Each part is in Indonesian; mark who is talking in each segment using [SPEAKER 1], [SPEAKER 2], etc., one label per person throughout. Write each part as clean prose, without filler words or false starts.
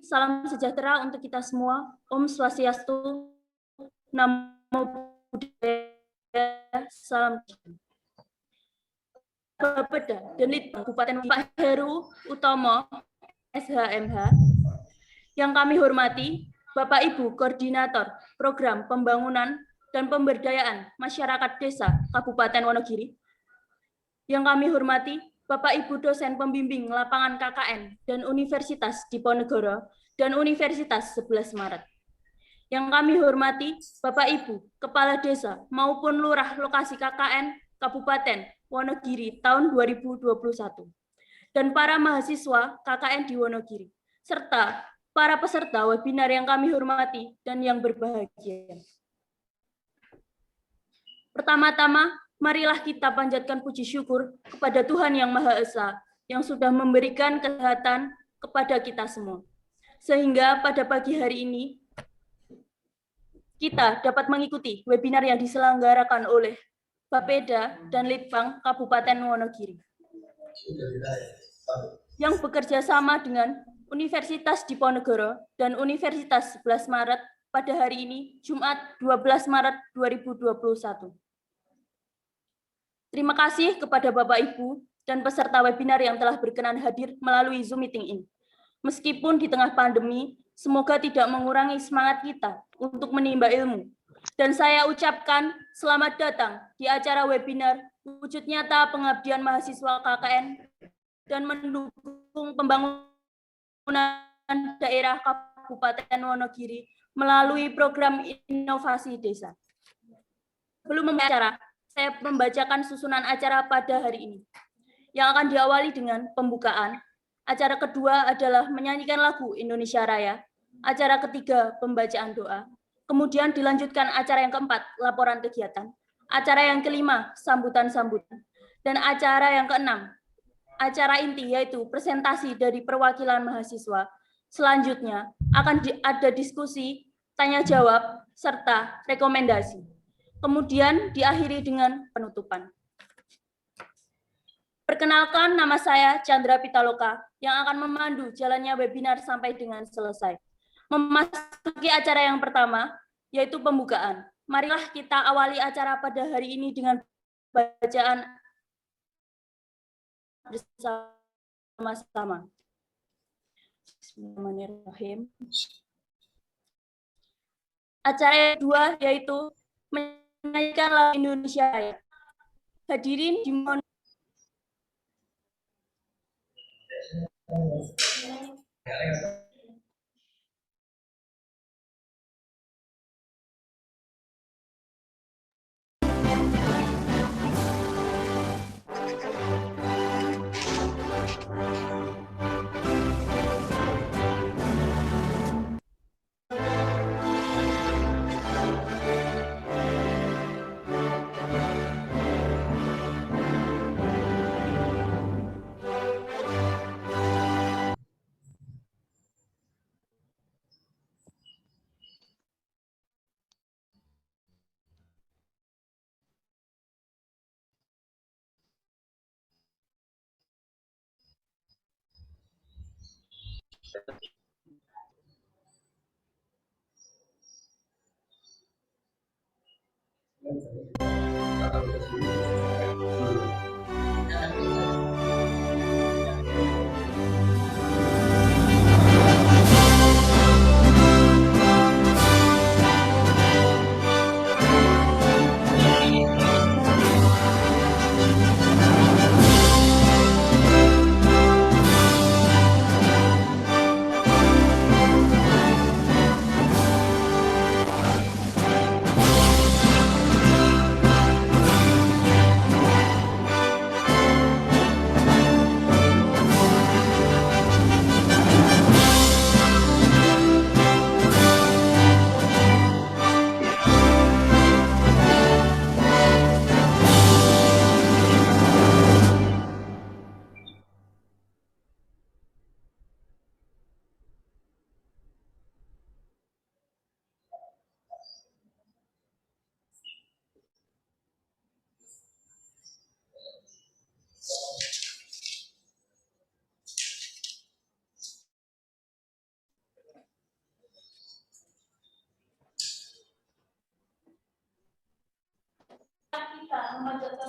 [SPEAKER 1] salam sejahtera untuk kita semua. Om Swastiastu, Namo Buddhaya, salam. Bapeda dan Litbang Kabupaten Pak Heru Utomo, SHMH. Yang kami hormati, Bapak Ibu Koordinator Program Pembangunan dan Pemberdayaan Masyarakat Desa Kabupaten Wonogiri. Yang kami hormati, Bapak Ibu dosen pembimbing lapangan KKN dan Universitas Diponegoro dan Universitas 11 Maret. Yang kami hormati, Bapak Ibu Kepala Desa maupun Lurah Lokasi KKN Kabupaten Wonogiri tahun 2021. Dan para mahasiswa KKN di Wonogiri, serta para peserta webinar yang kami hormati dan yang berbahagia. Pertama-tama, marilah kita panjatkan puji syukur kepada Tuhan Yang Maha Esa yang sudah memberikan kesehatan kepada kita semua. Sehingga pada pagi hari ini, kita dapat mengikuti webinar yang diselenggarakan oleh Bapeda dan Litbang Kabupaten Wonogiri. Yang bekerja sama dengan Universitas Diponegoro dan Universitas 11 Maret pada hari ini, Jumat 12 Maret 2021. Terima kasih kepada Bapak Ibu dan peserta webinar yang telah berkenan hadir melalui Zoom meeting ini. Meskipun di tengah pandemi, semoga tidak mengurangi semangat kita untuk menimba ilmu. Dan saya ucapkan selamat datang di acara webinar Wujud Nyata Pengabdian Mahasiswa KKN dan mendukung pembangunan daerah Kabupaten Wonogiri melalui program inovasi desa. Sebelum memulai acara, saya membacakan susunan acara pada hari ini, yang akan diawali dengan pembukaan. Acara kedua adalah menyanyikan lagu Indonesia Raya. Acara ketiga, pembacaan doa. Kemudian dilanjutkan acara yang keempat, laporan kegiatan. Acara yang kelima, sambutan-sambutan. Dan acara yang keenam, acara inti, yaitu presentasi dari perwakilan mahasiswa. Selanjutnya, akan ada diskusi, tanya-jawab, serta rekomendasi. Kemudian diakhiri dengan penutupan. Perkenalkan, nama saya Chandra Pitaloka yang akan memandu jalannya webinar sampai dengan selesai. Memasuki acara yang pertama, yaitu pembukaan. Marilah kita awali acara pada hari ini dengan bacaan bersama-sama. Bismillahirrahmanirrahim. Acara yang kedua yaitu menyanyikan lagu Indonesia Raya. Hadirin dimohon.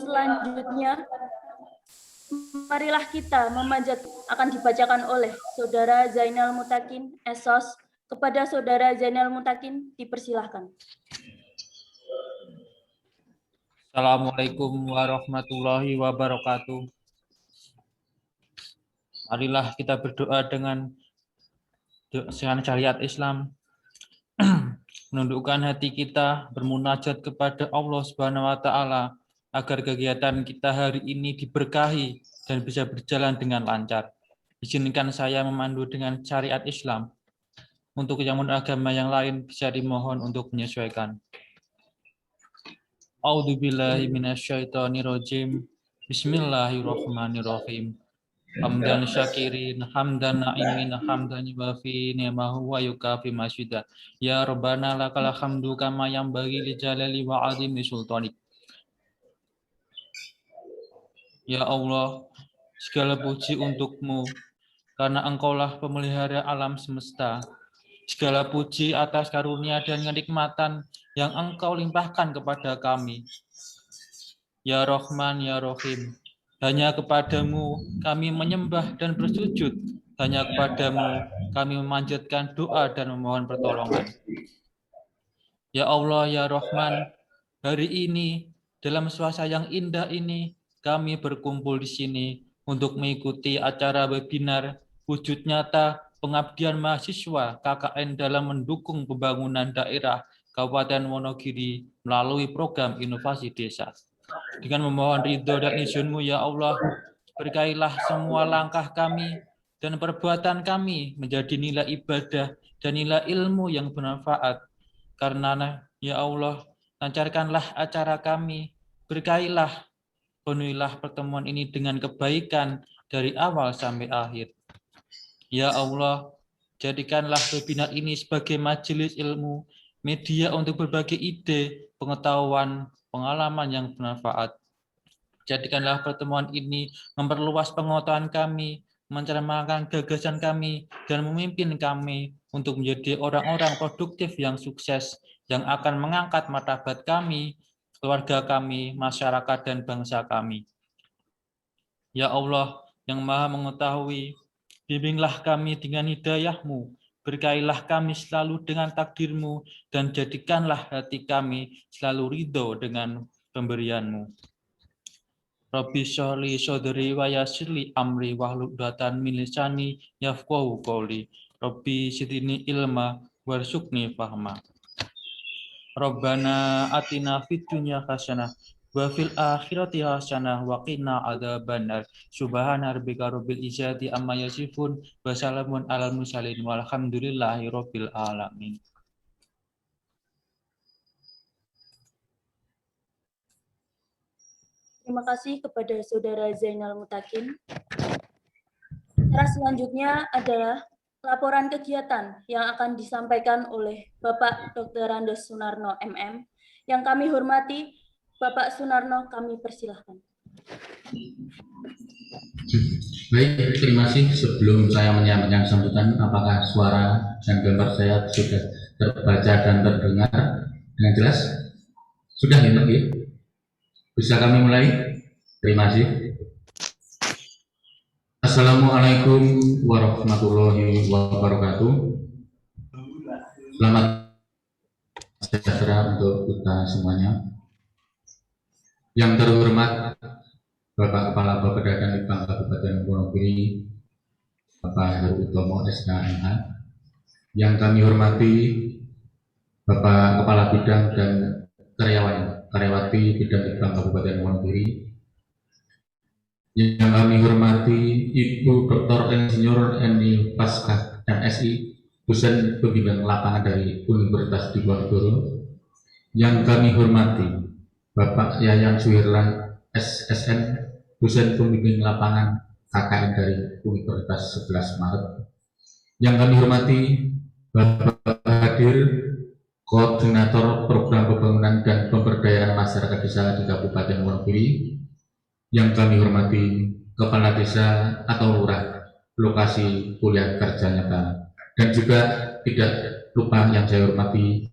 [SPEAKER 1] Selanjutnya, marilah kita memanjat akan dibacakan oleh Saudara Zainal Mutakin, Esos. Kepada Saudara Zainal Mutakin, dipersilahkan.
[SPEAKER 2] Assalamualaikum warahmatullahi wabarakatuh. Marilah kita berdoa dengan syariat Islam, menundukkan hati kita, bermunajat kepada Allah Subhanahu wa Ta'ala agar kegiatan kita hari ini diberkahi dan bisa berjalan dengan lancar. Izinkan saya memandu dengan syariat Islam. Untuk yang agama yang lain bisa dimohon untuk menyesuaikan. A'udzubillahi minasyaitonirrajim. Bismillahirrahmanirrahim. Hamdan syakirin, hamdan na'imin, hamdan yuwafi ni'mahu wa yukafi masyida. Ya Rabbana lakal hamdu kama yang bagi li jalali wa azimi sultanik. Ya Allah, segala puji untukmu, karena engkaulah pemelihara alam semesta. Segala puji atas karunia dan kenikmatan yang engkau limpahkan kepada kami. Ya Rahman, Ya Rahim, hanya kepadamu kami menyembah dan bersujud. Hanya kepadamu kami memanjatkan doa dan memohon pertolongan. Ya Allah, Ya Rahman, hari ini dalam suasana yang indah ini kami berkumpul di sini untuk mengikuti acara webinar wujud nyata pengabdian mahasiswa KKN dalam mendukung pembangunan daerah Kabupaten Wonogiri melalui program inovasi desa. Dengan memohon ridho dan izin-Mu ya Allah, berkailah semua langkah kami dan perbuatan kami menjadi nilai ibadah dan nilai ilmu yang bermanfaat. Karena ya Allah, lancarkanlah acara kami, berkailah, penuhilah pertemuan ini dengan kebaikan dari awal sampai akhir. Ya Allah, jadikanlah webinar ini sebagai majelis ilmu, media untuk berbagi ide, pengetahuan, pengalaman yang bermanfaat. Jadikanlah pertemuan ini memperluas pengetahuan kami, mencerminkan gagasan kami, dan memimpin kami untuk menjadi orang-orang produktif yang sukses, yang akan mengangkat martabat kami, keluarga kami, masyarakat, dan bangsa kami. Ya Allah yang Maha Mengetahui, bimbinglah kami dengan hidayah-Mu, berkailah kami selalu dengan takdir-Mu, dan jadikanlah hati kami selalu ridho dengan pemberian-Mu. Rabbi sholli sodri wa yassirli amri wahlul 'uqdatam min lisani yafqahu qawli. Rabbi zidni ilma warzuqni fahma. Rabbana atina fid dunya hasanah wa fil akhirati hasanah wa qina adzabannar. Subhana rabbika rabbil izzati amma yasifun wa salamun alal mursalin walhamdulillahi rabbil alamin.
[SPEAKER 1] Terima kasih kepada Saudara Zainal Mutakin. Acara selanjutnya adalah laporan kegiatan yang akan disampaikan oleh Bapak Dr. Andes Sunarno MM. Yang kami hormati, Bapak Sunarno, kami persilahkan.
[SPEAKER 3] Baik, terima kasih. Sebelum saya menyampaikan sambutan, apakah suara dan gambar saya sudah terbaca dan terdengar dengan jelas? Sudah ya, Pak? Bisa kami mulai? Terima kasih. Assalamualaikum warahmatullahi wabarakatuh. Selamat sejahtera untuk kita semuanya. Yang terhormat Bapak Kepala Bapeda dan Litbang Kabupaten Wonogiri, Bapak Heru Utomo SKMH. Yang kami hormati Bapak Kepala Bidang dan karyawati Bidang Litbang Kabupaten Wonogiri. Yang kami hormati Ibu Dr. Insinyur Eni Paskah MSI, dosen pembimbing lapangan dari Universitas Diponegoro. Yang kami hormati Bapak Yayan Suherlan SSN, dosen pembimbing lapangan KKN dari Universitas 11 Maret. Yang kami hormati Bapak Hadir, Koordinator Program Pembangunan dan Pemberdayaan Masyarakat Desa di Kabupaten Wonogiri. Yang kami hormati Kepala Desa atau Lurah lokasi kuliah kerja nyata. Dan juga tidak lupa yang saya hormati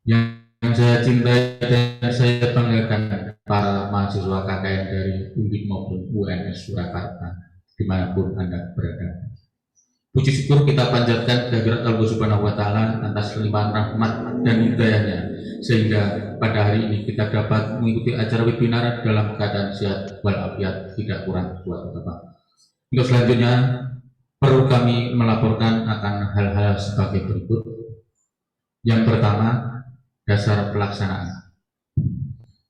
[SPEAKER 3] yang Yang saya cintai dan saya banggakan para mahasiswa KKN dari Undip maupun UNS Surakarta, dimanapun Anda berada. Puji syukur kita panjatkan kehadirat Allah Subhanahu wa Ta'ala atas limpahan rahmat dan hidayahnya, sehingga pada hari ini kita dapat mengikuti acara webinar dalam keadaan sehat walafiat, tidak kurang buat apa. Untuk selanjutnya perlu kami melaporkan akan hal-hal sebagai berikut. Yang pertama, dasar pelaksanaan.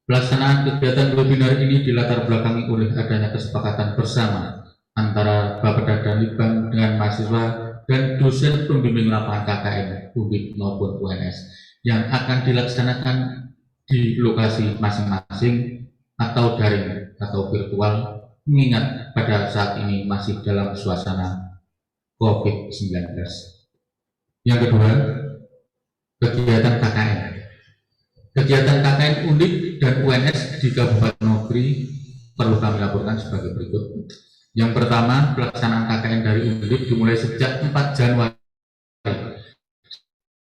[SPEAKER 3] Pelaksanaan kegiatan webinar ini dilatar belakangi oleh adanya kesepakatan bersama antara Bapeda dan Litbang dengan mahasiswa dan dosen pembimbing lapangan KKN, Undip maupun UNS yang akan dilaksanakan di lokasi masing-masing atau daring atau virtual, mengingat pada saat ini masih dalam suasana COVID-19. Yang kedua, kegiatan KKN. Kegiatan KKN Undip dan UNS di Kabupaten Wonogiri perlu kami laporkan sebagai berikut. Yang pertama, pelaksanaan KKN dari Undip dimulai sejak 4 Januari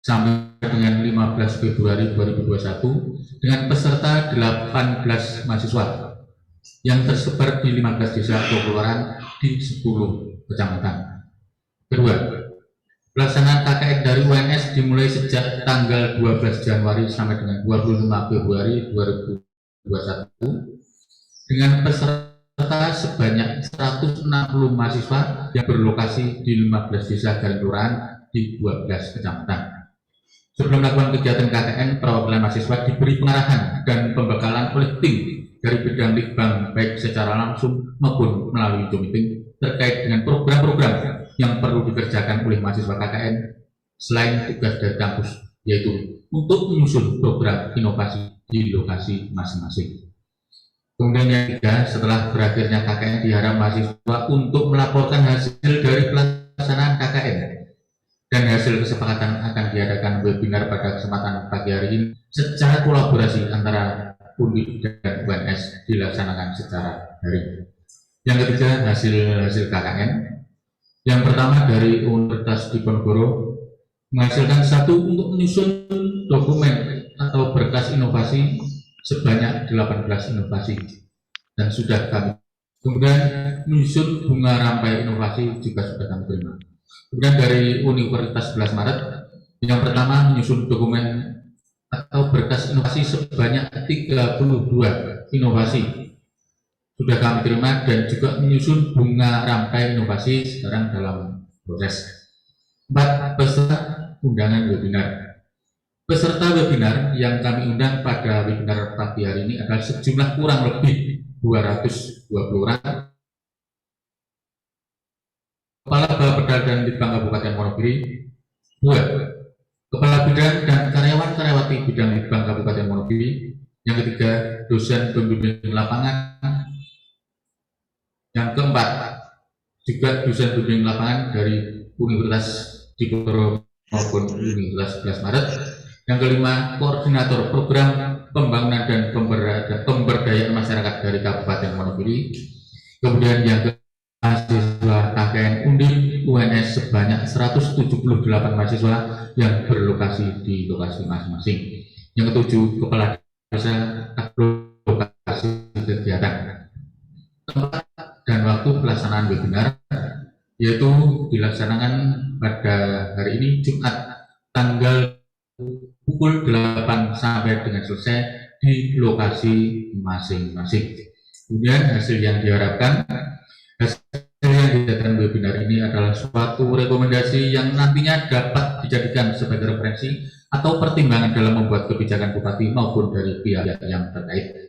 [SPEAKER 3] sampai dengan 15 Februari 2021 dengan peserta 18 mahasiswa yang tersebar di 15 desa atau kelurahan di 10 kecamatan. Kedua, pelaksanaan KKN dari UNS dimulai sejak tanggal 12 Januari sampai dengan 25 Februari 2021 dengan peserta sebanyak 160 mahasiswa yang berlokasi di 15 desa dan kelurahan di 12 kecamatan. Sebelum melakukan kegiatan KKN, perwakilan mahasiswa diberi pengarahan dan pembekalan oleh tim dari bidang Litbang baik secara langsung maupun melalui Zoom meeting terkait dengan program-program yang perlu dikerjakan oleh mahasiswa KKN selain tugas dari kampus, yaitu untuk menyusun program inovasi di lokasi masing-masing. Kemudian yang ketiga, setelah berakhirnya KKN diharap mahasiswa untuk melaporkan hasil dari pelaksanaan KKN dan hasil kesepakatan akan diadakan webinar pada kesempatan pagi hari ini secara kolaborasi antara Undip dan UNS dilaksanakan secara daring. Yang ketiga, hasil KKN. Yang pertama dari Universitas Diponegoro menghasilkan satu untuk menyusun dokumen atau berkas inovasi sebanyak 18 inovasi dan sudah kami. Kemudian menyusun bunga rampai inovasi juga sudah kami terima. Kemudian dari Universitas 11 Maret yang pertama menyusun dokumen atau berkas inovasi sebanyak 32 inovasi sudah kami terima dan juga menyusun bunga rampai inovasi sekarang dalam proses. 4. Peserta undangan webinar. Peserta webinar yang kami undang pada webinar pagi hari ini adalah sejumlah kurang lebih 220 orang. Kepala Bapeda dan Litbang Kabupaten Wonogiri. 2. Kepala bidang dan karyawan-karyawati bidang Litbang Kabupaten Wonogiri. Yang ketiga, dosen pembimbing lapangan. Yang keempat, juga dosen pembimbing lapangan dari Universitas Diponegoro maupun Universitas 11 Maret. Yang kelima, koordinator program pembangunan dan pemberdayaan masyarakat dari Kabupaten Wonogiri. Kemudian yang ke mahasiswa KKN Undip UNS sebanyak 178 mahasiswa yang berlokasi di lokasi masing-masing. Yang ketujuh, kepala desa lokasi kegiatan. Tempat dan waktu pelaksanaan webinar yaitu dilaksanakan pada hari ini Jumat tanggal pukul 8 sampai dengan selesai di lokasi masing-masing. Kemudian hasil yang diharapkan, hasil yang dijadikan webinar ini adalah suatu rekomendasi yang nantinya dapat dijadikan sebagai referensi atau pertimbangan dalam membuat kebijakan bupati maupun dari pihak yang terkait.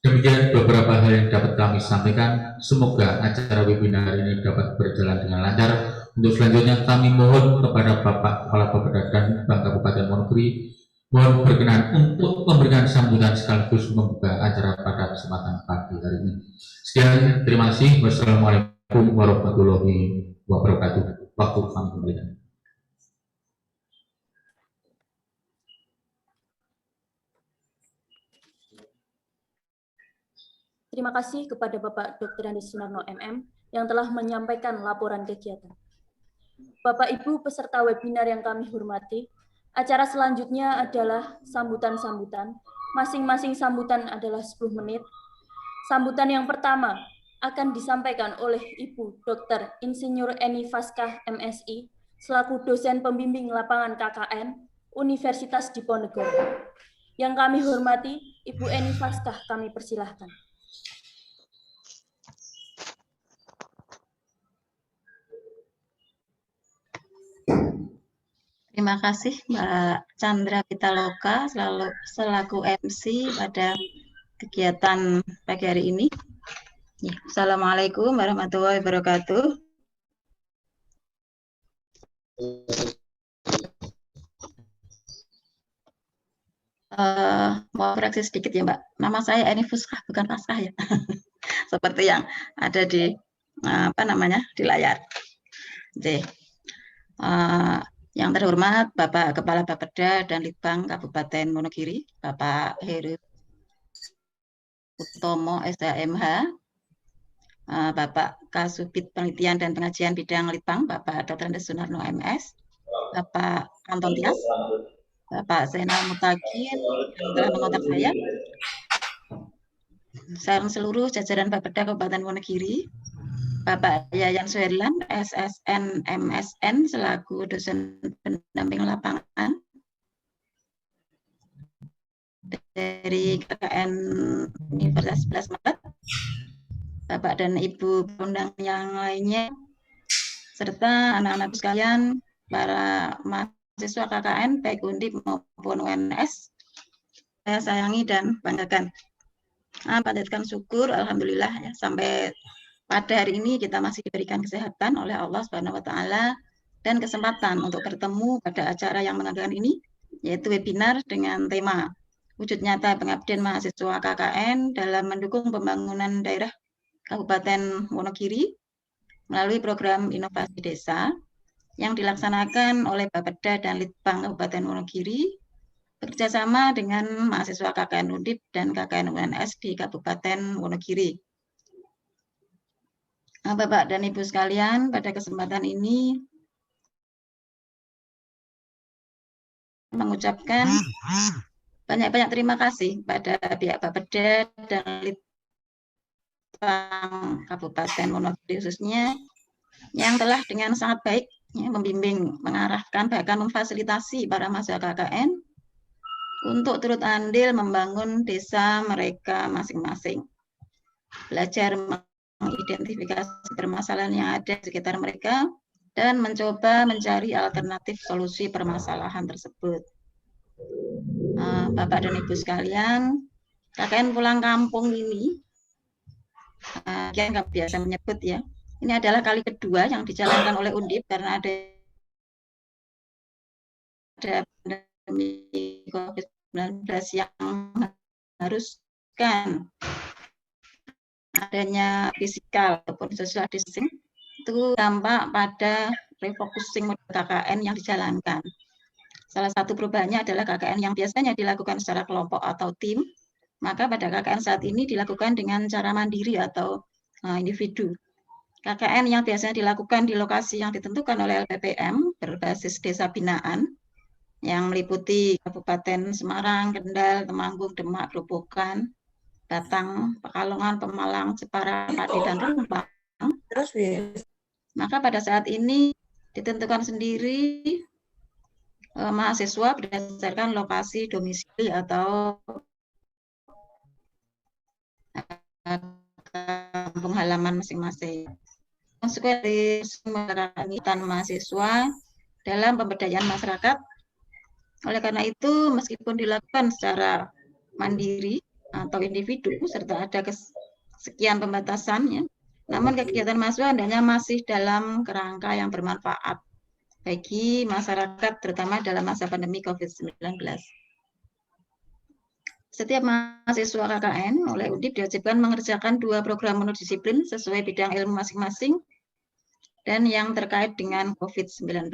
[SPEAKER 3] Demikian beberapa hal yang dapat kami sampaikan. Semoga acara webinar ini dapat berjalan dengan lancar. Untuk selanjutnya kami mohon kepada Bapak Kepala Bapeda dan Litbang Kabupaten Wonogiri mohon berkenan untuk memberikan sambutan sekaligus membuka acara pada kesempatan pagi hari ini. Sekian, terima kasih. Wassalamualaikum warahmatullahi wabarakatuh. Waktu kami kembalikan.
[SPEAKER 1] Terima kasih kepada Bapak Dr. Andi Sunarno MM yang telah menyampaikan laporan kegiatan. Bapak Ibu peserta webinar yang kami hormati, Acara selanjutnya adalah sambutan-sambutan. Masing-masing sambutan adalah 10 menit. Sambutan yang pertama akan disampaikan oleh Ibu Dr. Insinyur Eni Faskah MSI selaku dosen pembimbing lapangan KKN Universitas Diponegoro. Yang kami hormati, Ibu Eni Faskah, kami persilahkan.
[SPEAKER 4] Terima kasih Mbak Chandra Pitaloka selaku MC pada kegiatan pagi hari ini. Assalamualaikum warahmatullahi wabarakatuh. Mau koreksi sedikit ya Mbak. Nama saya Eni Fuskah, bukan Faskah ya. Seperti yang ada di di layar. Oke. Yang terhormat Bapak Kepala Bapeda dan Litbang Kabupaten Wonogiri, Bapak Heru Utomo SHMH, Bapak Kasubit Penelitian dan Pengajian Bidang Litbang, Bapak Dr. Andes Sunarno MS, Bapak Anton Tias, Bapak Zainal Mutakin yang telah mengontak saya, salam seluruh jajaran Bapeda Kabupaten Wonogiri, Bapak Yayan Suherlan, SSN MSN selaku dosen pendamping lapangan dari KKN Universitas 11 Maret, Bapak dan Ibu undang yang lainnya, serta anak-anak sekalian, para mahasiswa KKN baik Undip maupun UNS, saya sayangi dan banggakan. Panjatkan syukur, alhamdulillah ya, sampai pada hari ini kita masih diberikan kesehatan oleh Allah Subhanahu wa Ta'ala dan kesempatan untuk bertemu pada acara yang menegangkan ini, yaitu webinar dengan tema wujud nyata pengabdian mahasiswa KKN dalam mendukung pembangunan daerah Kabupaten Wonogiri melalui program inovasi desa yang dilaksanakan oleh Bapeda dan Litbang Kabupaten Wonogiri bekerjasama dengan mahasiswa KKN Undip dan KKN UNS di Kabupaten Wonogiri. Bapak dan Ibu sekalian, pada kesempatan ini mengucapkan banyak-banyak terima kasih pada pihak Bapeda dan Litbang Kabupaten Wonogiri khususnya yang telah dengan sangat baik membimbing, mengarahkan, bahkan memfasilitasi para mahasiswa KKN untuk turut andil membangun desa mereka masing-masing. Belajar mengidentifikasi permasalahan yang ada di sekitar mereka dan mencoba mencari alternatif solusi permasalahan tersebut. Bapak dan Ibu sekalian, KKN pulang kampung ini, nggak biasa menyebut ya, ini adalah kali kedua yang dijalankan oleh Undip karena ada pandemi COVID-19 yang mengharuskan adanya fisikal ataupun social distancing, itu dampak pada refocusing model KKN yang dijalankan. Salah satu perubahannya adalah KKN yang biasanya dilakukan secara kelompok atau tim, maka pada KKN saat ini dilakukan dengan cara mandiri atau individu. KKN yang biasanya dilakukan di lokasi yang ditentukan oleh LPPM berbasis desa binaan, yang meliputi Kabupaten Semarang, Kendal, Temanggung, Demak, Grobogan, Batang, Pekalongan, Pemalang, Jepara, Pati, dan Rempang. Maka pada saat ini ditentukan sendiri mahasiswa berdasarkan lokasi domisili atau kampung halaman masing-masing. Konsekuensi kegiatan mahasiswa dalam pemberdayaan masyarakat. Oleh karena itu, meskipun dilakukan secara mandiri atau individu serta ada sekian pembatasannya, namun kegiatan mahasiswa hendaknya masih dalam kerangka yang bermanfaat bagi masyarakat, terutama dalam masa pandemi COVID-19. Setiap mahasiswa KKN oleh Undip diwajibkan mengerjakan 2 program monodisiplin sesuai bidang ilmu masing-masing dan yang terkait dengan COVID-19.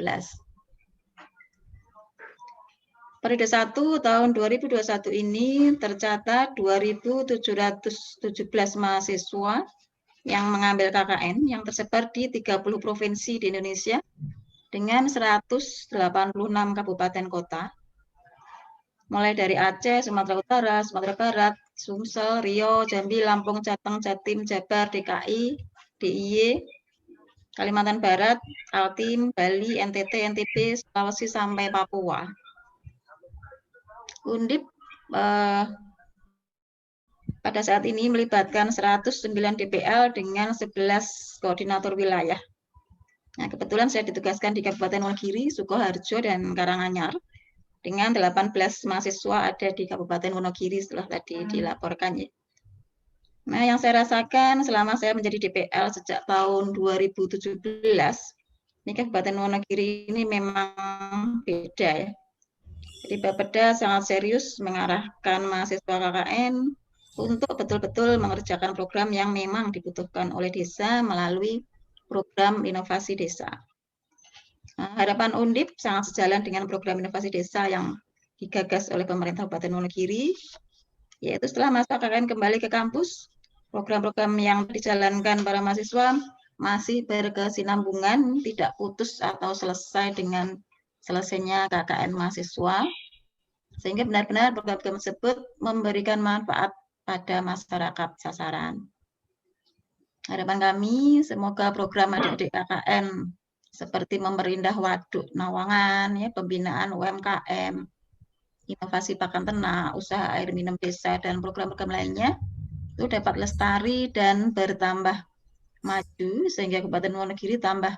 [SPEAKER 4] Periode 1 tahun 2021 ini tercatat 2.717 mahasiswa yang mengambil KKN yang tersebar di 30 provinsi di Indonesia dengan 186 kabupaten kota, mulai dari Aceh, Sumatera Utara, Sumatera Barat, Sumsel, Riau, Jambi, Lampung, Jateng, Jatim, Jabar, DKI, DIY, Kalimantan Barat, Kaltim, Bali, NTT, NTB, Sulawesi, sampai Papua. Undip pada saat ini melibatkan 109 DPL dengan 11 koordinator wilayah. Nah, kebetulan saya ditugaskan di Kabupaten Wonogiri, Sukoharjo, dan Karanganyar dengan 18 mahasiswa ada di Kabupaten Wonogiri setelah tadi dilaporkan. Ya. Nah, yang saya rasakan selama saya menjadi DPL sejak tahun 2017, ini Kabupaten Wonogiri ini memang beda ya. Jadi Bapeda sangat serius mengarahkan mahasiswa KKN untuk betul-betul mengerjakan program yang memang dibutuhkan oleh desa melalui program inovasi desa. Harapan Undip sangat sejalan dengan program inovasi desa yang digagas oleh pemerintah Kabupaten Wonogiri, yaitu setelah masa KKN kembali ke kampus, program-program yang dijalankan para mahasiswa masih berkesinambungan, tidak putus atau selesai dengan selesainya KKN mahasiswa, sehingga benar-benar program-program tersebut memberikan manfaat pada masyarakat sasaran. Harapan kami, semoga program adik-adik KKN seperti memperindah waduk Nawangan, ya, pembinaan UMKM, inovasi pakan ternak, usaha air minum desa, dan program-program lainnya itu dapat lestari dan bertambah maju, sehingga Kabupaten Wonogiri tambah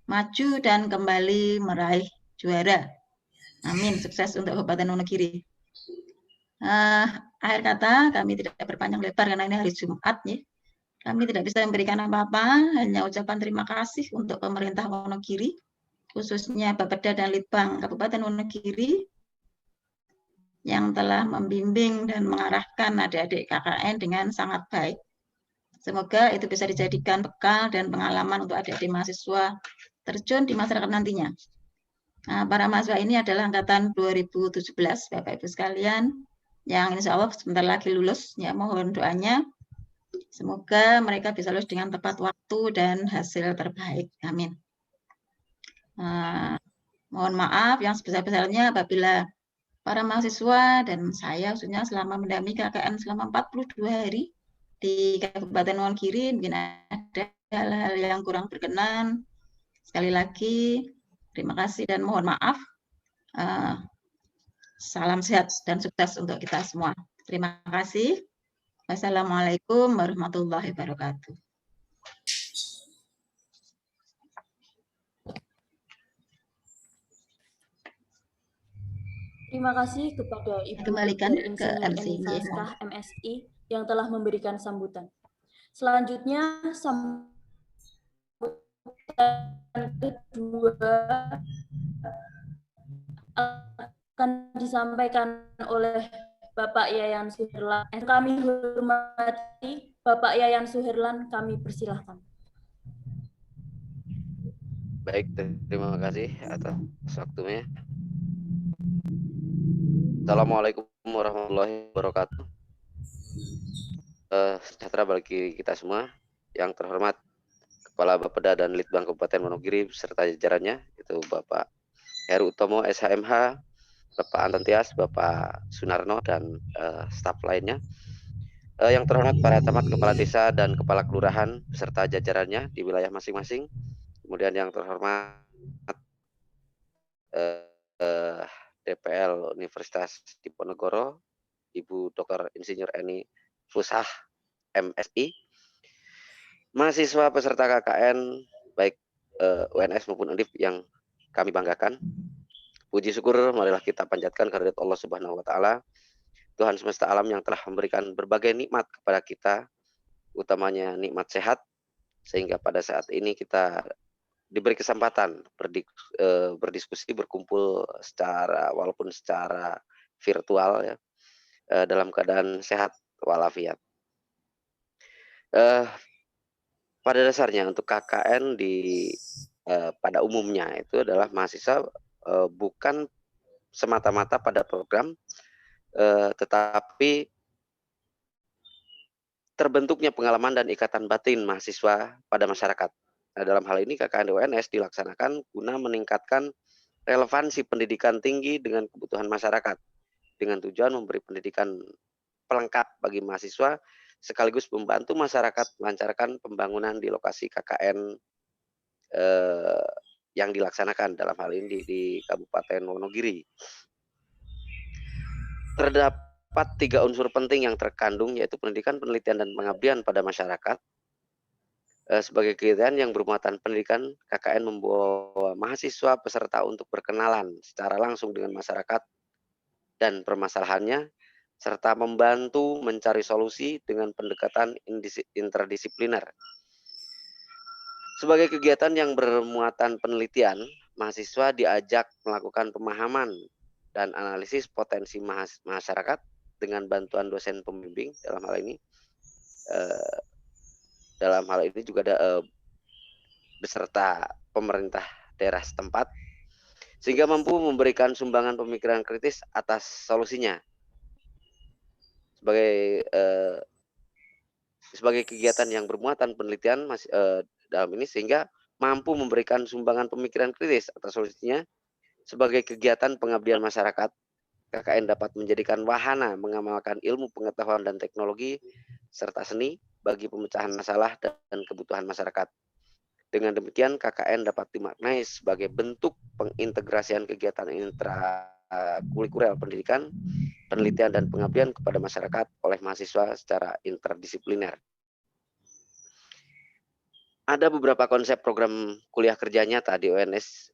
[SPEAKER 4] maju dan kembali meraih juara. Amin, sukses untuk Kabupaten Wonogiri. Akhir kata, kami tidak berpanjang lebar karena ini hari Jumat, ya. Kami tidak bisa memberikan apa-apa, hanya ucapan terima kasih untuk pemerintah Wonogiri, khususnya Bapeda dan Litbang Kabupaten Wonogiri, yang telah membimbing dan mengarahkan adik-adik KKN dengan sangat baik. Semoga itu bisa dijadikan bekal dan pengalaman untuk adik-adik mahasiswa terjun di masyarakat nantinya. Nah, para mahasiswa ini adalah angkatan 2017, Bapak Ibu sekalian, yang insya Allah sebentar lagi lulus, ya, mohon doanya. Semoga mereka bisa lulus dengan tepat waktu dan hasil terbaik. Amin. Mohon maaf yang sebesar-besarnya apabila para mahasiswa dan saya khususnya selama mendampingi KKN selama 42 hari di Kabupaten Wonogiri mungkin ada hal-hal yang kurang berkenan. Sekali lagi terima kasih dan mohon maaf. Salam sehat dan sukses untuk kita semua. Terima kasih. Wassalamualaikum warahmatullahi wabarakatuh.
[SPEAKER 1] Terima kasih kepada Ibu
[SPEAKER 4] Kembalikan
[SPEAKER 1] Dr.
[SPEAKER 4] ke
[SPEAKER 1] Insinyur
[SPEAKER 4] MC.
[SPEAKER 1] Eni Faskah, MSI, yang telah memberikan sambutan. Selanjutnya, sambutan kedua akan disampaikan oleh Bapak Yayan Suherlan. Kami hormati Bapak Yayan Suherlan, kami persilahkan.
[SPEAKER 5] Baik, terima kasih atas waktunya. Assalamualaikum warahmatullahi wabarakatuh. Sejahtera bagi kita semua. Yang terhormat Kepala Bapeda dan Litbang Kabupaten Wonogiri beserta jajarannya, itu Bapak Heru Utomo, SHMH, Bapak Anton Tias, Bapak Sunarno, dan staf lainnya. Yang terhormat para camat, kepala desa, dan kepala kelurahan beserta jajarannya di wilayah masing-masing. Kemudian yang terhormat DPL Universitas Diponegoro, Ibu Dr. Insinyur Eni Faskah, MSI, mahasiswa peserta KKN baik UNS maupun Undip yang kami banggakan. Puji syukur marilah kita panjatkan kehadirat Allah Subhanahu wa taala, Tuhan semesta alam yang telah memberikan berbagai nikmat kepada kita, utamanya nikmat sehat, sehingga pada saat ini kita diberi kesempatan berdiskusi, berkumpul walaupun secara virtual, ya, dalam keadaan sehat walafiat. Pada dasarnya untuk KKN pada umumnya itu adalah mahasiswa bukan semata-mata pada program, tetapi terbentuknya pengalaman dan ikatan batin mahasiswa pada masyarakat. Nah, dalam hal ini KKN UNS dilaksanakan guna meningkatkan relevansi pendidikan tinggi dengan kebutuhan masyarakat dengan tujuan memberi pendidikan pelengkap bagi mahasiswa sekaligus membantu masyarakat melancarkan pembangunan di lokasi KKN yang dilaksanakan dalam hal ini di Kabupaten Wonogiri. Terdapat 3 unsur penting yang terkandung, yaitu pendidikan, penelitian, dan pengabdian pada masyarakat. Sebagai kegiatan yang bermuatan pendidikan, KKN membawa mahasiswa peserta untuk berkenalan secara langsung dengan masyarakat dan permasalahannya, serta membantu mencari solusi dengan pendekatan interdisipliner. Sebagai kegiatan yang bermuatan penelitian, mahasiswa diajak melakukan pemahaman dan analisis potensi masyarakat dengan bantuan dosen pembimbing dalam hal ini. Dalam hal ini juga ada beserta pemerintah daerah setempat, sehingga mampu memberikan sumbangan pemikiran kritis atas solusinya. Sebagai kegiatan yang bermuatan penelitian dalam ini, sehingga mampu memberikan sumbangan pemikiran kritis atas solusinya. Sebagai kegiatan pengabdian masyarakat, KKN dapat menjadikan wahana mengamalkan ilmu pengetahuan dan teknologi serta seni bagi pemecahan masalah dan kebutuhan masyarakat. Dengan demikian, KKN dapat dimaknai sebagai bentuk pengintegrasian kegiatan intrakurikuler pendidikan, penelitian, dan pengabdian kepada masyarakat oleh mahasiswa secara interdisipliner. Ada beberapa konsep program kuliah kerja nyata di UNS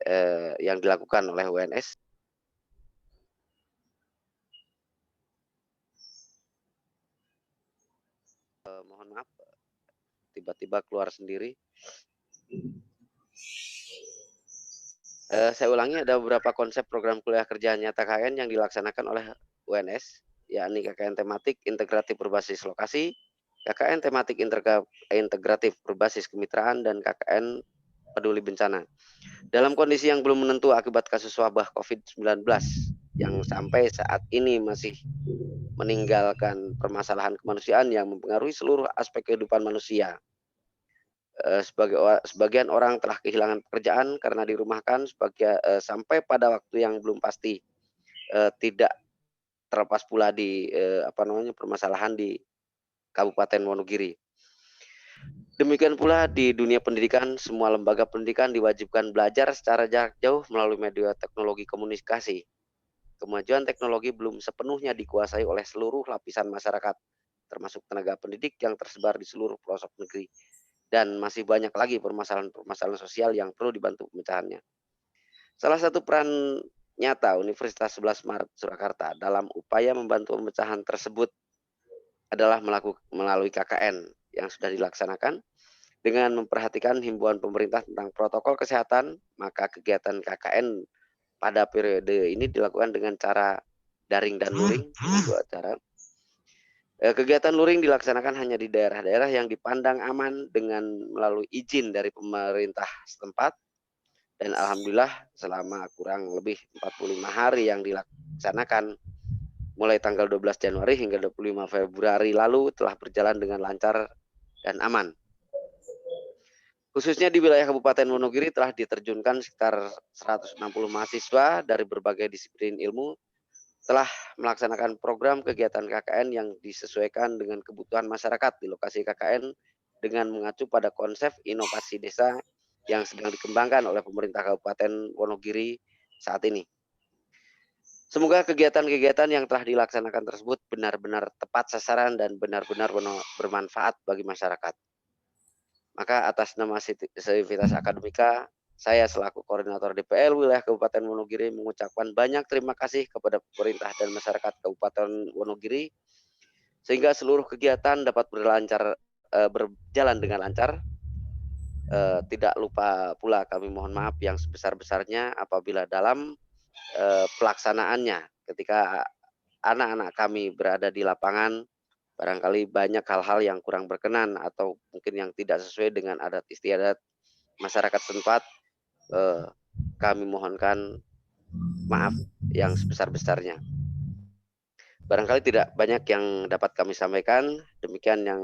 [SPEAKER 5] yang dilakukan oleh UNS. Mohon maaf, tiba-tiba keluar sendiri. Saya ulangi, ada beberapa konsep program kuliah kerja nyata KKN yang dilaksanakan oleh UNS, yakni KKN tematik integratif berbasis lokasi, KKN tematik integratif berbasis kemitraan, dan KKN peduli bencana. Dalam kondisi yang belum menentu akibat kasus wabah COVID-19 yang sampai saat ini masih meninggalkan permasalahan kemanusiaan yang mempengaruhi seluruh aspek kehidupan manusia. Sebagian orang telah kehilangan pekerjaan karena dirumahkan sampai pada waktu yang belum pasti. Tidak terlepas pula di permasalahan di Kabupaten Wonogiri. Demikian pula di dunia pendidikan, semua lembaga pendidikan diwajibkan belajar secara jarak jauh melalui media teknologi komunikasi. Kemajuan teknologi belum sepenuhnya dikuasai oleh seluruh lapisan masyarakat, termasuk tenaga pendidik yang tersebar di seluruh pelosok negeri. Dan masih banyak lagi permasalahan-permasalahan sosial yang perlu dibantu pemecahannya. Salah satu peran nyata Universitas 11 Maret Surakarta dalam upaya membantu pemecahan tersebut adalah melalui KKN yang sudah dilaksanakan. Dengan memperhatikan himbauan pemerintah tentang protokol kesehatan, maka kegiatan KKN pada periode ini dilakukan dengan cara daring dan luring. Kegiatan luring dilaksanakan hanya di daerah-daerah yang dipandang aman dengan melalui izin dari pemerintah setempat. Dan alhamdulillah selama kurang lebih 45 hari yang dilaksanakan mulai tanggal 12 Januari hingga 25 Februari lalu telah berjalan dengan lancar dan aman. Khususnya di wilayah Kabupaten Wonogiri telah diterjunkan sekitar 160 mahasiswa dari berbagai disiplin ilmu telah melaksanakan program kegiatan KKN yang disesuaikan dengan kebutuhan masyarakat di lokasi KKN dengan mengacu pada konsep inovasi desa yang sedang dikembangkan oleh pemerintah Kabupaten Wonogiri saat ini. Semoga kegiatan-kegiatan yang telah dilaksanakan tersebut benar-benar tepat sasaran dan benar-benar bermanfaat bagi masyarakat. Maka atas nama Civitas Akademika, saya selaku koordinator DPL wilayah Kabupaten Wonogiri mengucapkan banyak terima kasih kepada pemerintah dan masyarakat Kabupaten Wonogiri sehingga seluruh kegiatan dapat berjalan dengan lancar. Tidak lupa pula kami mohon maaf yang sebesar-besarnya apabila dalam pelaksanaannya ketika anak-anak kami berada di lapangan barangkali banyak hal-hal yang kurang berkenan atau mungkin yang tidak sesuai dengan adat istiadat masyarakat setempat, kami mohonkan maaf yang sebesar-besarnya. Barangkali tidak banyak yang dapat kami sampaikan, demikian yang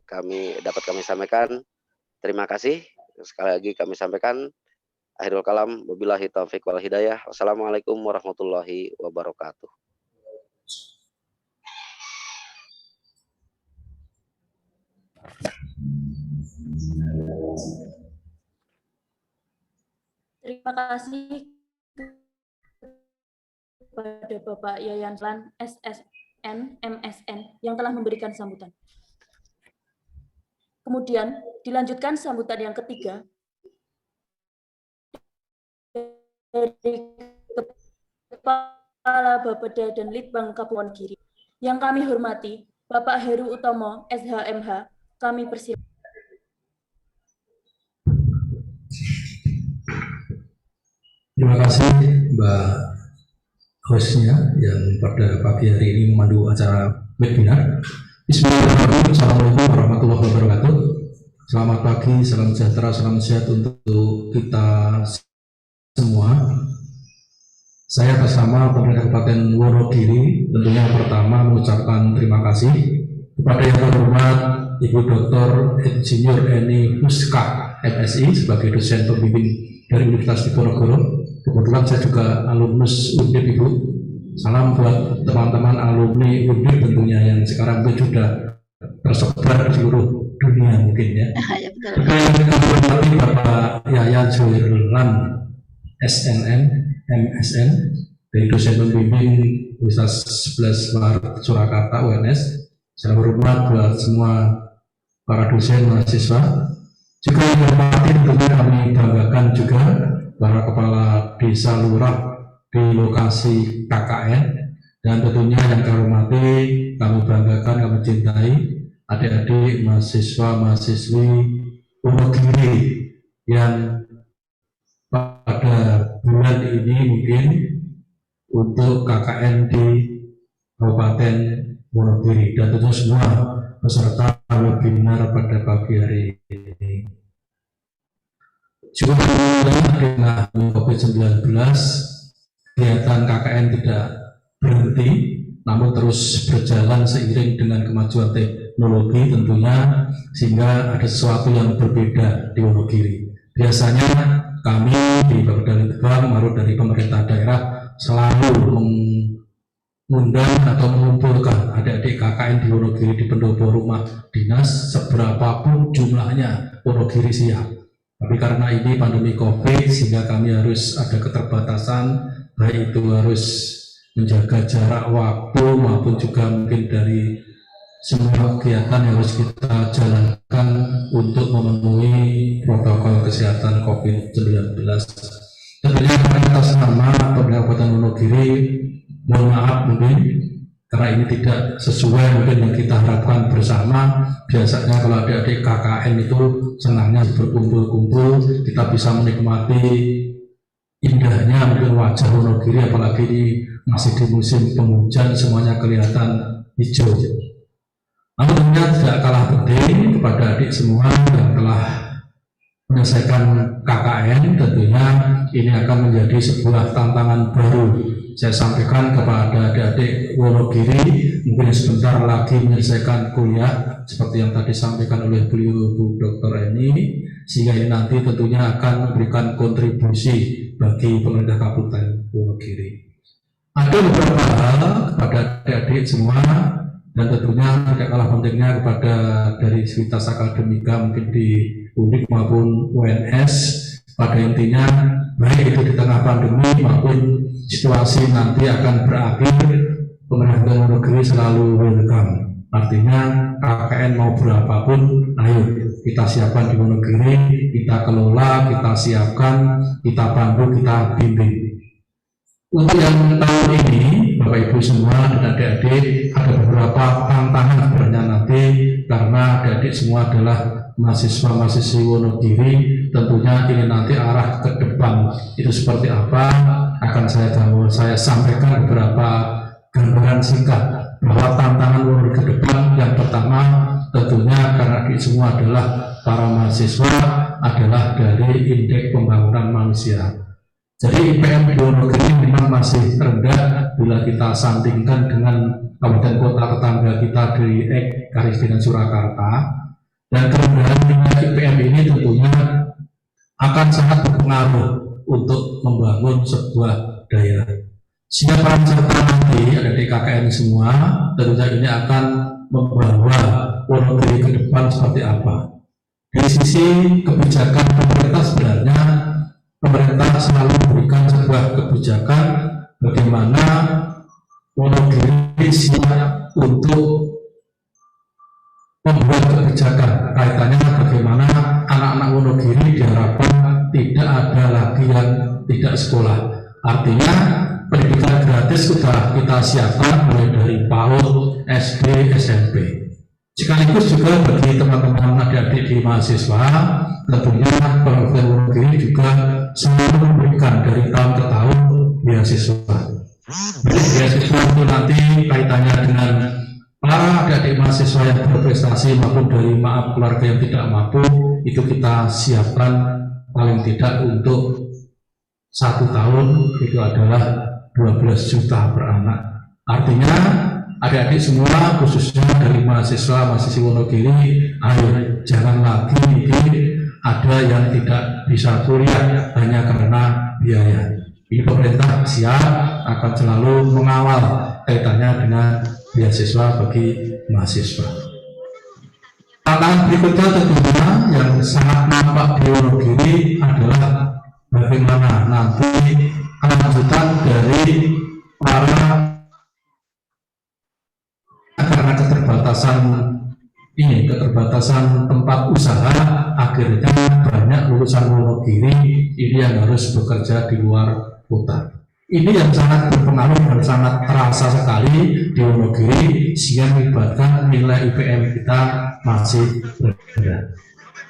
[SPEAKER 5] kami sampaikan. Terima kasih. Sekali lagi kami sampaikan, akhirul kalam, wabillahi taufiq wal hidayah. Wassalamualaikum warahmatullahi wabarakatuh.
[SPEAKER 1] Terima kasih kepada Bapak Yayan Lan SSN MSN yang telah memberikan sambutan. Kemudian dilanjutkan sambutan yang ketiga dari Kepala Bapeda dan Litbang Kabupaten Giri. Yang kami hormati Bapak Heru Utomo SHMH, kami persilakan.
[SPEAKER 6] Terima kasih Mbak hostnya yang pada pagi hari ini memandu acara webinar. Bismillahirrahmanirrahim. Assalamualaikum warahmatullahi wabarakatuh. Selamat pagi, salam sejahtera, salam sehat untuk kita semua. Saya bersama pemerintah Kabupaten Wonogiri tentunya pertama mengucapkan terima kasih kepada yang terhormat Ibu Dr. Insinyur Eni Fuska MSI sebagai dosen pembimbing dari Universitas Diponegoro. Kebetulan saya juga alumnus Undip, Ibu. Salam buat teman-teman alumni Undip tentunya yang sekarang mungkin sudah tersebar di seluruh dunia mungkin ya.
[SPEAKER 4] Ya, betul.
[SPEAKER 6] Juga yang kami hormati Bapak Yayan Suirlan SNN MSN dari dosen pembimbing Universitas 11 Maret Surakarta UNS. Salam hormat buat semua para dosen mahasiswa. Juga yang hormati tentunya kami banggakan juga para kepala desa lurah di lokasi KKN, dan tentunya yang kami hormati, kami banggakan, kami cintai adik-adik mahasiswa-mahasiswi Wonogiri yang pada bulan ini mungkin untuk KKN di Kabupaten Wonogiri, dan tentu semua peserta webinar pada pagi hari ini. Juga dengan COVID-19, kegiatan KKN tidak berhenti, namun terus berjalan seiring dengan kemajuan teknologi tentunya, sehingga ada sesuatu yang berbeda di Wonogiri. Biasanya kami di Bapeda Litbang, maupun dari pemerintah daerah, selalu mengundang atau mengumpulkan adik-adik KKN di Wonogiri di pendopo rumah dinas, seberapapun jumlahnya Wonogiri siap. Tapi karena ini pandemi COVID, sehingga kami harus ada keterbatasan, baik itu harus menjaga jarak waktu maupun juga mungkin dari semua kegiatan yang harus kita jalankan untuk memenuhi protokol kesehatan COVID-19. Tentunya atas nama Pemerintah Kabupaten Wonogiri, mohon maaf mungkin karena ini tidak sesuai mungkin yang kita harapkan bersama. Biasanya kalau adik-adik KKN itu senangnya berkumpul-kumpul, kita bisa menikmati indahnya mungkin wajah Wonogiri, apalagi ini masih di musim penghujan, semuanya kelihatan hijau. Namun tentunya tidak kalah penting kepada adik semua yang telah menyelesaikan KKN, tentunya ini akan menjadi sebuah tantangan baru. Saya sampaikan kepada adik-adik Wonogiri, mungkin sebentar lagi menyelesaikan kuliah seperti yang tadi disampaikan oleh beliau Bu Dr. Eni, sehingga ini nanti tentunya akan memberikan kontribusi bagi pemerintah Kabupaten Wonogiri. Ada beberapa hal kepada adik-adik semua, dan tentunya tidak kalah pentingnya kepada dari Civitas Akademika mungkin di Undip maupun UNS. Pada intinya, baik itu di tengah pandemi maupun situasi nanti akan berakhir, pemerintah Wonogiri selalu welcome. Artinya KKN mau berapapun, ayo kita siapkan di Wonogiri, kita kelola, kita siapkan, kita pandu, kita bimbing. Untuk yang tahun ini, Bapak Ibu semua dan adik-adik, ada beberapa tantangan sebenarnya nanti, karena adik-adik semua adalah mahasiswa-mahasiswi Wonogiri. Tentunya ini nanti arah ke depan itu seperti apa, akan saya sampaikan beberapa gambaran singkat bahwa tantangan Wonogiri ke depan. Yang pertama tentunya karena adik semua adalah para mahasiswa, adalah dari indeks pembangunan manusia. Jadi IPM di Wonogiri memang masih rendah bila kita sandingkan dengan kabupaten kota tetangga kita di Karis dengan Surakarta. Dan kerendahan tingkat IPM ini tentunya akan sangat berpengaruh untuk membangun sebuah daerah. Sehingga peran serta nanti ada di KKN semua, tentunya ini akan membawa Wonogiri ke depan seperti apa. Dari sisi kebijakan pemerintah, sebenarnya pemerintah selalu memberikan sebuah kebijakan bagaimana Wonogiri siap untuk membuat kebijakan kaitannya bagaimana anak-anak Wonogiri diharapkan tidak ada lagi yang tidak sekolah. Artinya pendidikan gratis sudah kita siapkan mulai dari PAUD, SD, SMP. Sekaligus juga bagi teman-teman adik-adik di mahasiswa, tentunya Provinsi Wonogiri juga selalu memberikan dari tahun ke tahun beasiswa. Beasiswa itu nanti kaitannya dengan para adik-adik mahasiswa yang berprestasi maupun dari keluarga yang tidak mampu, itu kita siapkan paling tidak untuk 1 tahun itu adalah 12 juta per anak. Artinya adik-adik semua khususnya dari mahasiswa-mahasiswa Wonogiri, ayo jangan lagi ada yang tidak bisa kuliah hanya karena biaya. Ini pemerintah siap akan selalu mengawal kaitannya dengan beasiswa bagi mahasiswa. Tantangan berikutnya tentunya yang sangat nampak di Wonogiri adalah bagaimana nanti kelanjutan dari para, karena keterbatasan tempat usaha, akhirnya banyak lulusan Wonogiri ini yang harus bekerja di luar kota. Ini yang sangat berpengaruh dan sangat terasa sekali di Wonogiri, sehingga menyebabkan nilai IPM kita masih rendah.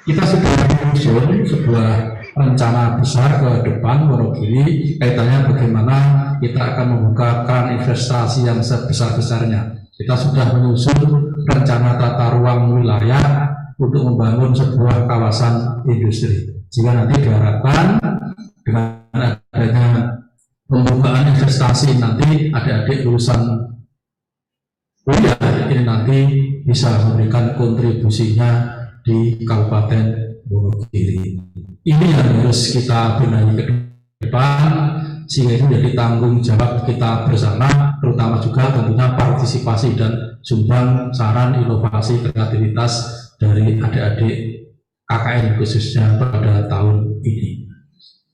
[SPEAKER 6] Kita sudah menyusun sebuah rencana besar ke depan Wonogiri, kaitannya bagaimana kita akan membuka keran investasi yang sebesar-besarnya. Kita sudah menyusun rencana tata ruang wilayah untuk membangun sebuah kawasan industri. Jika nanti diharapkan dengan adanya pembukaan investasi, nanti adik-adik lulusan kuliah ini nanti bisa memberikan kontribusinya di Kabupaten Wonogiri. Ini yang harus kita benahi ke depan, sehingga ini menjadi tanggung jawab kita bersama, terutama juga tentunya partisipasi dan sumbang saran, inovasi, kreativitas dari adik-adik KKN khususnya pada tahun ini.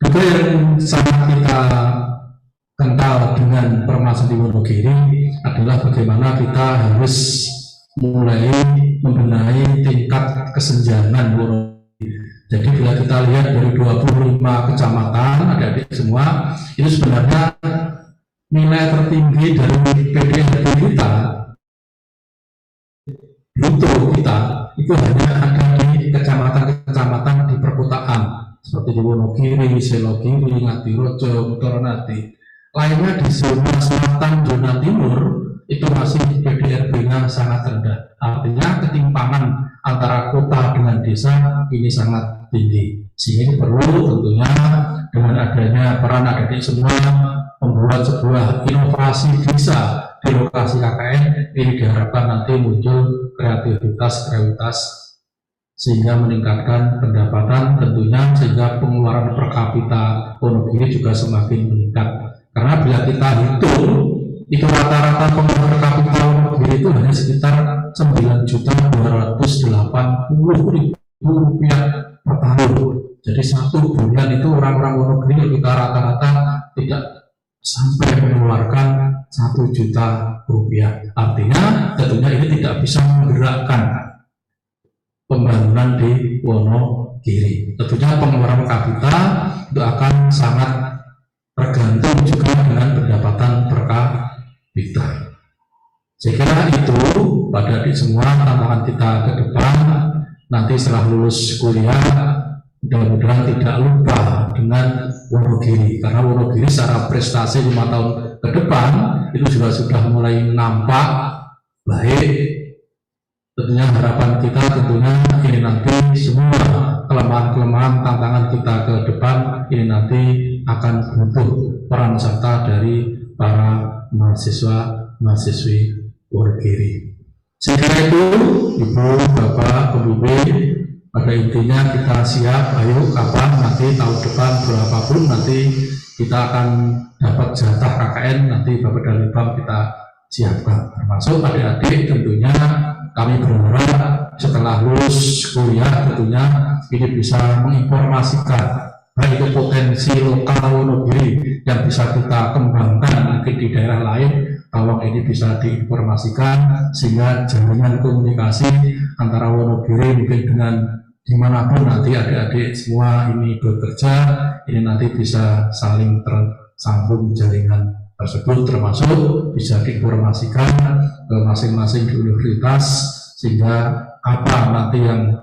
[SPEAKER 6] Juga yang sangat kita kental dengan permasalahan di Wonogiri adalah bagaimana kita harus mulai membenahi tingkat kesenjangan Wonogiri. Jadi bila kita lihat dari 25 kecamatan, adik-adik semua, itu sebenarnya nilai tertinggi dari PDRB kita, bruto kita, itu hanya ada di kecamatan-kecamatan di perkotaan, seperti di Wonogiri, Selogiri, Ngadirojo, Mutoronati. Lainnya di zona selatan, zona timur, itu masih PDRB-nya sangat rendah. Artinya ketimpangan antara kota dengan desa ini sangat tinggi. Sehingga ini perlu tentunya dengan adanya peran adik-adik semua membuat sebuah inovasi desa di lokasi KKN, ini diharapkan nanti muncul kreativitas sehingga meningkatkan pendapatan tentunya, sehingga pengeluaran per kapita Wonogiri juga semakin meningkat. Karena bila kita hitung itu rata-rata pengeluaran per kapita Wonogiri itu hanya sekitar 9.280.000 rupiah per tahun. Jadi 1 bulan itu orang-orang Wonogiri kita rata-rata tidak sampai mengeluarkan 1 juta rupiah. Artinya tentunya ini tidak bisa menggerakkan pembangunan di Wonogiri. Tentunya pengeluaran kapita itu akan sangat tergantung juga dengan pendapatan per kapita. Saya kira itu pada adik semua tantangan kita ke depan. Nanti setelah lulus kuliah, mudah-mudahan tidak lupa dengan Wonogiri, karena Wonogiri secara prestasi 5 tahun ke depan itu juga sudah mulai nampak baik. Tentunya harapan kita tentunya ini nanti semua kelemahan-kelemahan tantangan kita ke depan ini nanti akan butuh peran serta dari para mahasiswa-mahasiswi Wonogiri. Saya kira itu Ibu, Bapak, Pembimbing, pada intinya kita siap, ayo kapan nanti tahun depan berapapun nanti kita akan dapat jatah KKN, nanti Bapak dan Litbang kita siapkan. Termasuk adik-adik tentunya kami berharap setelah lulus kuliah tentunya ini bisa menginformasikan baik itu potensi lokal Wonogiri yang bisa kita kembangkan mungkin di daerah lain, tolong ini bisa diinformasikan sehingga jaringan komunikasi antara Wonogiri mungkin dengan dimanapun nanti adik-adik semua ini bekerja, ini nanti bisa saling tersambung jaringan tersebut, termasuk bisa diinformasikan ke masing-masing di universitas sehingga apa nanti yang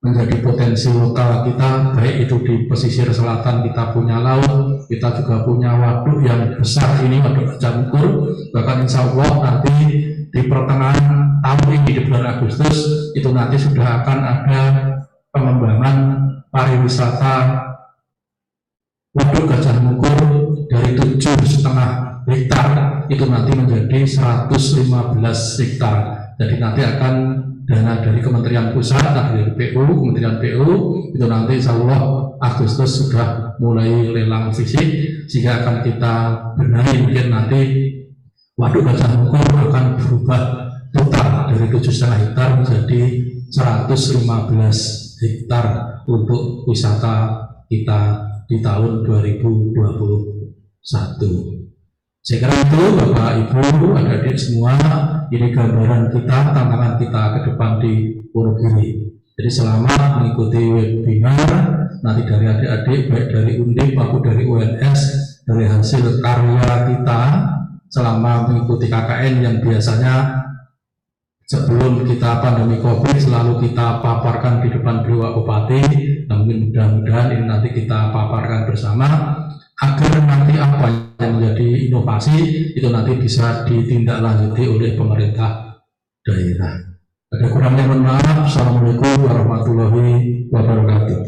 [SPEAKER 6] menjadi potensi lokal kita, baik itu di pesisir selatan kita punya laut, kita juga punya waduk yang besar ini, waduk Jamkur, bahkan insya Allah nanti di pertengahan tahun ini di bulan Agustus itu nanti sudah akan ada pengembangan pariwisata waduk Gajah Mungkur dari 7,5 hektar itu nanti menjadi 115 hektar. Jadi nanti akan dana dari Kementerian Pusat, dari PU, Kementerian PU itu nanti insya Allah Agustus sudah mulai lelang fisik sehingga akan kita benahi mungkin nanti waduk Gajah Mungkur akan berubah total dari 7,5 hektar menjadi 115 hektar untuk wisata kita di tahun 2021. Saya kira itu Bapak Ibu, adik-adik semua, ini gambaran kita, tantangan kita ke depan di Wonogiri. Jadi selamat mengikuti webinar nanti dari adik-adik, baik dari Undip maupun dari UNS, dari hasil karya kita selama mengikuti KKN yang biasanya sebelum kita pandemi COVID selalu kita paparkan di depan Beliau Bupati. Namun mudah-mudahan ini nanti kita paparkan bersama agar nanti apa yang menjadi inovasi itu nanti bisa ditindaklanjuti oleh pemerintah daerah. Ada kurangnya mohon maaf. Assalamualaikum warahmatullahi wabarakatuh.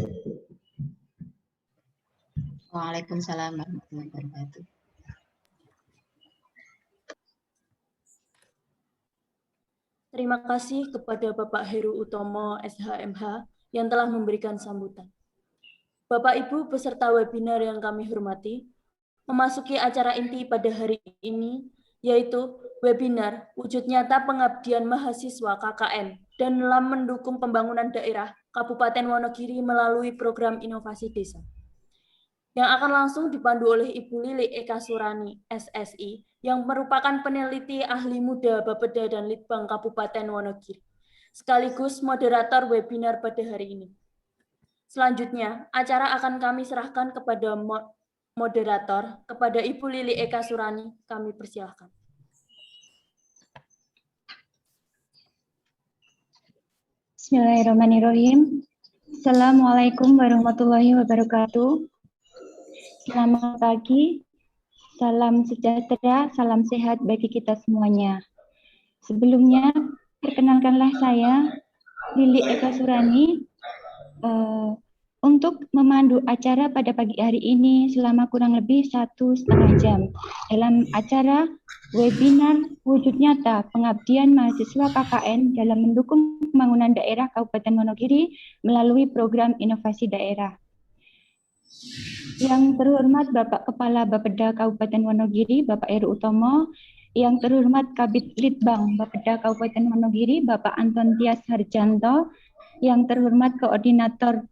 [SPEAKER 4] Waalaikumsalam warahmatullahi wabarakatuh.
[SPEAKER 1] Terima kasih kepada Bapak Heru Utomo, SHMH, yang telah memberikan sambutan. Bapak Ibu peserta webinar yang kami hormati, memasuki acara inti pada hari ini, yaitu webinar Wujud Nyata Pengabdian Mahasiswa KKN dan dalam mendukung pembangunan daerah Kabupaten Wonogiri melalui program inovasi desa. Yang akan langsung dipandu oleh Ibu Lili Eka Surani, SSI, yang merupakan peneliti ahli muda Bapeda dan Litbang Kabupaten Wonogiri, sekaligus moderator webinar pada hari ini. Selanjutnya, acara akan kami serahkan kepada moderator, kepada Ibu Lili Eka Surani, kami persilahkan.
[SPEAKER 7] Bismillahirrahmanirrahim. Assalamualaikum warahmatullahi wabarakatuh. Selamat pagi, salam sejahtera, salam sehat bagi kita semuanya. Sebelumnya, perkenalkanlah saya, Lili Eka Surani, untuk memandu acara pada pagi hari ini selama kurang lebih 1,5 jam dalam acara webinar Wujud Nyata Pengabdian Mahasiswa KKN dalam mendukung pembangunan daerah Kabupaten Wonogiri melalui program inovasi daerah. Yang terhormat Bapak Kepala Bapeda Kabupaten Wonogiri, Bapak Heru Utomo, yang terhormat Kabid Litbang Bapeda Kabupaten Wonogiri, Bapak Anton Tias Harjanto, yang terhormat Koordinator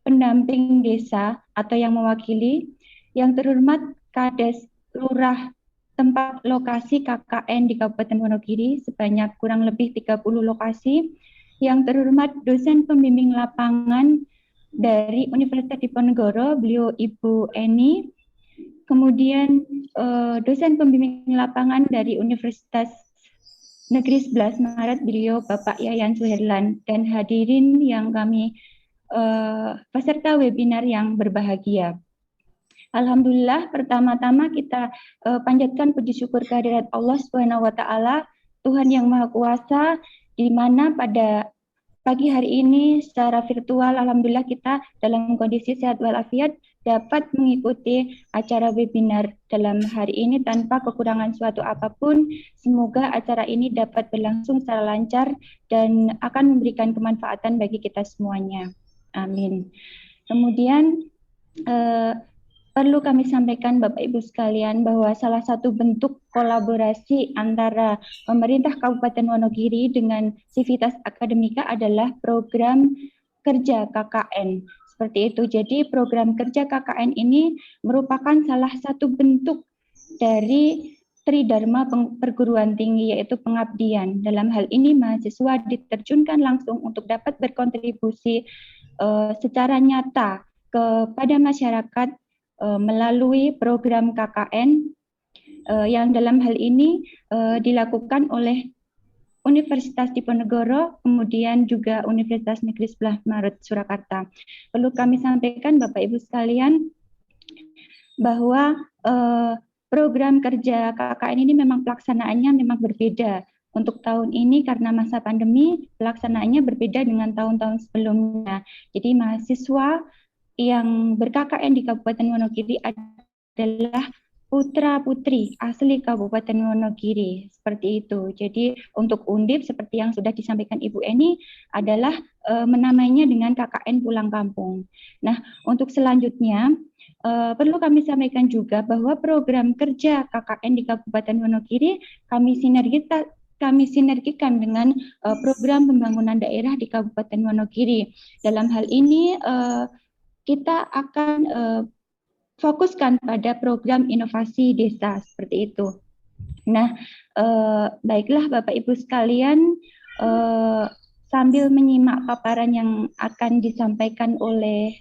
[SPEAKER 7] Pendamping Desa atau yang mewakili, yang terhormat Kades Lurah tempat lokasi KKN di Kabupaten Wonogiri sebanyak kurang lebih 30 lokasi, yang terhormat dosen pembimbing lapangan dari Universitas Diponegoro, beliau Ibu Eni, kemudian dosen pembimbing lapangan dari Universitas Negeri 11 Maret, beliau Bapak Yayan Suherlan, dan hadirin yang kami peserta webinar yang berbahagia. Alhamdulillah, pertama-tama kita panjatkan puji syukur kehadirat Allah Subhanahu wa taala, Tuhan yang Maha Kuasa, di mana pada pagi hari ini secara virtual alhamdulillah kita dalam kondisi sehat walafiat dapat mengikuti acara webinar dalam hari ini tanpa kekurangan suatu apapun. Semoga acara ini dapat berlangsung secara lancar dan akan memberikan kemanfaatan bagi kita semuanya. Amin. Kemudian perlu kami sampaikan Bapak Ibu sekalian bahwa salah satu bentuk kolaborasi antara pemerintah Kabupaten Wonogiri dengan Civitas Akademika adalah program kerja KKN. Seperti itu. Jadi program kerja KKN ini merupakan salah satu bentuk dari Tridharma perguruan tinggi, yaitu pengabdian. Dalam hal ini mahasiswa diterjunkan langsung untuk dapat berkontribusi secara nyata kepada masyarakat melalui program KKN yang dalam hal ini dilakukan oleh Universitas Diponegoro, kemudian juga Universitas Negeri 11 Maret Surakarta. Perlu kami sampaikan Bapak Ibu sekalian bahwa program kerja KKN ini memang pelaksanaannya memang berbeda. Untuk tahun ini karena masa pandemi, pelaksanaannya berbeda dengan tahun-tahun sebelumnya. Jadi mahasiswa yang ber-KKN di Kabupaten Wonogiri adalah putra-putri asli Kabupaten Wonogiri, seperti itu. Jadi untuk Undip seperti yang sudah disampaikan Ibu Eni adalah menamainya dengan KKN pulang kampung. Nah, untuk selanjutnya perlu kami sampaikan juga bahwa program kerja KKN di Kabupaten Wonogiri kami sinergikan dengan program pembangunan daerah di Kabupaten Wonogiri. Dalam hal ini kita akan fokuskan pada program inovasi desa seperti itu. Nah, baiklah Bapak Ibu sekalian, sambil menyimak paparan yang akan disampaikan oleh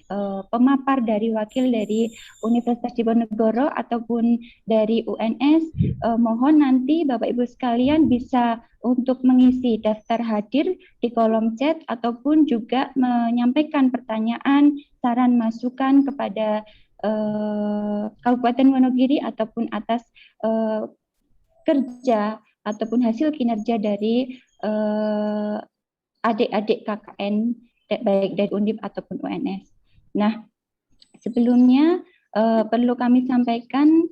[SPEAKER 7] pemapar dari wakil dari Universitas Diponegoro ataupun dari UNS, mohon nanti Bapak Ibu sekalian bisa untuk mengisi daftar hadir di kolom chat ataupun juga menyampaikan pertanyaan, saran, masukan kepada Kabupaten Wonogiri ataupun atas kerja ataupun hasil kinerja dari adik-adik KKN baik dari Undip ataupun UNS. Nah, sebelumnya perlu kami sampaikan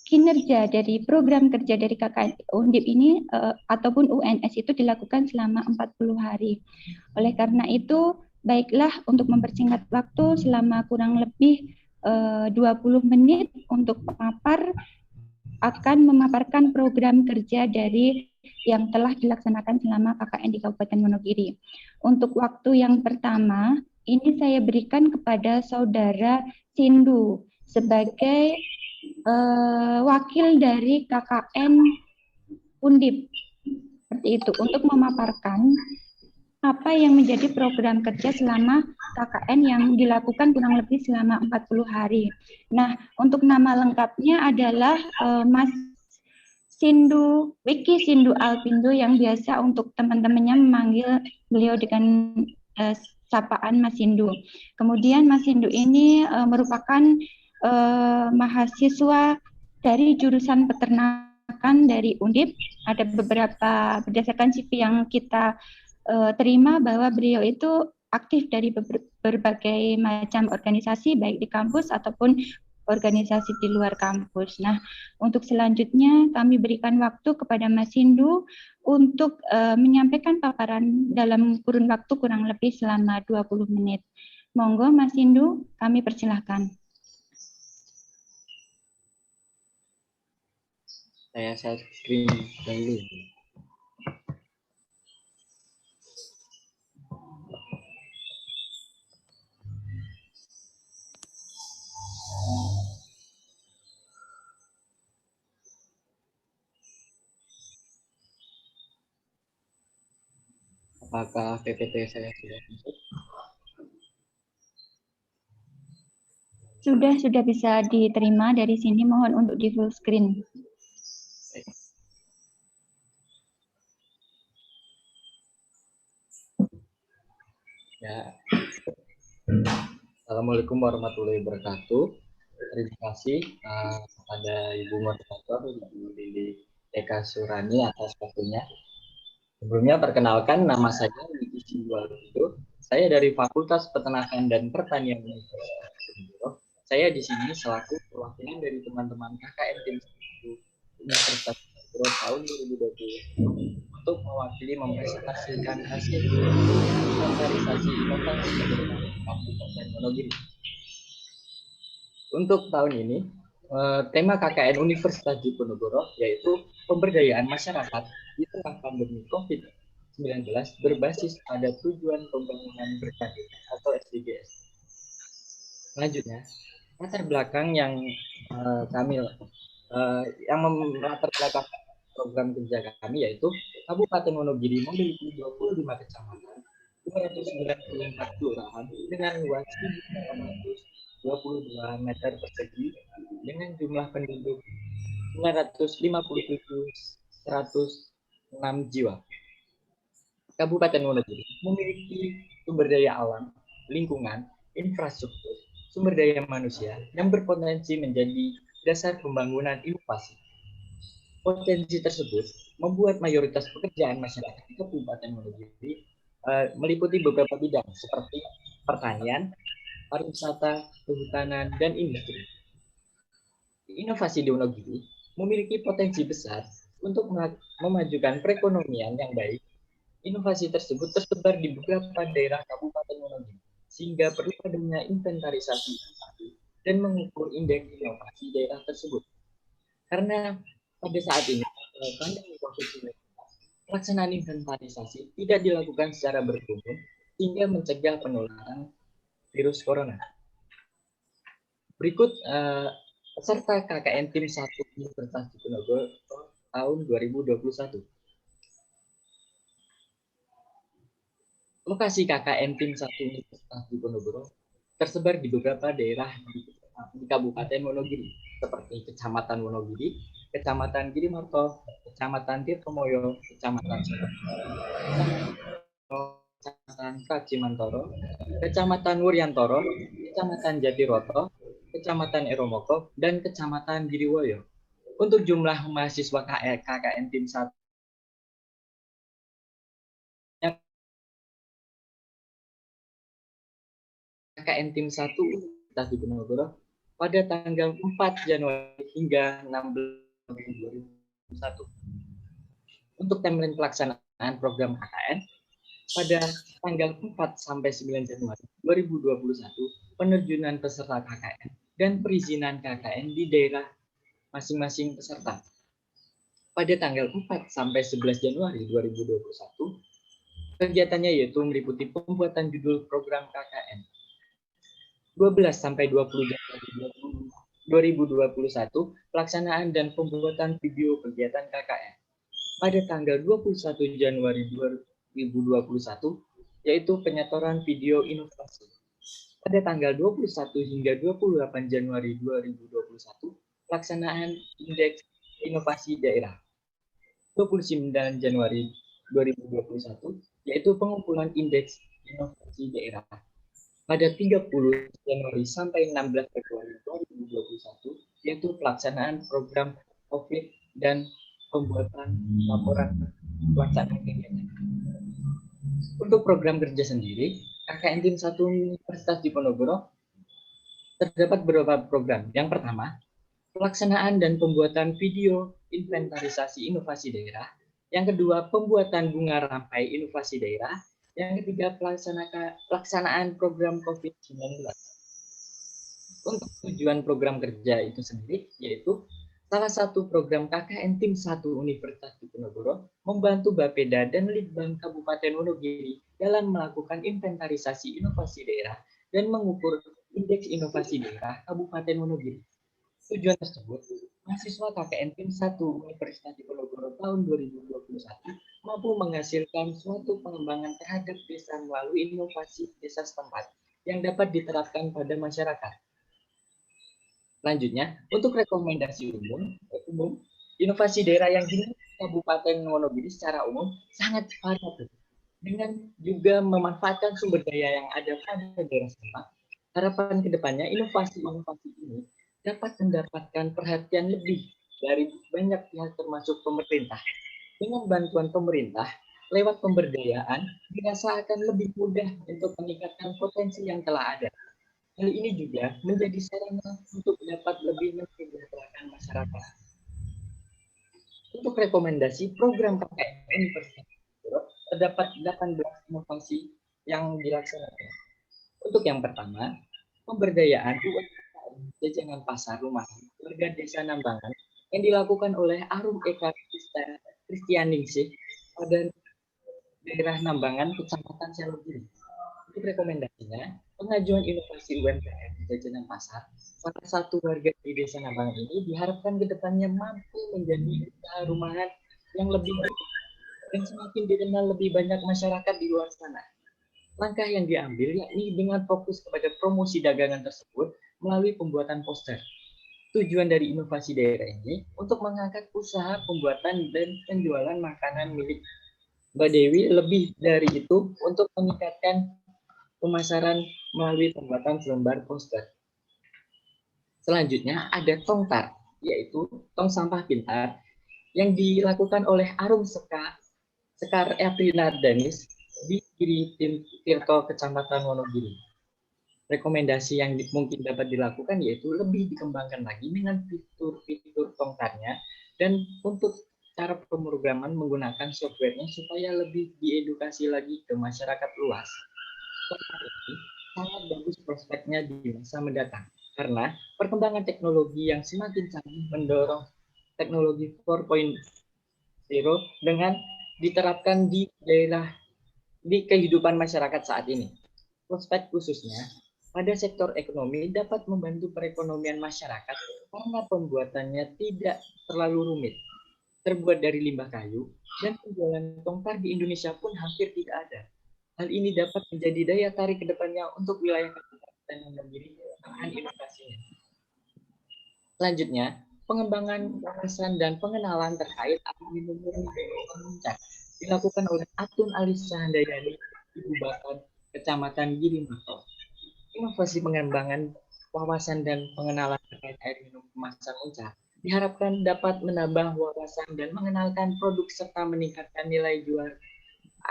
[SPEAKER 7] kinerja dari program kerja dari KKN Undip ini ataupun UNS itu dilakukan selama 40 hari. Oleh karena itu, baiklah untuk mempersingkat waktu selama kurang lebih 20 menit untuk pemapar akan memaparkan program kerja dari yang telah dilaksanakan selama KKN di Kabupaten Wonogiri. Untuk waktu yang pertama, ini saya berikan kepada Saudara Sindu sebagai wakil dari KKN Undip. Seperti itu, untuk memaparkan apa yang menjadi program kerja selama KKN yang dilakukan kurang lebih selama 40 hari. Nah, untuk nama lengkapnya adalah Mas Sindu, Wiki Sindu Alpindo, yang biasa untuk teman-temannya memanggil beliau dengan sapaan Mas Sindu. Kemudian Mas Sindu ini merupakan mahasiswa dari jurusan peternakan dari Undip. Ada beberapa berdasarkan CV yang kita terima bahwa beliau itu aktif dari berbagai macam organisasi baik di kampus ataupun organisasi di luar kampus. Nah, untuk selanjutnya kami berikan waktu kepada Mas Sindu untuk menyampaikan paparan dalam kurun waktu kurang lebih selama 20 menit. Monggo Mas Sindu, kami persilahkan.
[SPEAKER 8] Saya share screen dulu. Apakah PPT saya sudah masuk?
[SPEAKER 7] Sudah bisa diterima dari sini, mohon untuk di full screen.
[SPEAKER 8] Ya. Assalamualaikum warahmatullahi wabarakatuh. Terima kasih kepada Ibu Moderator, Ibu Lili Eka Surani atas waktunya. Sebelumnya perkenalkan, nama saya Niki Sibualdo. Saya dari Fakultas Peternakan dan Pertanian Universitas Diponegoro. Saya di sini selaku perwakilan dari teman-teman KKN Tim 1 Universitas Diponegoro tahun 2020 untuk mewakili mempresentasikan hasil inventarisasi inovasi keberanian Kabupaten Wonogiri. Untuk tahun ini, tema KKN Universitas Diponegoro yaitu pemberdayaan masyarakat di tengah pandemi COVID-19 berbasis pada tujuan pembangunan berkelanjutan atau SDGs. Selanjutnya, latar belakang yang melatar belakang program kerja kami yaitu Kabupaten Wonogiri memiliki 25 kecamatan, 294 kelurahan dengan luas 1.822 meter persegi dengan jumlah penduduk 957.106 jiwa. Kabupaten Wonogiri memiliki sumber daya alam, lingkungan, infrastruktur, sumber daya manusia yang berpotensi menjadi dasar pembangunan inovasi. Potensi tersebut membuat mayoritas pekerjaan masyarakat di Kabupaten Wonogiri meliputi beberapa bidang seperti pertanian, pariwisata, kehutanan, dan industri. Inovasi di Wonogiri memiliki potensi besar untuk memajukan perekonomian yang baik. Inovasi tersebut tersebar di beberapa daerah Kabupaten Wonogiri, sehingga perlu adanya inventarisasi dan mengukur indeks inovasi daerah tersebut. Karena pada saat ini, pandemi COVID-19, pelaksanaan inventarisasi tidak dilakukan secara berkerumun, sehingga mencegah penularan virus corona. Berikut peserta KKN Tim 1 Universitas Diponegoro tahun 2021. Lokasi KKN Tim 1 Universitas Diponegoro tersebar di beberapa daerah di Kabupaten Wonogiri, seperti Kecamatan Wonogiri, Kecamatan Girimarto, Kecamatan Tirtomoyo, Kecamatan Kecamatan Kacimantoro, Kecamatan Wuryantoro, Kecamatan Jatiroto, Kecamatan Eromoko, dan Kecamatan Giriwoyo. Untuk jumlah mahasiswa KKN Tim 1 KKN Tim 1 Universitas Diponegoro pada tanggal 4 Januari hingga 16 Februari 2021. Untuk timeline pelaksanaan program KKN pada tanggal 4 sampai 9 Januari 2021, penerjunan peserta KKN dan perizinan KKN di daerah masing-masing peserta. Pada tanggal 4 sampai 11 Januari 2021, kegiatannya yaitu meliputi pembuatan judul program KKN. 12 sampai 20 Januari 2021, pelaksanaan dan pembuatan video kegiatan KKN. Pada tanggal 21 Januari 2021, yaitu penyetoran video inovasi. Pada tanggal 21 hingga 28 Januari 2021, pelaksanaan indeks inovasi daerah. 29 Januari 2021, yaitu pengumpulan indeks inovasi daerah. Pada 30 Januari sampai 16 Februari 2021, yaitu pelaksanaan program COVID dan pembuatan laporan pelaksanaan kegiatan. Untuk program kerja sendiri, KKN Tim 1 Universitas Diponegoro terdapat beberapa program. Yang pertama, pelaksanaan dan pembuatan video inventarisasi inovasi daerah. Yang kedua, pembuatan bunga rampai inovasi daerah. Yang ketiga, pelaksanaan program COVID-19. Untuk tujuan program kerja itu sendiri, yaitu salah satu program KKN Tim 1 Universitas Diponegoro membantu Bapeda dan Litbang Kabupaten Wonogiri dalam melakukan inventarisasi inovasi daerah dan mengukur indeks inovasi daerah Kabupaten Wonogiri. Tujuan tersebut, mahasiswa KKN Tim 1 Universitas Diponegoro tahun 2021 mampu menghasilkan suatu pengembangan terhadap desa melalui inovasi desa setempat yang dapat diterapkan pada masyarakat. Selanjutnya, untuk rekomendasi umum, inovasi daerah yang dimiliki Kabupaten Wonogiri secara umum sangat variatif, dengan juga memanfaatkan sumber daya yang ada pada daerah setempat. Harapan kedepannya inovasi-inovasi ini dapat mendapatkan perhatian lebih dari banyak pihak termasuk pemerintah. Dengan bantuan pemerintah, lewat pemberdayaan dirasa akan lebih mudah untuk meningkatkan potensi yang telah ada. Hal ini juga menjadi sarana untuk dapat lebih mensejahterakan masyarakat. Untuk rekomendasi program KKN Universitas terdapat 18 inovasi yang dilaksanakan. Untuk yang pertama, pemberdayaan UMKM jajanan pasar rumahan warga desa Nambangan yang dilakukan oleh Arum Eka Kristianingsih pada daerah Nambangan, Kecamatan Selogiri. Untuk rekomendasinya, pengajuan inovasi UMKM jajanan pasar, salah satu warga di desa Nambangan ini diharapkan ke depannya mampu menjadi usaha rumahan yang lebih baik dan semakin dikenal lebih banyak masyarakat di luar sana. Langkah yang diambil yakni dengan fokus kepada promosi dagangan tersebut melalui pembuatan poster. Tujuan dari inovasi daerah ini untuk mengangkat usaha pembuatan dan penjualan makanan milik Mbak Dewi, lebih dari itu untuk meningkatkan pemasaran melalui pembuatan selembar poster. Selanjutnya ada Tongtar, yaitu tong sampah pintar yang dilakukan oleh Arum Sekar Eprinardanis di Giri Tirto, Kecamatan Wonogiri. Rekomendasi yang mungkin dapat dilakukan yaitu lebih dikembangkan lagi dengan fitur-fitur Tongtarnya, dan untuk cara pemrograman menggunakan softwarenya supaya lebih diedukasi lagi ke masyarakat luas. Tongtar ini sangat bagus prospeknya di masa mendatang karena perkembangan teknologi yang semakin canggih mendorong teknologi 4.0 dengan diterapkan di daerah di kehidupan masyarakat saat ini. Prospek khususnya pada sektor ekonomi dapat membantu perekonomian masyarakat karena pembuatannya tidak terlalu rumit. Terbuat dari limbah kayu dan penjualan tongkar di Indonesia pun hampir tidak ada. Hal ini dapat menjadi daya tarik ke depannya untuk wilayah Kabupaten Wonogiri dengan inovasinya. Selanjutnya, pengembangan wawasan dan pengenalan terkait minum murni Muncak dilakukan oleh Atun Alisa Handayani, Ibu Bakan, Kecamatan Girimarto. Inovasi pengembangan wawasan dan pengenalan terkait air minum kemasan Muncak diharapkan dapat menambah wawasan dan mengenalkan produk serta meningkatkan nilai jual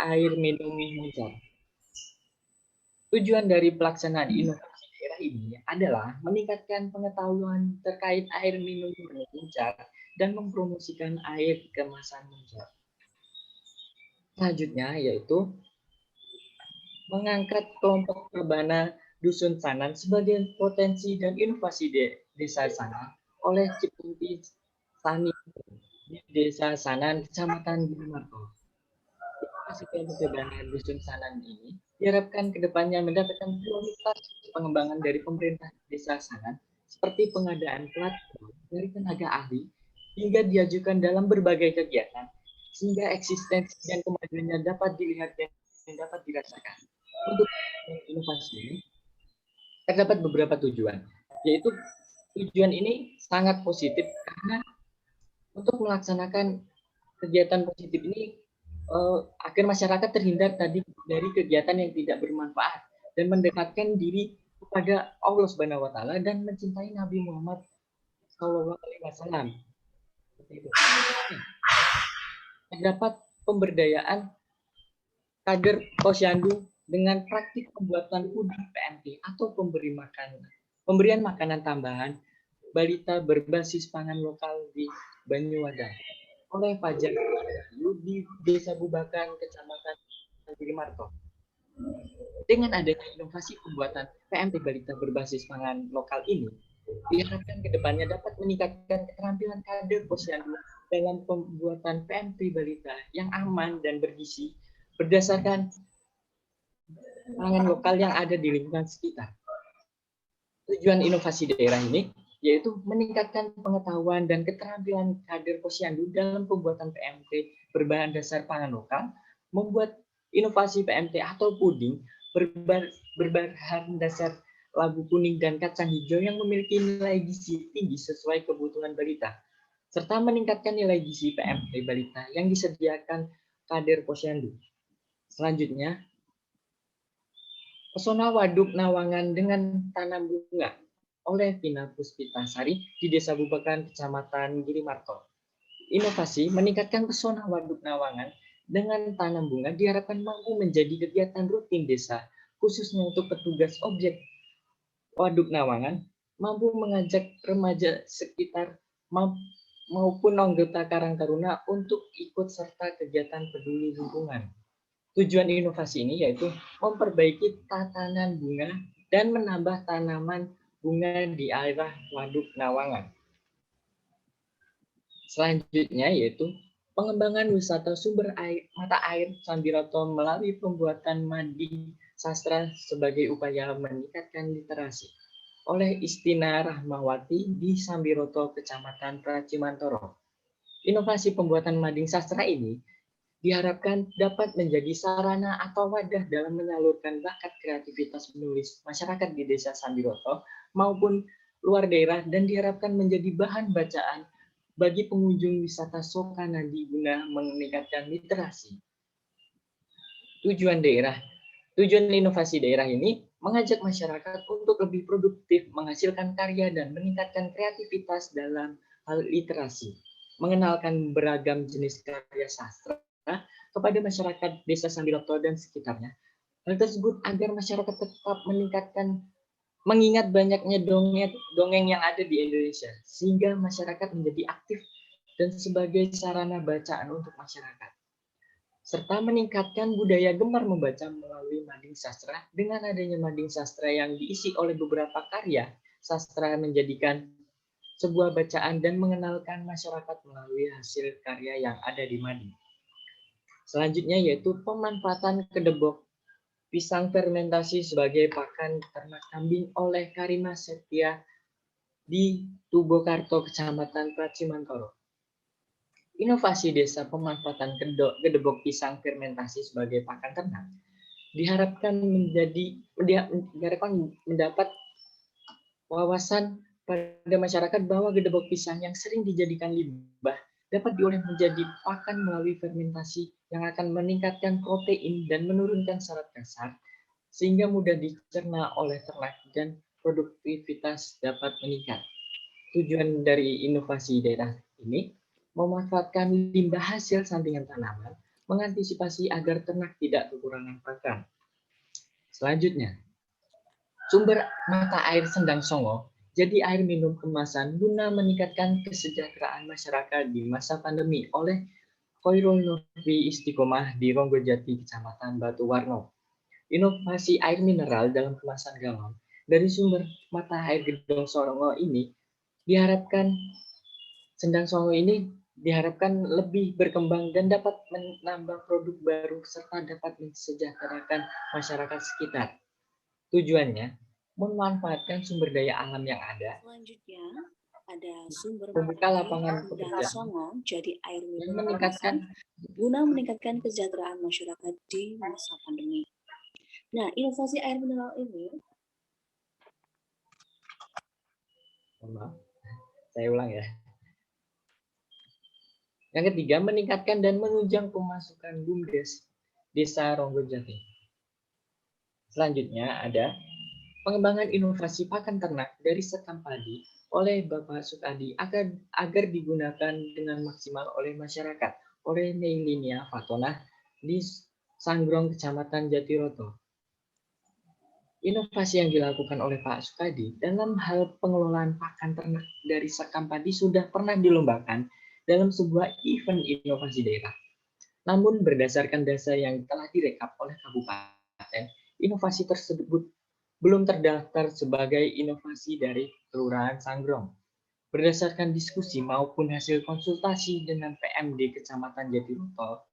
[SPEAKER 8] air minum Muncak. Tujuan dari pelaksanaan inovasi daerah ini adalah meningkatkan pengetahuan terkait air minum Muncak dan mempromosikan air kemasan Muncak. Selanjutnya yaitu mengangkat kelompok Rebana Dusun Sanan sebagai potensi dan inovasi desa Sanan oleh Cipunti Sani di Desa Sanan, Kecamatan Girimarto. Inovasi kelompok Rebana Dusun Sanan ini diharapkan ke depannya mendapatkan prioritas pengembangan dari pemerintah Desa Sanan seperti pengadaan platform dari tenaga ahli hingga diajukan dalam berbagai kegiatan sehingga eksistensi dan kemajuannya dapat dilihat dan dapat dirasakan. Untuk inovasi ini terdapat beberapa tujuan, yaitu tujuan ini sangat positif karena untuk melaksanakan kegiatan positif ini agar masyarakat terhindar tadi dari kegiatan yang tidak bermanfaat dan mendekatkan diri kepada Allah Subhanahu wa taala dan mencintai Nabi Muhammad sallallahu alaihi wasallam. Terdapat pemberdayaan kader posyandu dengan praktik pembuatan puding PMT atau pemberian makanan tambahan balita berbasis pangan lokal di Banyuwadang oleh Fajar di Desa Bubakan, Kecamatan Girimarto. Dengan adanya inovasi pembuatan PMT balita berbasis pangan lokal ini, diharapkan ke depannya dapat meningkatkan keterampilan kader posyandu dalam pembuatan PMT balita yang aman dan bergizi berdasarkan pangan lokal yang ada di lingkungan sekitar. Tujuan inovasi daerah ini yaitu meningkatkan pengetahuan dan keterampilan kader posyandu dalam pembuatan PMT berbahan dasar pangan lokal, membuat inovasi PMT atau puding berbahan dasar labu kuning dan kacang hijau yang memiliki nilai gizi tinggi sesuai kebutuhan balita, serta meningkatkan nilai gizi PMT balita yang disediakan kader posyandu. Selanjutnya, Pesona Waduk Nawangan dengan Tanam Bunga oleh Vina Puspitasari di Desa Bubakan, Kecamatan Girimarto. Inovasi meningkatkan pesona Waduk Nawangan Dengan tanam bunga diharapkan mampu menjadi kegiatan rutin desa, khususnya untuk petugas objek Waduk Nawangan, mampu mengajak remaja sekitar maupun anggota Karang Taruna untuk ikut serta kegiatan peduli lingkungan. Tujuan inovasi ini yaitu memperbaiki tatanan bunga dan menambah tanaman bunga di area Waduk Nawangan. Selanjutnya yaitu pengembangan wisata sumber air, mata air Sambiroto melalui pembuatan mading sastra sebagai upaya meningkatkan literasi oleh Istina Rahmawati di Sambiroto, Kecamatan Pracimantoro. Inovasi pembuatan mading sastra ini diharapkan dapat menjadi sarana atau wadah dalam menyalurkan bakat kreativitas menulis masyarakat di Desa Sambiroto maupun luar daerah dan diharapkan menjadi bahan bacaan bagi pengunjung wisata Sokanadi guna meningkatkan literasi. Tujuan inovasi daerah ini mengajak masyarakat untuk lebih produktif, menghasilkan karya dan meningkatkan kreativitas dalam hal literasi, mengenalkan beragam jenis karya sastra kepada masyarakat Desa Sambiroto dan sekitarnya. Hal tersebut agar masyarakat tetap mengingat banyaknya dongeng yang ada di Indonesia, sehingga masyarakat menjadi aktif dan sebagai sarana bacaan untuk masyarakat. Serta meningkatkan budaya gemar membaca melalui mading sastra. Dengan adanya mading sastra yang diisi oleh beberapa karya sastra menjadikan sebuah bacaan dan mengenalkan masyarakat melalui hasil karya yang ada di mading. Selanjutnya yaitu pemanfaatan kedebok pisang fermentasi sebagai pakan ternak kambing oleh Karima Setia di Tubokarto, Kecamatan Pracimantoro. Inovasi desa pemanfaatan gedebok pisang fermentasi sebagai pakan ternak diharapkan mendapat wawasan pada masyarakat bahwa gedebok pisang yang sering dijadikan limbah dapat diolah menjadi pakan melalui fermentasi yang akan meningkatkan protein dan menurunkan serat kasar sehingga mudah dicerna oleh ternak dan produktivitas dapat meningkat. Tujuan dari inovasi daerah ini memanfaatkan limbah hasil sampingan tanaman, mengantisipasi agar ternak tidak kekurangan pakan. Selanjutnya, sumber mata air Sendang Songo jadi air minum kemasan guna meningkatkan kesejahteraan masyarakat di masa pandemi oleh Khairul Novi Istiqomah di Ronggojati, Kecamatan Batuwarno. Inovasi air mineral dalam kemasan galon dari sumber mata air Gedong Songo ini diharapkan Sendang Songo ini diharapkan lebih berkembang dan dapat menambah produk baru serta dapat mensejahterakan masyarakat sekitar. Tujuannya memanfaatkan sumber daya alam yang ada.
[SPEAKER 9] Selanjutnya ada sumber
[SPEAKER 8] membuka
[SPEAKER 9] mata
[SPEAKER 8] lapangan
[SPEAKER 9] air
[SPEAKER 8] pekerjaan
[SPEAKER 9] Songo jadi air
[SPEAKER 8] dan
[SPEAKER 9] minum
[SPEAKER 8] meningkatkan
[SPEAKER 9] kemasan guna meningkatkan kesejahteraan masyarakat di masa pandemi. Nah, inovasi air mineral ini,
[SPEAKER 8] maaf, saya ulang ya. Yang ketiga, meningkatkan dan menunjang pemasukan BUMDes Desa Ronggojati. Selanjutnya ada pengembangan inovasi pakan ternak dari sekam padi oleh Bapak Sukadi agar digunakan dengan maksimal oleh masyarakat oleh Neilinia Fatonah di Sanggrong, Kecamatan Jatiroto. Inovasi yang dilakukan oleh Pak Sukadi dalam hal pengelolaan pakan ternak dari sekam padi sudah pernah dilombakan dalam sebuah event inovasi daerah. Namun berdasarkan data yang telah direkap oleh kabupaten, inovasi tersebut belum terdaftar sebagai inovasi dari Kelurahan Sanggrong. Berdasarkan diskusi maupun hasil konsultasi dengan PMD Kecamatan Jatiroto,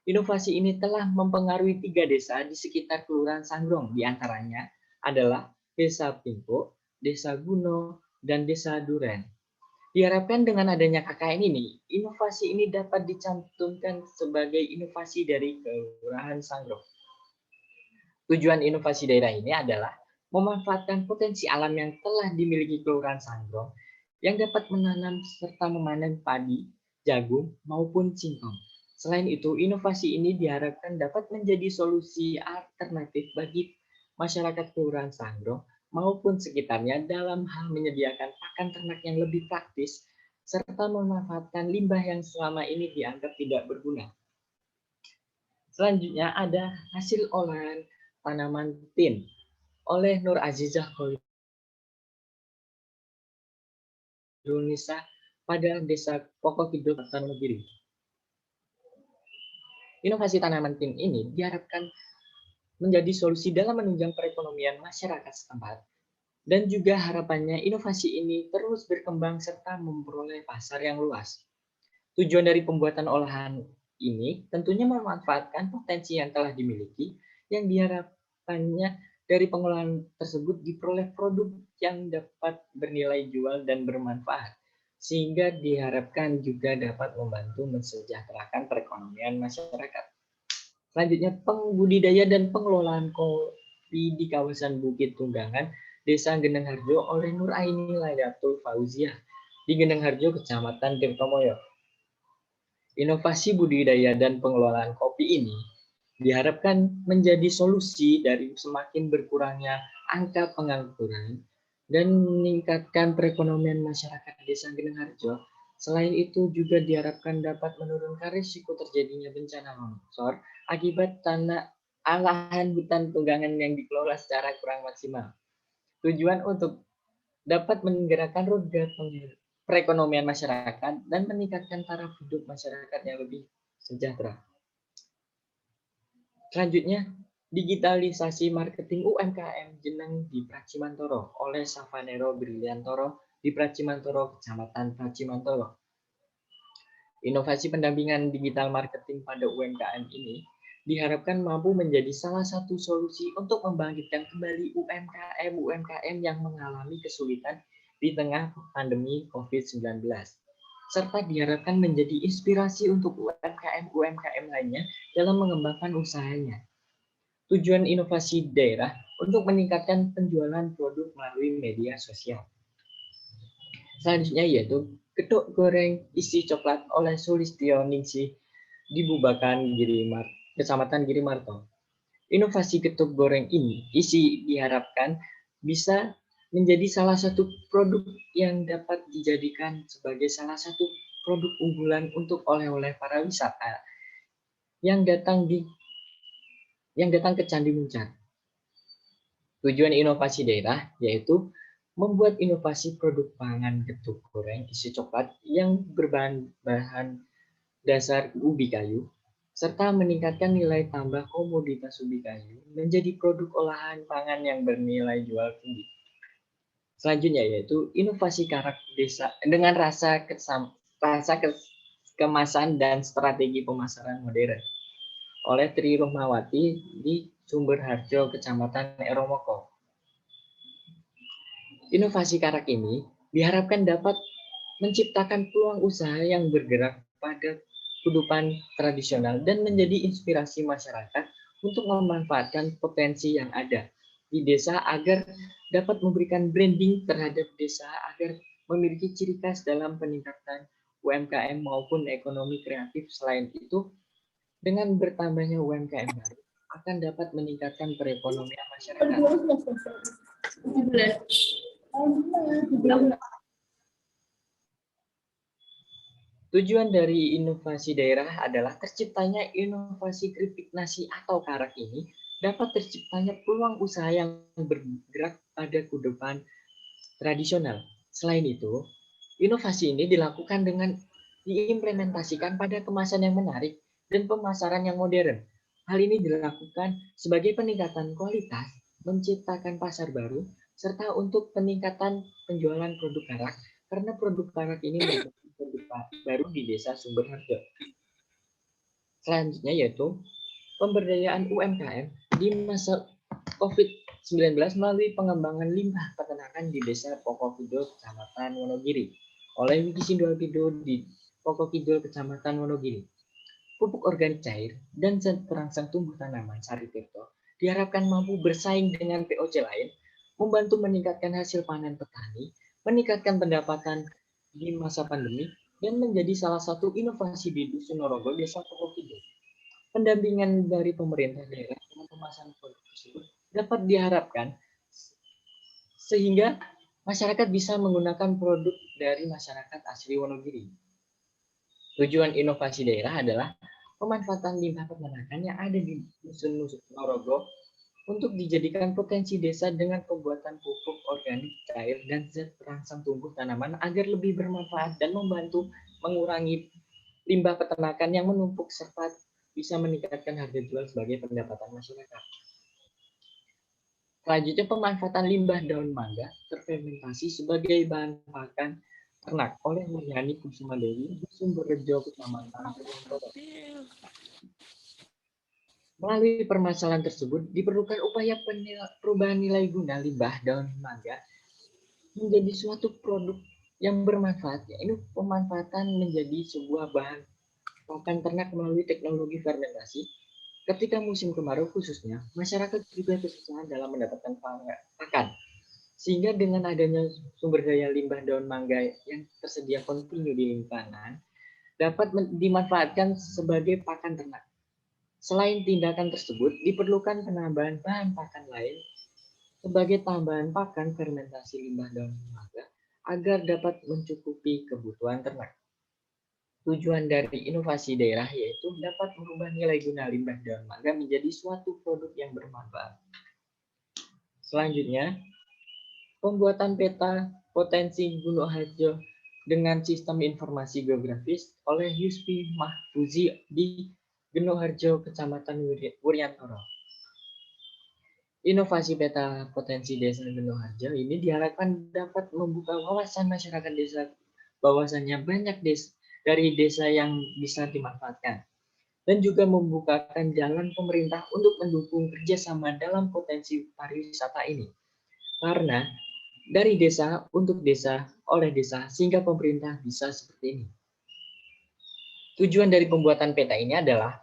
[SPEAKER 8] inovasi ini telah mempengaruhi 3 desa di sekitar Kelurahan Sanggrong, diantaranya adalah Desa Pingko, Desa Guno, dan Desa Duren. Diharapkan dengan adanya KKN ini, inovasi ini dapat dicantumkan sebagai inovasi dari Kelurahan Sanggrong. Tujuan inovasi daerah ini adalah memanfaatkan potensi alam yang telah dimiliki Kelurahan Sanggrong yang dapat menanam serta memanen padi, jagung, maupun singkong. Selain itu, inovasi ini diharapkan dapat menjadi solusi alternatif bagi masyarakat Kelurahan Sanggrong maupun sekitarnya dalam hal menyediakan pakan ternak yang lebih praktis serta memanfaatkan limbah yang selama ini dianggap tidak berguna. Selanjutnya ada hasil olahan tanaman tin oleh Nur Azizah Khairunisa pada Desa Pokokidul, Wonogiri. Inovasi tanaman tin ini diharapkan menjadi solusi dalam menunjang perekonomian masyarakat setempat, dan juga harapannya inovasi ini terus berkembang serta memperoleh pasar yang luas. Tujuan dari pembuatan olahan ini tentunya memanfaatkan potensi yang telah dimiliki, yang diharapkannya dari pengolahan tersebut diperoleh produk yang dapat bernilai jual dan bermanfaat, sehingga diharapkan juga dapat membantu mensejahterakan perekonomian masyarakat. Selanjutnya, pembudidaya dan pengelolaan kopi di kawasan Bukit Tunggangan, Desa Geneng Harjo oleh Nur Aini Lailatul Fauziah di Geneng Harjo, Kecamatan Tirtomoyo. Inovasi budidaya dan pengelolaan kopi ini diharapkan menjadi solusi dari semakin berkurangnya angka pengangguran dan meningkatkan perekonomian masyarakat Desa Geneng Harjo. Selain itu juga diharapkan dapat menurunkan risiko terjadinya bencana longsor akibat tanah lahan hutan tunggangan yang dikelola secara kurang maksimal. Tujuan untuk dapat menggerakkan roda perekonomian masyarakat dan meningkatkan taraf hidup masyarakat yang lebih sejahtera. Selanjutnya, digitalisasi marketing UMKM jeneng di Pracimantoro oleh Savanero Briliantoro di Pracimantoro, Kecamatan Pracimantoro. Inovasi pendampingan digital marketing pada UMKM ini diharapkan mampu menjadi salah satu solusi untuk membangkitkan kembali UMKM yang mengalami kesulitan di tengah pandemi COVID-19. Serta diharapkan menjadi inspirasi untuk UMKM lainnya dalam mengembangkan usahanya. Tujuan inovasi daerah untuk meningkatkan penjualan produk melalui media sosial. Selanjutnya yaitu getuk goreng isi coklat oleh Sulistyo Ningsih di Bubakan Kecamatan Girimarto. Inovasi getuk goreng ini diharapkan bisa menjadi salah satu produk yang dapat dijadikan sebagai salah satu produk unggulan untuk oleh-oleh para wisata yang datang ke Candi Muncar. Tujuan inovasi daerah yaitu membuat inovasi produk pangan getuk goreng isi coklat yang berbahan dasar ubi kayu, serta meningkatkan nilai tambah komoditas ubi kayu menjadi produk olahan pangan yang bernilai jual tinggi. Selanjutnya yaitu inovasi karak desa dengan rasa kemasan dan strategi pemasaran modern oleh Tri Rohmawati di Sumberharjo, Kecamatan Eromoko. Inovasi karak ini diharapkan dapat menciptakan peluang usaha yang bergerak pada kehidupan tradisional dan menjadi inspirasi masyarakat untuk memanfaatkan potensi yang ada di desa agar dapat memberikan branding terhadap desa agar memiliki ciri khas dalam peningkatan UMKM maupun ekonomi kreatif. Selain itu, dengan bertambahnya UMKM baru akan dapat meningkatkan perekonomian masyarakat. Tujuan dari inovasi daerah adalah terciptanya inovasi keripik nasi atau karak ini dapat terciptanya peluang usaha yang bergerak pada kehidupan tradisional. Selain itu, inovasi ini dilakukan dengan diimplementasikan pada kemasan yang menarik dan pemasaran yang modern. Hal ini dilakukan sebagai peningkatan kualitas, menciptakan pasar baru, serta untuk peningkatan penjualan produk karak, karena produk karak ini merupakan produk baru di Desa Sumberharjo. Selanjutnya yaitu pemberdayaan UMKM di masa COVID-19 melalui pengembangan limbah peternakan di Desa Pokokidul, Kecamatan Wonogiri oleh Wiki Sidoarpido di Pokokidul, Kecamatan Wonogiri. Pupuk organik cair dan perangsang tumbuh tanaman Sari Tirto diharapkan mampu bersaing dengan POC lain, membantu meningkatkan hasil panen petani, meningkatkan pendapatan di masa pandemi, dan menjadi salah satu inovasi di Dusun Norogo, Desa Pokokidul. Pendampingan dari pemerintah daerah dengan pemasaran produk tersebut dapat diharapkan sehingga masyarakat bisa menggunakan produk dari masyarakat asli Wonogiri. Tujuan inovasi daerah adalah pemanfaatan limbah peternakan yang ada di Dusun Norogo untuk dijadikan potensi desa dengan pembuatan pupuk organik cair dan zat perangsang tumbuh tanaman agar lebih bermanfaat dan membantu mengurangi limbah peternakan yang menumpuk serta bisa meningkatkan harga jual sebagai pendapatan masyarakat. Selanjutnya, pemanfaatan limbah daun mangga terfermentasi sebagai bahan pakan ternak oleh Mulyani Kusumadewi di Sumberrejo, Kecamatan Purwokerto. Melalui permasalahan tersebut, diperlukan upaya perubahan nilai guna limbah daun mangga menjadi suatu produk yang bermanfaat. Ini pemanfaatan menjadi sebuah bahan pakan ternak melalui teknologi fermentasi. Ketika musim kemarau khususnya, masyarakat juga kesusahan dalam mendapatkan pakan. Sehingga dengan adanya sumber daya limbah daun mangga yang tersedia kontinu di lingkungan, dapat dimanfaatkan sebagai pakan ternak. Selain tindakan tersebut, diperlukan penambahan bahan pakan lain sebagai tambahan pakan fermentasi limbah daun mangga agar dapat mencukupi kebutuhan ternak. Tujuan dari inovasi daerah yaitu dapat merubah nilai guna limbah daun mangga menjadi suatu produk yang bermanfaat. Selanjutnya, pembuatan peta potensi Gunung Harjo dengan sistem informasi geografis oleh Yusfi Mahfuzi di Gunung Harjo, Kecamatan Wuryantoro. Inovasi peta potensi desa Gunung Harjo ini diharapkan dapat membuka wawasan masyarakat desa bahwasannya banyak dari desa yang bisa dimanfaatkan dan juga membukakan jalan pemerintah untuk mendukung kerjasama dalam potensi pariwisata ini. Karena dari desa untuk desa oleh desa sehingga pemerintah bisa seperti ini. Tujuan dari pembuatan peta ini adalah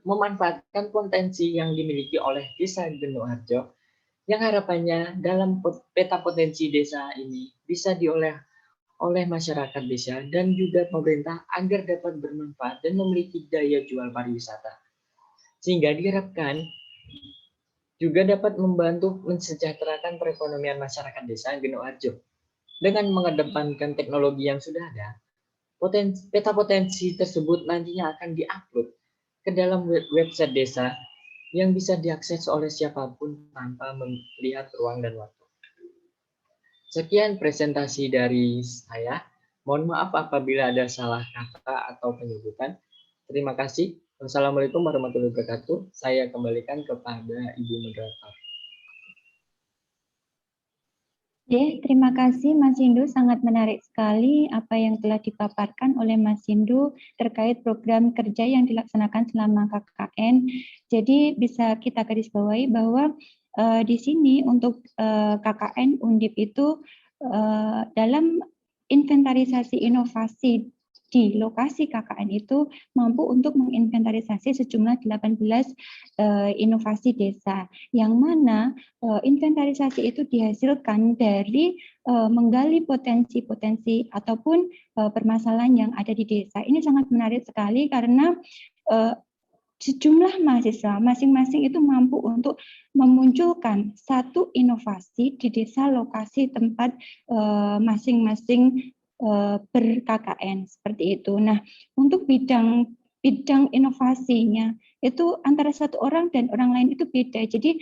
[SPEAKER 8] memanfaatkan potensi yang dimiliki oleh Desa Gunung Harjo yang harapannya dalam peta potensi desa ini bisa diolah oleh masyarakat desa dan juga pemerintah agar dapat bermanfaat dan memiliki daya jual pariwisata. Sehingga diharapkan juga dapat membantu mensejahterakan perekonomian masyarakat desa Gunung Harjo. Dengan mengedepankan teknologi yang sudah ada, peta potensi tersebut nantinya akan diupload ke dalam website desa yang bisa diakses oleh siapapun tanpa melihat ruang dan waktu. Sekian presentasi dari saya. Mohon maaf apabila ada salah kata atau penyebutan. Terima kasih. Wassalamualaikum warahmatullahi wabarakatuh. Saya kembalikan kepada Ibu Moderator.
[SPEAKER 7] Oke, terima kasih Mas Hindu, sangat menarik sekali apa yang telah dipaparkan oleh Mas Hindu terkait program kerja yang dilaksanakan selama KKN. Jadi bisa kita garis bawahi bahwa di sini untuk KKN Undip itu dalam inventarisasi inovasi di lokasi KKN itu mampu untuk menginventarisasi sejumlah 18 inovasi desa, yang mana inventarisasi itu dihasilkan dari menggali potensi-potensi ataupun permasalahan yang ada di desa. Ini sangat menarik sekali karena sejumlah mahasiswa masing-masing itu mampu untuk memunculkan satu inovasi di desa lokasi tempat masing-masing ber-KKN seperti itu. Nah, untuk bidang inovasinya itu antara satu orang dan orang lain itu beda. Jadi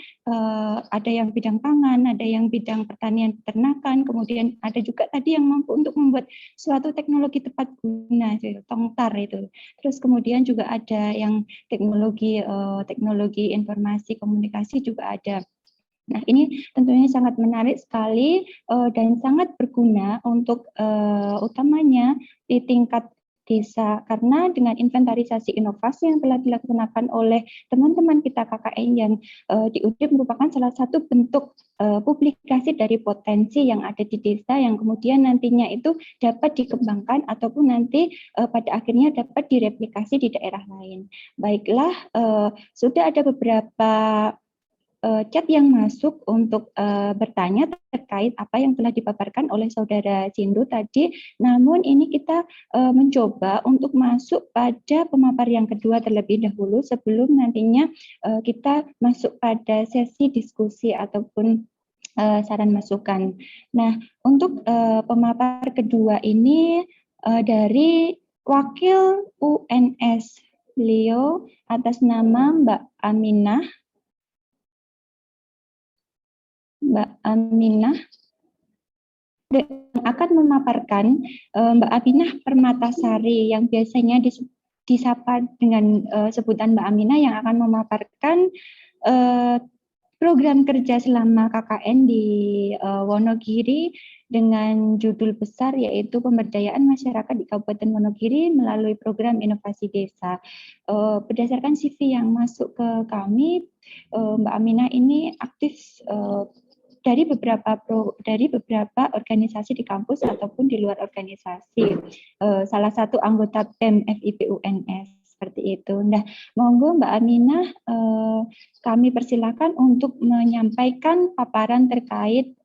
[SPEAKER 7] ada yang bidang pangan, ada yang bidang pertanian peternakan, kemudian ada juga tadi yang mampu untuk membuat suatu teknologi tepat guna, tongtar itu. Terus kemudian juga ada yang teknologi informasi komunikasi juga ada. Nah, ini tentunya sangat menarik sekali dan sangat berguna untuk utamanya di tingkat desa, karena dengan inventarisasi inovasi yang telah dilaksanakan oleh teman-teman kita KKN yang di Undip merupakan salah satu bentuk publikasi dari potensi yang ada di desa yang kemudian nantinya itu dapat dikembangkan ataupun nanti pada akhirnya dapat direplikasi di daerah lain. Baiklah, sudah ada beberapa chat yang masuk untuk bertanya terkait apa yang telah dipaparkan oleh Saudara Sindu tadi. Namun ini kita mencoba untuk masuk pada pemapar yang kedua terlebih dahulu sebelum nantinya kita masuk pada sesi diskusi ataupun saran masukan. Nah, untuk pemapar kedua ini dari Wakil UNS beliau atas nama Mbak Aminah akan memaparkan Mbak Aminah Permatasari yang biasanya disapa dengan sebutan Mbak Aminah, yang akan memaparkan program kerja selama KKN di Wonogiri dengan judul besar yaitu pemberdayaan masyarakat di Kabupaten Wonogiri melalui program inovasi desa. Berdasarkan CV yang masuk ke kami, Mbak Aminah ini aktif dari beberapa organisasi di kampus ataupun di luar organisasi. Salah satu anggota BEM FIP UNS seperti itu. Nah, monggo Mbak Aminah, kami persilakan untuk menyampaikan paparan terkait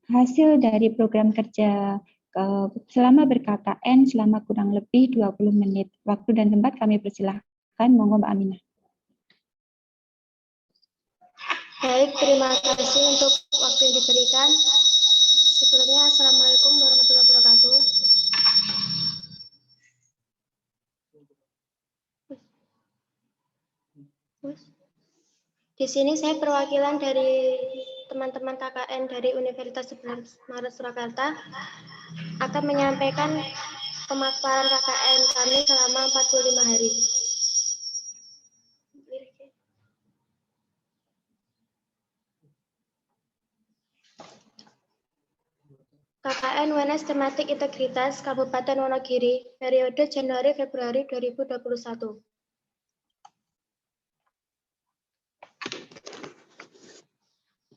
[SPEAKER 7] hasil dari program kerja selama ber-KKN selama kurang lebih 20 menit. Waktu dan tempat kami persilahkan, monggo Mbak Aminah.
[SPEAKER 10] Baik, terima kasih untuk waktu yang diberikan. Sebelumnya, Assalamualaikum warahmatullahi wabarakatuh. Di sini saya perwakilan dari teman-teman KKN dari Universitas 11 Maret Surakarta akan menyampaikan pemaparan KKN kami selama 45 hari. KKN UNS Tematik Integritas Kabupaten Wonogiri, periode Januari-Februari 2021.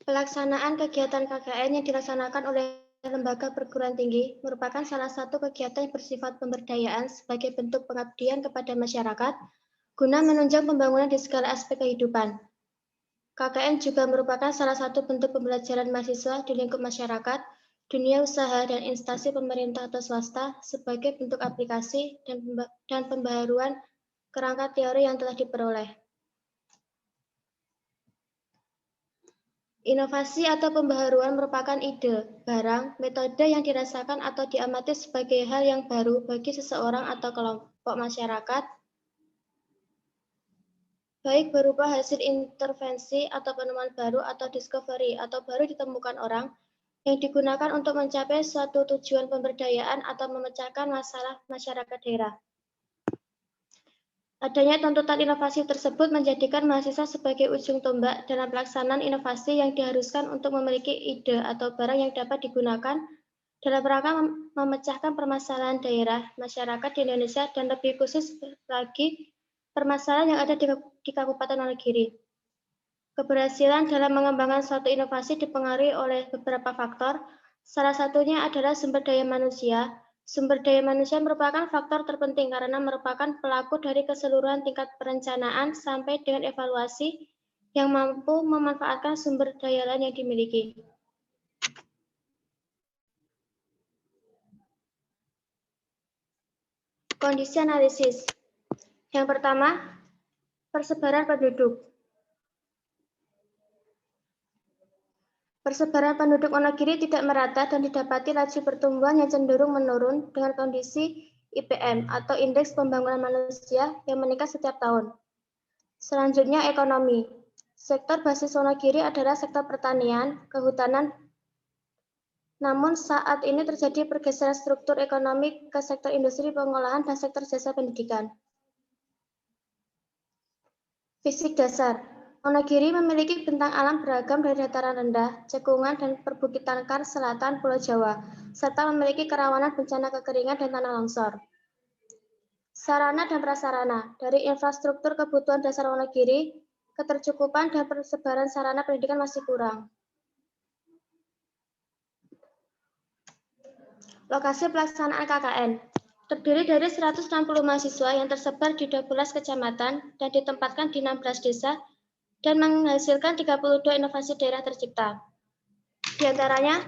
[SPEAKER 10] Pelaksanaan kegiatan KKN yang dilaksanakan oleh lembaga perguruan tinggi merupakan salah satu kegiatan yang bersifat pemberdayaan sebagai bentuk pengabdian kepada masyarakat guna menunjang pembangunan di segala aspek kehidupan. KKN juga merupakan salah satu bentuk pembelajaran mahasiswa di lingkup masyarakat, dunia usaha, dan instansi pemerintah atau swasta sebagai bentuk aplikasi dan pembaharuan kerangka teori yang telah diperoleh. Inovasi atau pembaharuan merupakan ide, barang, metode yang dirasakan atau diamati sebagai hal yang baru bagi seseorang atau kelompok masyarakat, baik berupa hasil intervensi atau penemuan baru atau discovery atau baru ditemukan orang, yang digunakan untuk mencapai suatu tujuan pemberdayaan atau memecahkan masalah masyarakat daerah. Adanya tuntutan inovasi tersebut menjadikan mahasiswa sebagai ujung tombak dalam pelaksanaan inovasi yang diharuskan untuk memiliki ide atau barang yang dapat digunakan dalam rangka memecahkan permasalahan daerah, masyarakat di Indonesia, dan lebih khusus lagi permasalahan yang ada di Kabupaten Wonogiri. Keberhasilan dalam mengembangkan suatu inovasi dipengaruhi oleh beberapa faktor, salah satunya adalah sumber daya manusia. Sumber daya manusia merupakan faktor terpenting karena merupakan pelaku dari keseluruhan tingkat perencanaan sampai dengan evaluasi yang mampu memanfaatkan sumber daya lain yang dimiliki. Kondisi analisis. Yang pertama, persebaran penduduk. Persebaran penduduk Wonogiri tidak merata dan didapati laju pertumbuhan yang cenderung menurun dengan kondisi IPM atau Indeks Pembangunan Manusia yang meningkat setiap tahun. Selanjutnya ekonomi. Sektor basis Wonogiri adalah sektor pertanian, kehutanan. Namun saat ini terjadi pergeseran struktur ekonomi ke sektor industri pengolahan dan sektor jasa pendidikan. Fisik dasar. Wonogiri memiliki bentang alam beragam dari dataran rendah, cekungan, dan perbukitan kars selatan Pulau Jawa, serta memiliki kerawanan bencana kekeringan dan tanah longsor. Sarana dan prasarana. Dari infrastruktur kebutuhan dasar Wonogiri, ketercukupan dan persebaran sarana pendidikan masih kurang. Lokasi pelaksanaan KKN. Terdiri dari 160 mahasiswa yang tersebar di 12 kecamatan dan ditempatkan di 16 desa, dan menghasilkan 32 inovasi daerah tercipta. Di antaranya,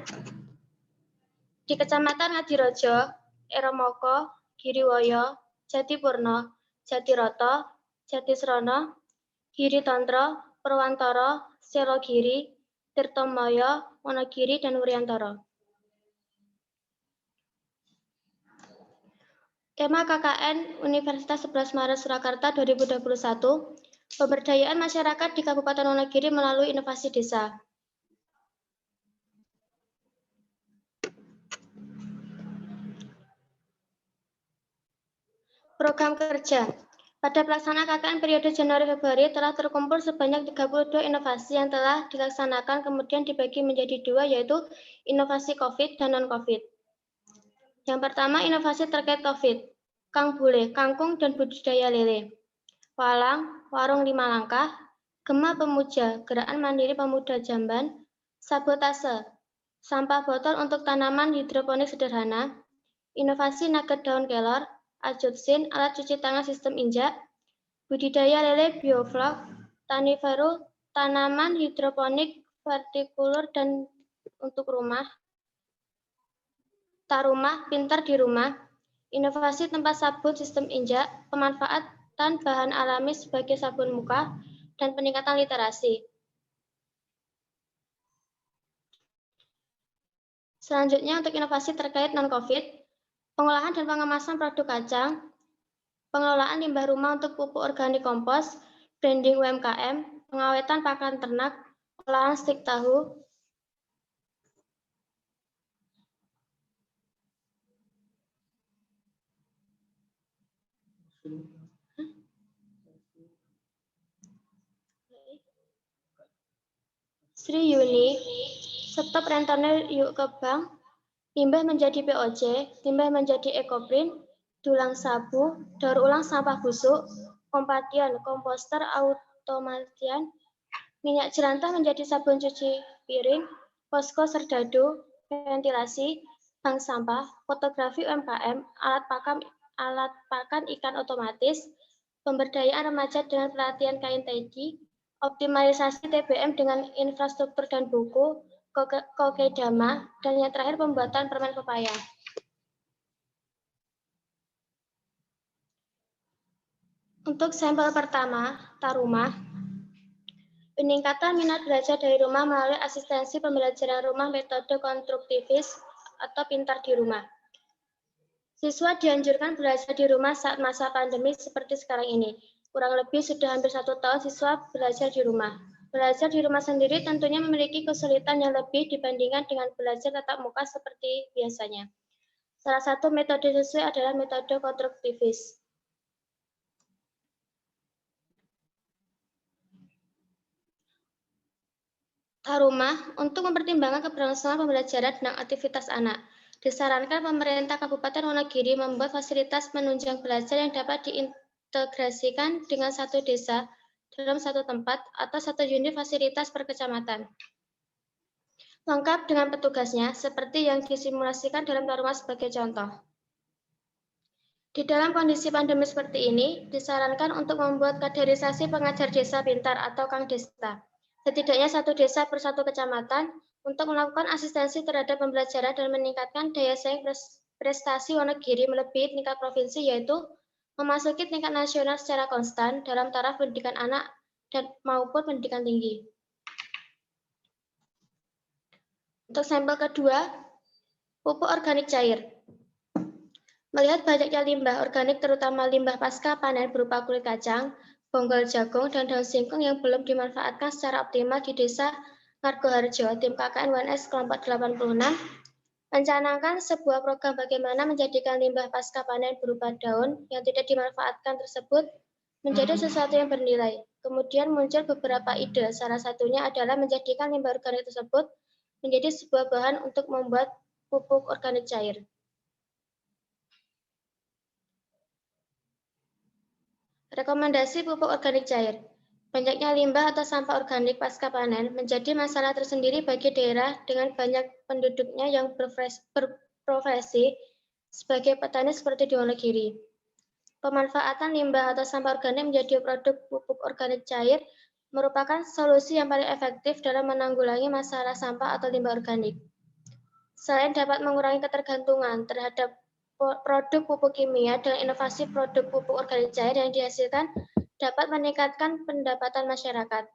[SPEAKER 10] di Kecamatan Ngadirojo, Eromoko, Giriwoyo, Jatipurno, Jatiroto, Jatisrono, Giri Tantro, Purwantoro, Selogiri, Tirtomoyo, Wonogiri, dan Wuryantoro. Tema KKN Universitas 11 Maret Surakarta 2021, Pemberdayaan Masyarakat di Kabupaten Wonogiri melalui Inovasi Desa. Program kerja. Pada pelaksanaan KKN periode Januari-Februari telah terkumpul sebanyak 32 inovasi yang telah dilaksanakan, kemudian dibagi menjadi dua, yaitu inovasi COVID dan non-COVID. Yang pertama, inovasi terkait COVID. Kang Bule, kangkung dan budidaya lele. Walang, warung 5 langkah. Gema Pemuja, gerakan mandiri pemuda Jamban. Sabotase, sampah botol untuk tanaman hidroponik sederhana. Inovasi nugget daun kelor. Ajutsin, alat cuci tangan sistem injak. Budidaya lele bioflok. Taniferu, tanaman hidroponik vertikulur dan untuk rumah. Tak rumah, pintar di rumah. Inovasi tempat sabun sistem injak, pemanfaatan bahan alami sebagai sabun muka, dan peningkatan literasi. Selanjutnya untuk inovasi terkait non-COVID, pengolahan dan pengemasan produk kacang, pengelolaan limbah rumah untuk pupuk organik kompos, branding UMKM, pengawetan pakan ternak, olahan stik tahu, Sri Yuni, stop rentenir yuk ke bank, limbah menjadi POC, limbah menjadi ekoprint, dulang sabu, daur ulang sampah busuk, kompation, komposter automatian, minyak jerantah menjadi sabun cuci piring, posko serdadu, ventilasi, bank sampah, fotografi UMKM, alat pakan ikan otomatis, pemberdayaan remaja dengan pelatihan kain teji, optimalisasi TBM dengan infrastruktur dan buku, kokedama, dan yang terakhir pembuatan permen pepaya. Untuk sampel pertama, Tarumah, peningkatan minat belajar dari rumah melalui asistensi pembelajaran rumah metode konstruktivis atau pintar di rumah. Siswa dianjurkan belajar di rumah saat masa pandemi seperti sekarang ini. Kurang lebih sudah hampir 1 tahun siswa belajar di rumah. Belajar di rumah sendiri tentunya memiliki kesulitan yang lebih dibandingkan dengan belajar tatap muka seperti biasanya. Salah satu metode sesuai adalah metode konstruktivis. Rumah untuk mempertimbangkan keberlangsungan pembelajaran dan aktivitas anak. Disarankan pemerintah Kabupaten Wonogiri membuat fasilitas penunjang belajar yang dapat diintegrasikan dengan satu desa dalam satu tempat atau satu unit fasilitas per kecamatan. Lengkap dengan petugasnya seperti yang disimulasikan dalam Tarumah sebagai contoh. Di dalam kondisi pandemi seperti ini, disarankan untuk membuat kaderisasi pengajar desa pintar atau Kang Desa. Setidaknya satu desa per satu kecamatan untuk melakukan asistensi terhadap pembelajaran dan meningkatkan daya saing prestasi Wonogiri melebihi tingkat provinsi, yaitu memasuki tingkat nasional secara konstan dalam taraf pendidikan anak dan maupun pendidikan tinggi. Untuk sampel kedua, pupuk organik cair. Melihat banyaknya limbah organik terutama limbah pasca panen berupa kulit kacang, bonggol jagung, dan daun singkong yang belum dimanfaatkan secara optimal di Desa Ngargoharjo, tim KKN UNS kelompok 86 mencanangkan sebuah program bagaimana menjadikan limbah pasca panen berupa daun yang tidak dimanfaatkan tersebut menjadi sesuatu yang bernilai. Kemudian muncul beberapa ide, salah satunya adalah menjadikan limbah organik tersebut menjadi sebuah bahan untuk membuat pupuk organik cair. Rekomendasi pupuk organik cair. Banyaknya limbah atau sampah organik pasca panen menjadi masalah tersendiri bagi daerah dengan banyak penduduknya yang berprofesi sebagai petani seperti di Wonogiri. Pemanfaatan limbah atau sampah organik menjadi produk pupuk organik cair merupakan solusi yang paling efektif dalam menanggulangi masalah sampah atau limbah organik. Selain dapat mengurangi ketergantungan terhadap produk pupuk kimia, dengan inovasi produk pupuk organik cair yang dihasilkan dapat meningkatkan pendapatan masyarakat.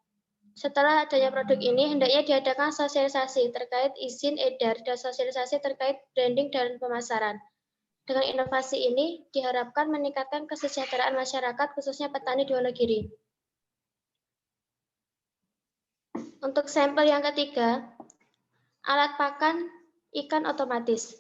[SPEAKER 10] Setelah adanya produk ini, hendaknya diadakan sosialisasi terkait izin edar dan sosialisasi terkait branding dan pemasaran. Dengan inovasi ini diharapkan meningkatkan kesejahteraan masyarakat, khususnya petani di Wonogiri. Untuk sampel yang ketiga, alat pakan ikan otomatis.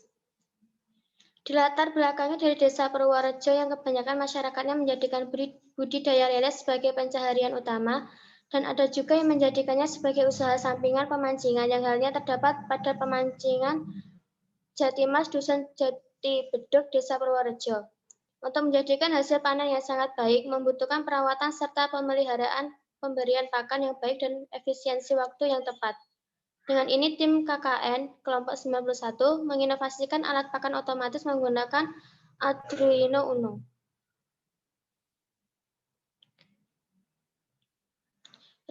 [SPEAKER 10] Di latar belakangnya dari Desa Purworejo yang kebanyakan masyarakatnya menjadikan budidaya lele sebagai pencaharian utama, dan ada juga yang menjadikannya sebagai usaha sampingan pemancingan yang halnya terdapat pada pemancingan Jatimas Dusun Jati Beduk Desa Purworejo. Untuk menjadikan hasil panen yang sangat baik, membutuhkan perawatan serta pemeliharaan pemberian pakan yang baik dan efisiensi waktu yang tepat. Dengan ini, tim KKN kelompok 91 menginovasikan alat pakan otomatis menggunakan Arduino Uno.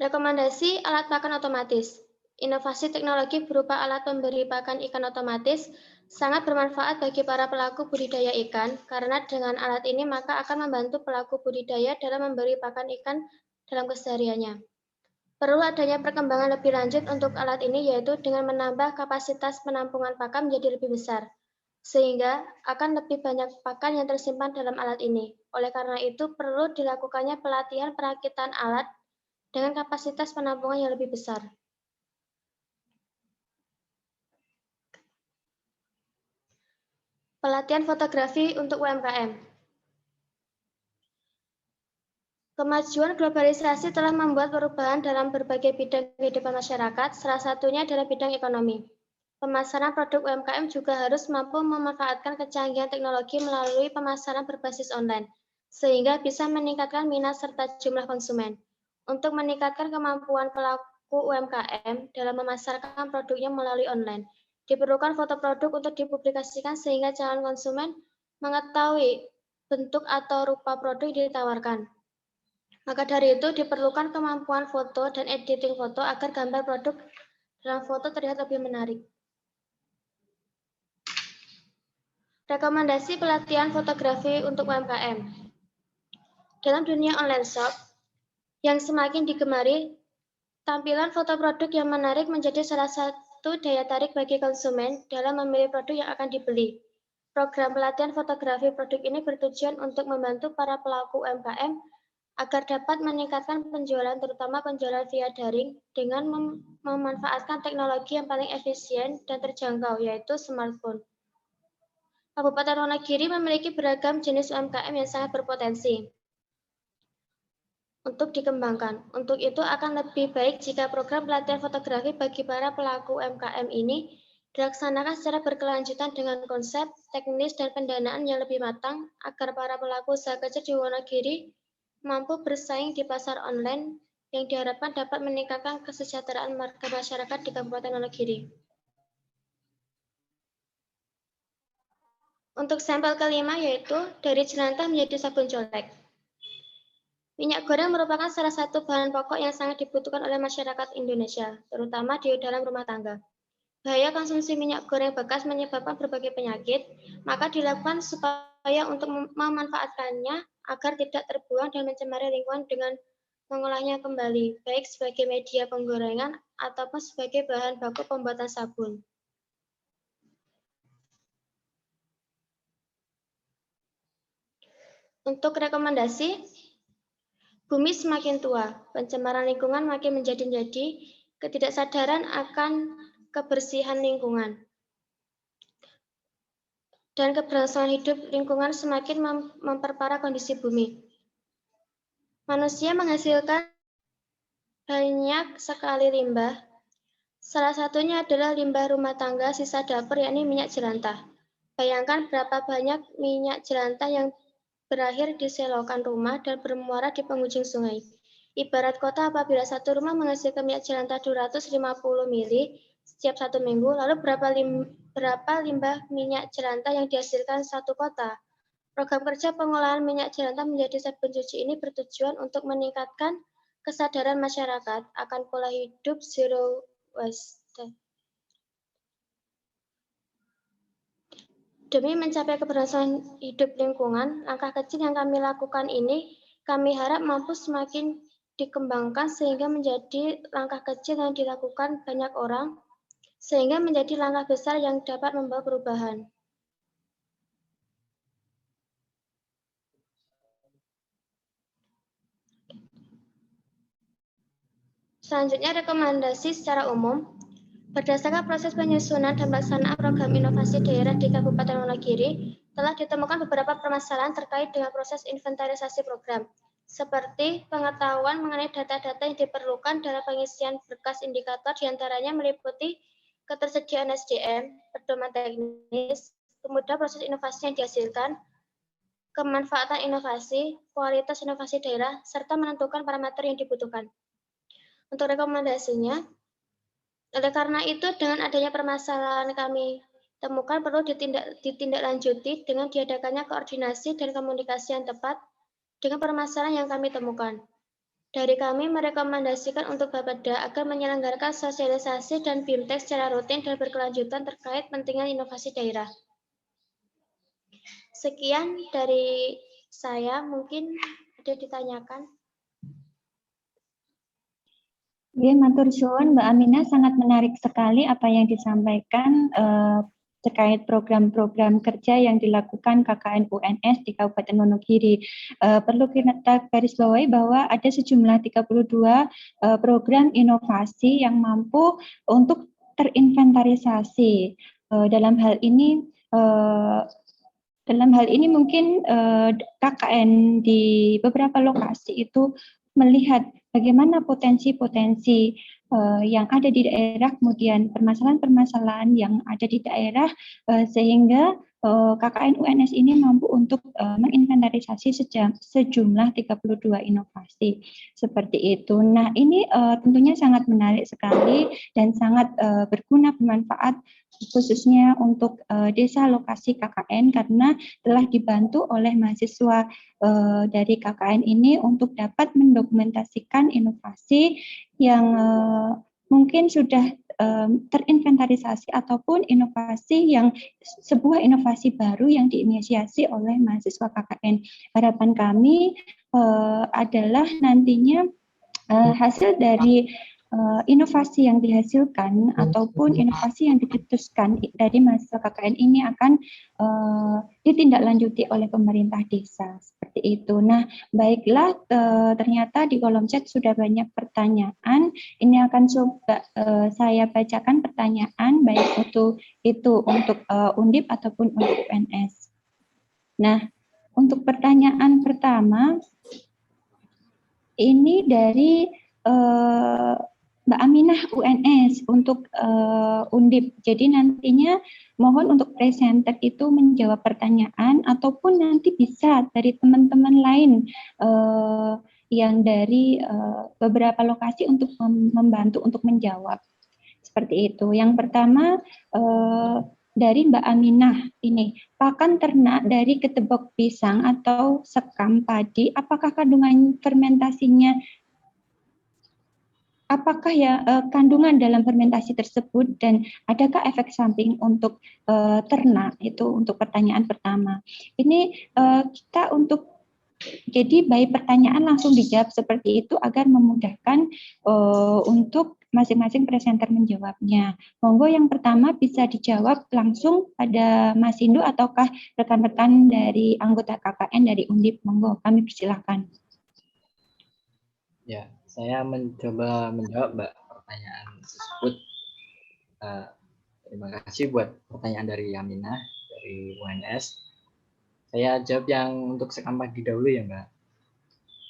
[SPEAKER 10] Rekomendasi alat pakan otomatis. Inovasi teknologi berupa alat pemberi pakan ikan otomatis sangat bermanfaat bagi para pelaku budidaya ikan, karena dengan alat ini maka akan membantu pelaku budidaya dalam memberi pakan ikan dalam kesehariannya. Perlu adanya perkembangan lebih lanjut untuk alat ini, yaitu dengan menambah kapasitas penampungan pakan menjadi lebih besar, sehingga akan lebih banyak pakan yang tersimpan dalam alat ini. Oleh karena itu, perlu dilakukannya pelatihan perakitan alat dengan kapasitas penampungan yang lebih besar. Pelatihan fotografi untuk UMKM. Kemajuan globalisasi telah membuat perubahan dalam berbagai bidang kehidupan masyarakat, salah satunya dalam bidang ekonomi. Pemasaran produk UMKM juga harus mampu memanfaatkan kecanggihan teknologi melalui pemasaran berbasis online, sehingga bisa meningkatkan minat serta jumlah konsumen. Untuk meningkatkan kemampuan pelaku UMKM dalam memasarkan produknya melalui online, diperlukan foto produk untuk dipublikasikan sehingga calon konsumen mengetahui bentuk atau rupa produk yang ditawarkan. Maka dari itu diperlukan kemampuan foto dan editing foto agar gambar produk dalam foto terlihat lebih menarik. Rekomendasi pelatihan fotografi untuk UMKM. Dalam dunia online shop yang semakin digemari, tampilan foto produk yang menarik menjadi salah satu daya tarik bagi konsumen dalam memilih produk yang akan dibeli. Program pelatihan fotografi produk ini bertujuan untuk membantu para pelaku UMKM agar dapat meningkatkan penjualan, terutama penjualan via daring, dengan memanfaatkan teknologi yang paling efisien dan terjangkau, yaitu smartphone. Kabupaten Wonogiri memiliki beragam jenis UMKM yang sangat berpotensi untuk dikembangkan. Untuk itu akan lebih baik jika program pelatihan fotografi bagi para pelaku UMKM ini dilaksanakan secara berkelanjutan dengan konsep, teknis, dan pendanaan yang lebih matang agar para pelaku usaha kecil di Wonogiri mampu bersaing di pasar online yang diharapkan dapat meningkatkan kesejahteraan warga masyarakat di Kabupaten Wonogiri. Untuk sampel kelima yaitu dari jelantah menjadi sabun colek. Minyak goreng merupakan salah satu bahan pokok yang sangat dibutuhkan oleh masyarakat Indonesia, terutama di dalam rumah tangga. Bahaya konsumsi minyak goreng bekas menyebabkan berbagai penyakit, maka dilakukan supaya untuk memanfaatkannya agar tidak terbuang dan mencemari lingkungan dengan mengolahnya kembali, baik sebagai media penggorengan ataupun sebagai bahan baku pembuatan sabun. Untuk rekomendasi, bumi semakin tua, pencemaran lingkungan makin menjadi-jadi, ketidaksadaran akan kebersihan lingkungan, dan keberlangsungan hidup lingkungan semakin memperparah kondisi bumi. Manusia menghasilkan banyak sekali limbah, salah satunya adalah limbah rumah tangga sisa dapur, yakni minyak jelantah. Bayangkan berapa banyak minyak jelantah yang berakhir di selokan rumah dan bermuara di penghujung sungai. Ibarat kota apabila satu rumah menghasilkan minyak jelantah 250 mili setiap 1 minggu, lalu berapa limbah minyak jelantah yang dihasilkan satu kota? Program kerja pengolahan minyak jelantah menjadi sabun cuci ini bertujuan untuk meningkatkan kesadaran masyarakat akan pola hidup zero waste. Demi mencapai keberlangsungan hidup lingkungan, langkah kecil yang kami lakukan ini kami harap mampu semakin dikembangkan sehingga menjadi langkah kecil yang dilakukan banyak orang, sehingga menjadi langkah besar yang dapat membawa perubahan. Selanjutnya, rekomendasi secara umum. Berdasarkan proses penyusunan dan pelaksanaan program inovasi daerah di Kabupaten Wonogiri, telah ditemukan beberapa permasalahan terkait dengan proses inventarisasi program, seperti pengetahuan mengenai data-data yang diperlukan dalam pengisian berkas indikator, diantaranya meliputi ketersediaan SDM, pedoman teknis, kemudian proses inovasi yang dihasilkan, kemanfaatan inovasi, kualitas inovasi daerah, serta menentukan parameter yang dibutuhkan. Untuk rekomendasinya, oleh karena itu, dengan adanya permasalahan kami temukan perlu ditindaklanjuti dengan diadakannya koordinasi dan komunikasi yang tepat dengan permasalahan yang kami temukan. Dari kami merekomendasikan untuk Bapeda agar menyelenggarakan sosialisasi dan BIMTEK secara rutin dan berkelanjutan terkait pentingnya inovasi daerah. Sekian dari saya, mungkin ada ditanyakan.
[SPEAKER 7] Ya, matur suwun Mbak Aminah, sangat menarik sekali apa yang disampaikan terkait program-program kerja yang dilakukan KKN UNS di Kabupaten Wonogiri. Perlu kita garis bawahi bahwa ada sejumlah 32 program inovasi yang mampu untuk terinventarisasi. Dalam hal ini mungkin KKN di beberapa lokasi itu melihat bagaimana potensi-potensi yang ada di daerah, kemudian permasalahan-permasalahan yang ada di daerah, sehingga KKN UNS ini mampu untuk menginventarisasi sejumlah 32 inovasi seperti itu. Nah, ini tentunya sangat menarik sekali dan sangat berguna, bermanfaat khususnya untuk desa lokasi KKN karena telah dibantu oleh mahasiswa dari KKN ini untuk dapat mendokumentasikan inovasi yang mungkin sudah terinventarisasi ataupun sebuah inovasi baru yang diinisiasi oleh mahasiswa KKN. Harapan kami adalah nantinya hasil dari inovasi yang dihasilkan ataupun inovasi yang dicetuskan dari mahasiswa KKN ini akan ditindaklanjuti oleh pemerintah desa seperti itu. Nah, baiklah, ternyata di kolom chat sudah banyak pertanyaan. Ini akan coba saya bacakan pertanyaan baik itu untuk Undip ataupun untuk UNS. Nah, untuk pertanyaan pertama ini dari Mbak Aminah UNS untuk Undip. Jadi nantinya mohon untuk presenter itu menjawab pertanyaan ataupun nanti bisa dari teman-teman lain yang dari beberapa lokasi untuk membantu untuk menjawab. Seperti itu. Yang pertama dari Mbak Aminah ini, pakan ternak dari ketebok pisang atau sekam padi, apakah kandungan fermentasinya apakah kandungan dalam fermentasi tersebut dan adakah efek samping untuk ternak? Itu untuk pertanyaan pertama. Ini kita jadi baik pertanyaan langsung dijawab seperti itu agar memudahkan untuk masing-masing presenter menjawabnya. Monggo yang pertama bisa dijawab langsung pada Mas Indu ataukah rekan-rekan dari anggota KKN dari Undip. Monggo, kami persilahkan.
[SPEAKER 8] Ya, saya mencoba menjawab Mbak pertanyaan tersebut. Terima kasih buat pertanyaan dari Aminah dari UNS. Saya jawab yang untuk sekam padi dahulu ya Mbak.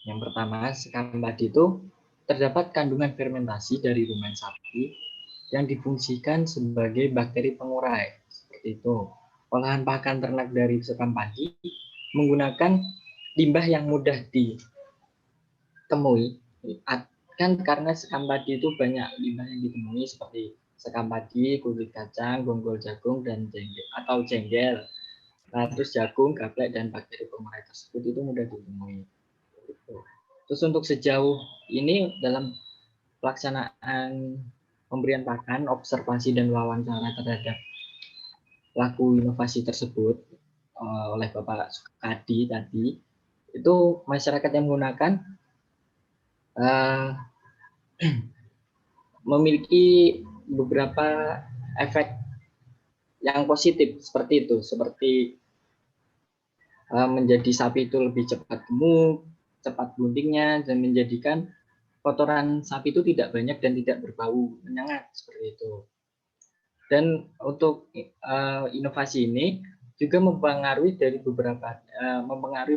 [SPEAKER 8] Yang pertama, sekam padi itu terdapat kandungan fermentasi dari rumen sapi yang difungsikan sebagai bakteri pengurai. Seperti itu. Olahan pakan ternak dari sekam padi menggunakan limbah yang mudah ditemui. Kan karena sekam padi itu banyak limbah yang ditemui seperti sekam padi, kulit kacang, bonggol jagung, dan jengkel. Nah, terus jagung, gaplek, dan bakteri pengurai tersebut itu mudah ditemui. Terus untuk sejauh ini dalam pelaksanaan pemberian pakan, observasi dan wawancara terhadap pelaku inovasi tersebut oleh Bapak Sukadi tadi, itu masyarakat yang menggunakan memiliki beberapa efek yang positif seperti itu, seperti menjadi sapi itu lebih cepat gemuk, cepat guntingnya, dan menjadikan kotoran sapi itu tidak banyak dan tidak berbau menyengat seperti itu. Dan untuk inovasi ini juga mempengaruhi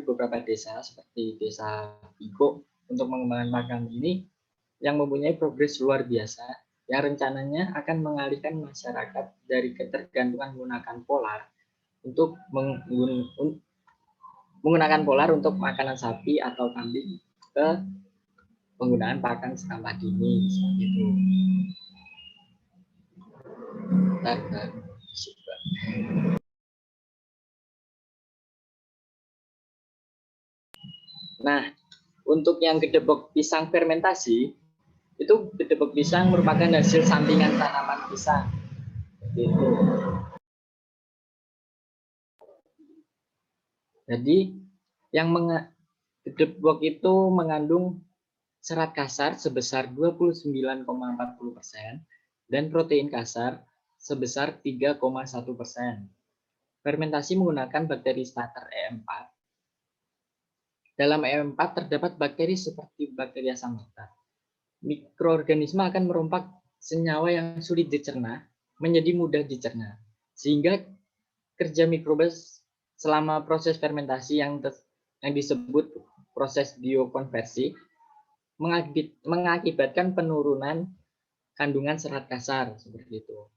[SPEAKER 8] beberapa desa seperti desa Piko untuk mengembangkan makanan ini yang mempunyai progres luar biasa yang rencananya akan mengalihkan masyarakat dari ketergantungan menggunakan polar untuk menggunakan polar untuk makanan sapi atau kambing ke penggunaan pakan sekamlah dini seperti itu. Nah, untuk yang gedebok pisang fermentasi, itu gedebok pisang merupakan hasil sampingan tanaman pisang. Gitu. Jadi, yang gedebok itu mengandung serat kasar sebesar 29,40% dan protein kasar sebesar 3,1%. Fermentasi menggunakan bakteri starter E4. Dalam E4 terdapat bakteri seperti bakteri asam laktat. Mikroorganisme akan merompak senyawa yang sulit dicerna menjadi mudah dicerna, sehingga kerja mikroba selama proses fermentasi yang disebut proses biokonversi mengakibatkan penurunan kandungan serat kasar seperti itu.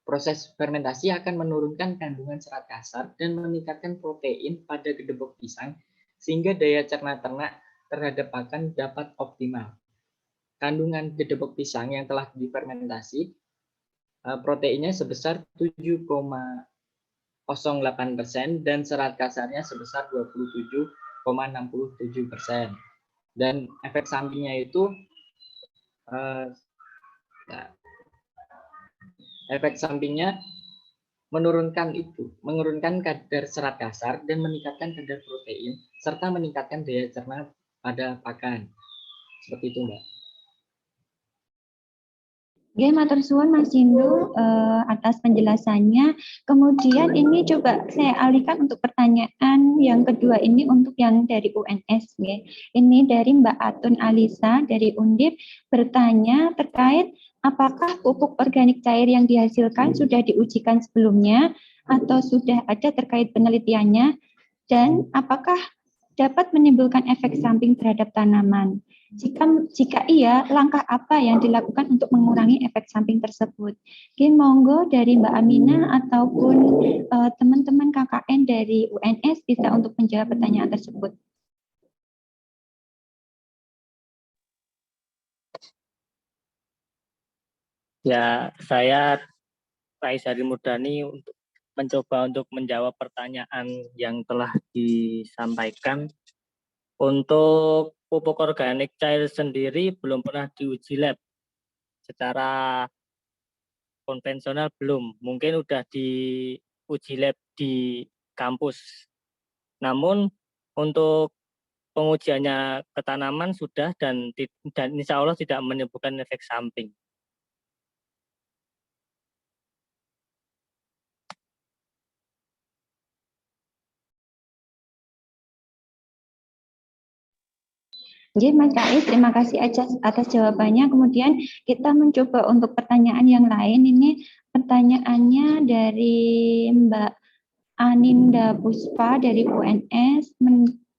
[SPEAKER 8] Proses fermentasi akan menurunkan kandungan serat kasar dan meningkatkan protein pada gedebok pisang sehingga daya cerna ternak terhadap pakan dapat optimal. Kandungan gedebok pisang yang telah difermentasi proteinnya sebesar 7,08% dan serat kasarnya sebesar 27,67%. Dan efek sampingnya itu menurunkan kadar serat kasar dan meningkatkan kadar protein serta meningkatkan daya cerna pada pakan. Seperti itu, Mbak.
[SPEAKER 7] Oke, matur suwun Mas Indu atas penjelasannya. Kemudian ini coba saya alihkan untuk pertanyaan yang kedua ini untuk yang dari UNS. Ya. Ini dari Mbak Atun Alisa dari Undip bertanya terkait apakah pupuk organik cair yang dihasilkan sudah diujikan sebelumnya atau sudah ada terkait penelitiannya dan apakah dapat menimbulkan efek samping terhadap tanaman. Jika iya, langkah apa yang dilakukan untuk mengurangi efek samping tersebut? Oke, monggo dari Mbak Amina ataupun teman-teman KKN dari UNS bisa untuk menjawab pertanyaan tersebut.
[SPEAKER 11] Ya, saya Rais Hari Murdani mencoba untuk menjawab pertanyaan yang telah disampaikan. Untuk pupuk organik cair sendiri belum pernah diuji lab secara konvensional belum. Mungkin sudah diuji lab di kampus. Namun untuk pengujiannya ke tanaman sudah dan insya Allah tidak menimbulkan efek samping.
[SPEAKER 7] Jadi Mas Rais, terima kasih atas jawabannya. Kemudian kita mencoba untuk pertanyaan yang lain. Ini pertanyaannya dari Mbak Aninda Puspa dari UNS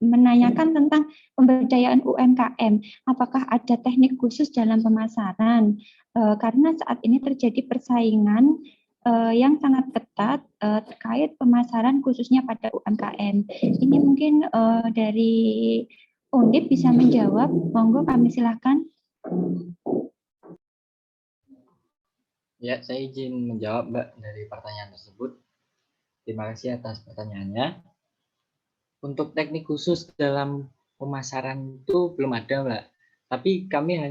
[SPEAKER 7] menanyakan tentang pemberdayaan UMKM. Apakah ada teknik khusus dalam pemasaran? Karena saat ini terjadi persaingan yang sangat ketat terkait pemasaran khususnya pada UMKM. Ini mungkin dari Undip bisa menjawab, monggo kami silakan.
[SPEAKER 8] Ya, saya izin menjawab Mbak dari pertanyaan tersebut. Terima kasih atas pertanyaannya. Untuk teknik khusus dalam pemasaran itu belum ada Mbak. Tapi kami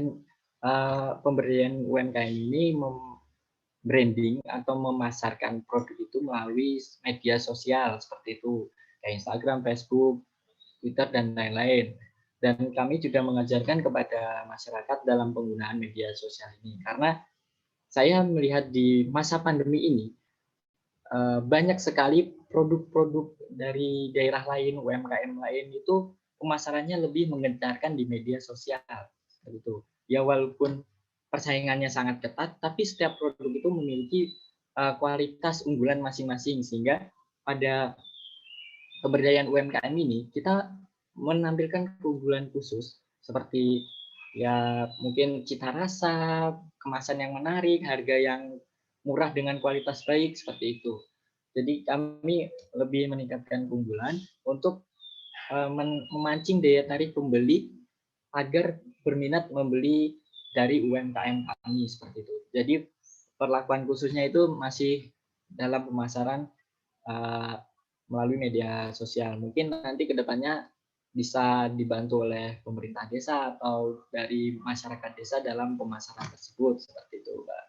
[SPEAKER 8] pemberdayaan UMKM ini branding atau memasarkan produk itu melalui media sosial seperti itu, kayak Instagram, Facebook, Twitter, dan lain-lain. Dan kami juga mengajarkan kepada masyarakat dalam penggunaan media sosial ini. Karena saya melihat di masa pandemi ini, banyak sekali produk-produk dari daerah lain, UMKM lain itu pemasarannya lebih menggencarkan di media sosial. Itu. Ya walaupun persaingannya sangat ketat, tapi setiap produk itu memiliki kualitas unggulan masing-masing, sehingga pada pemberdayaan UMKM ini kita menampilkan keunggulan khusus seperti ya mungkin cita rasa, kemasan yang menarik, harga yang murah dengan kualitas baik, seperti itu. Jadi kami lebih meningkatkan keunggulan untuk memancing daya tarik pembeli agar berminat membeli dari UMKM kami, seperti itu. Jadi perlakuan khususnya itu masih dalam pemasaran melalui media sosial. Mungkin nanti kedepannya bisa dibantu oleh pemerintah desa atau dari masyarakat desa dalam pemasaran tersebut, seperti itu, Mbak.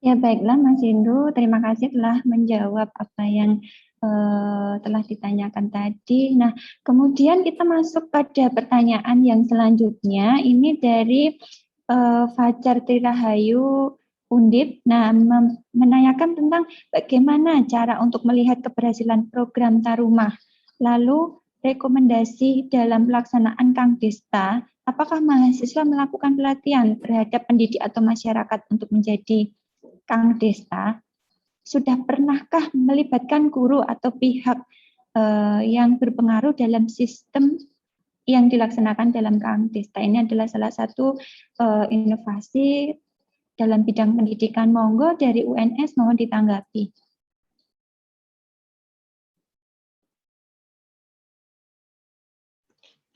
[SPEAKER 7] Ya baiklah Mas Hindu, terima kasih telah menjawab apa yang telah ditanyakan tadi. Nah, kemudian kita masuk pada pertanyaan yang selanjutnya. Ini dari Fajar Trirahayu Undip. Nah, menanyakan tentang bagaimana cara untuk melihat keberhasilan program Tarumah. Lalu rekomendasi dalam pelaksanaan Kang Desta, apakah mahasiswa melakukan pelatihan terhadap pendidik atau masyarakat untuk menjadi Kang Desta? Sudah pernahkah melibatkan guru atau pihak yang berpengaruh dalam sistem yang dilaksanakan dalam Kang Desta? Ini adalah salah satu inovasi dalam bidang pendidikan. Monggo dari UNS mohon ditanggapi.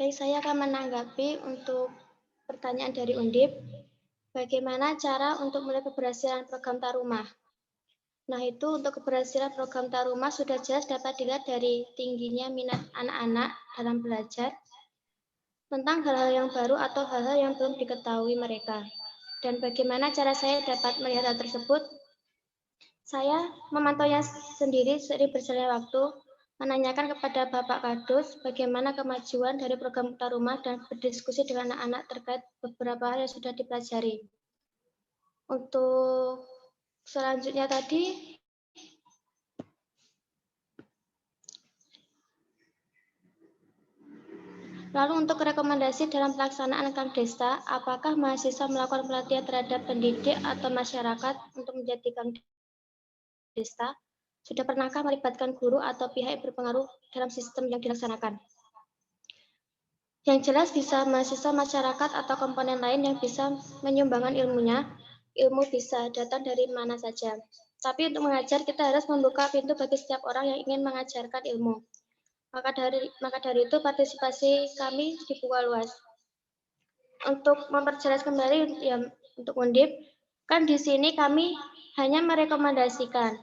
[SPEAKER 10] Baik, saya akan menanggapi untuk pertanyaan dari Undip. Bagaimana cara untuk melihat keberhasilan program Tarumah? Nah, itu untuk keberhasilan program Tarumah sudah jelas dapat dilihat dari tingginya minat anak-anak dalam belajar tentang hal-hal yang baru atau hal-hal yang belum diketahui mereka. Dan bagaimana cara saya dapat melihat hal tersebut? Saya memantaunya sendiri seiring berjalannya waktu, menanyakan kepada Bapak Kadus bagaimana kemajuan dari program Tarumah dan berdiskusi dengan anak-anak terkait beberapa hal yang sudah dipelajari. Untuk selanjutnya tadi, lalu untuk rekomendasi dalam pelaksanaan Kang Desta, apakah mahasiswa melakukan pelatihan terhadap pendidik atau masyarakat untuk menjadi Kang Desta? Sudah pernahkah melibatkan guru atau pihak yang berpengaruh dalam sistem yang dilaksanakan? Yang jelas bisa mahasiswa, masyarakat, atau komponen lain yang bisa menyumbangkan ilmunya. Ilmu bisa datang dari mana saja. Tapi untuk mengajar kita harus membuka pintu bagi setiap orang yang ingin mengajarkan ilmu. Maka dari itu partisipasi kami dibuka luas. Untuk memperjelas kembali ya untuk Undip, kan di sini kami hanya merekomendasikan,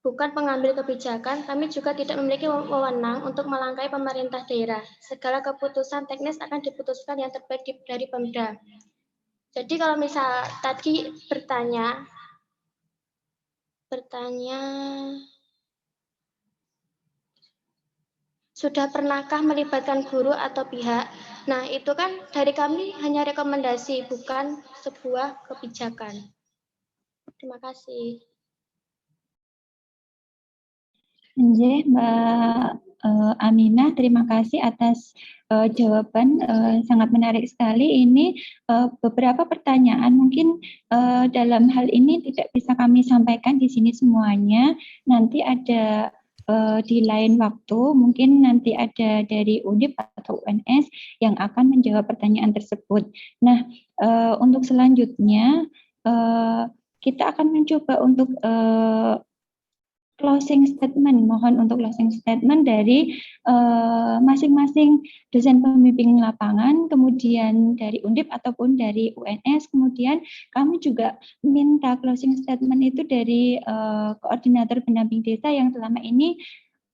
[SPEAKER 10] bukan pengambil kebijakan. Kami juga tidak memiliki wewenang untuk melangkahi pemerintah daerah. Segala keputusan teknis akan diputuskan yang terbaik dari Pemda. Jadi kalau misal tadi bertanya sudah pernahkah melibatkan guru atau pihak? Nah, itu kan dari kami hanya rekomendasi, bukan sebuah kebijakan. Terima kasih.
[SPEAKER 7] Mbak Aminah, terima kasih atas jawaban sangat menarik sekali. Ini beberapa pertanyaan mungkin dalam hal ini tidak bisa kami sampaikan di sini semuanya. Nanti ada di lain waktu, mungkin nanti ada dari Undip atau UNS yang akan menjawab pertanyaan tersebut. Nah, untuk selanjutnya kita akan mencoba untuk closing statement, mohon untuk closing statement dari masing-masing dosen pembimbing lapangan, kemudian dari Undip ataupun dari UNS, kemudian kami juga minta closing statement itu dari koordinator pendamping desa yang selama ini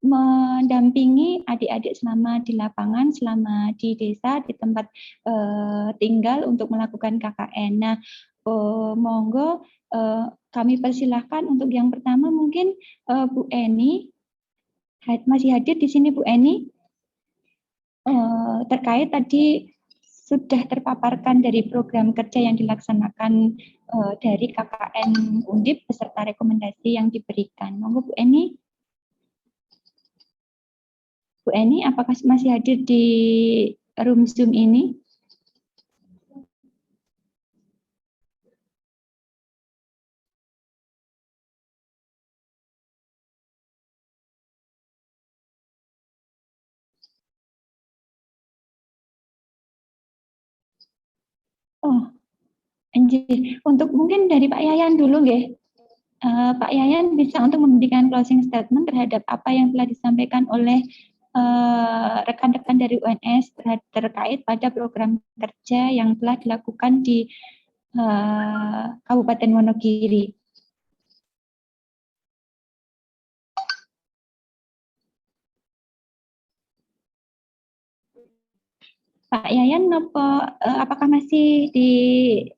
[SPEAKER 7] mendampingi adik-adik selama di lapangan, selama di desa, di tempat tinggal untuk melakukan KKN. Nah, monggo kami persilahkan untuk yang pertama mungkin Bu Eni, masih hadir di sini Bu Eni, terkait tadi sudah terpaparkan dari program kerja yang dilaksanakan dari KKN Undip beserta rekomendasi yang diberikan. Monggo Bu Eni. Bu Eni, apakah masih hadir di room Zoom ini? Oh, untuk mungkin dari Pak Yayan dulu, nggih. Pak Yayan bisa untuk memberikan closing statement terhadap apa yang telah disampaikan oleh rekan-rekan dari UNS terkait pada program kerja yang telah dilakukan di Kabupaten Wonogiri. Pak Yayan, apakah masih di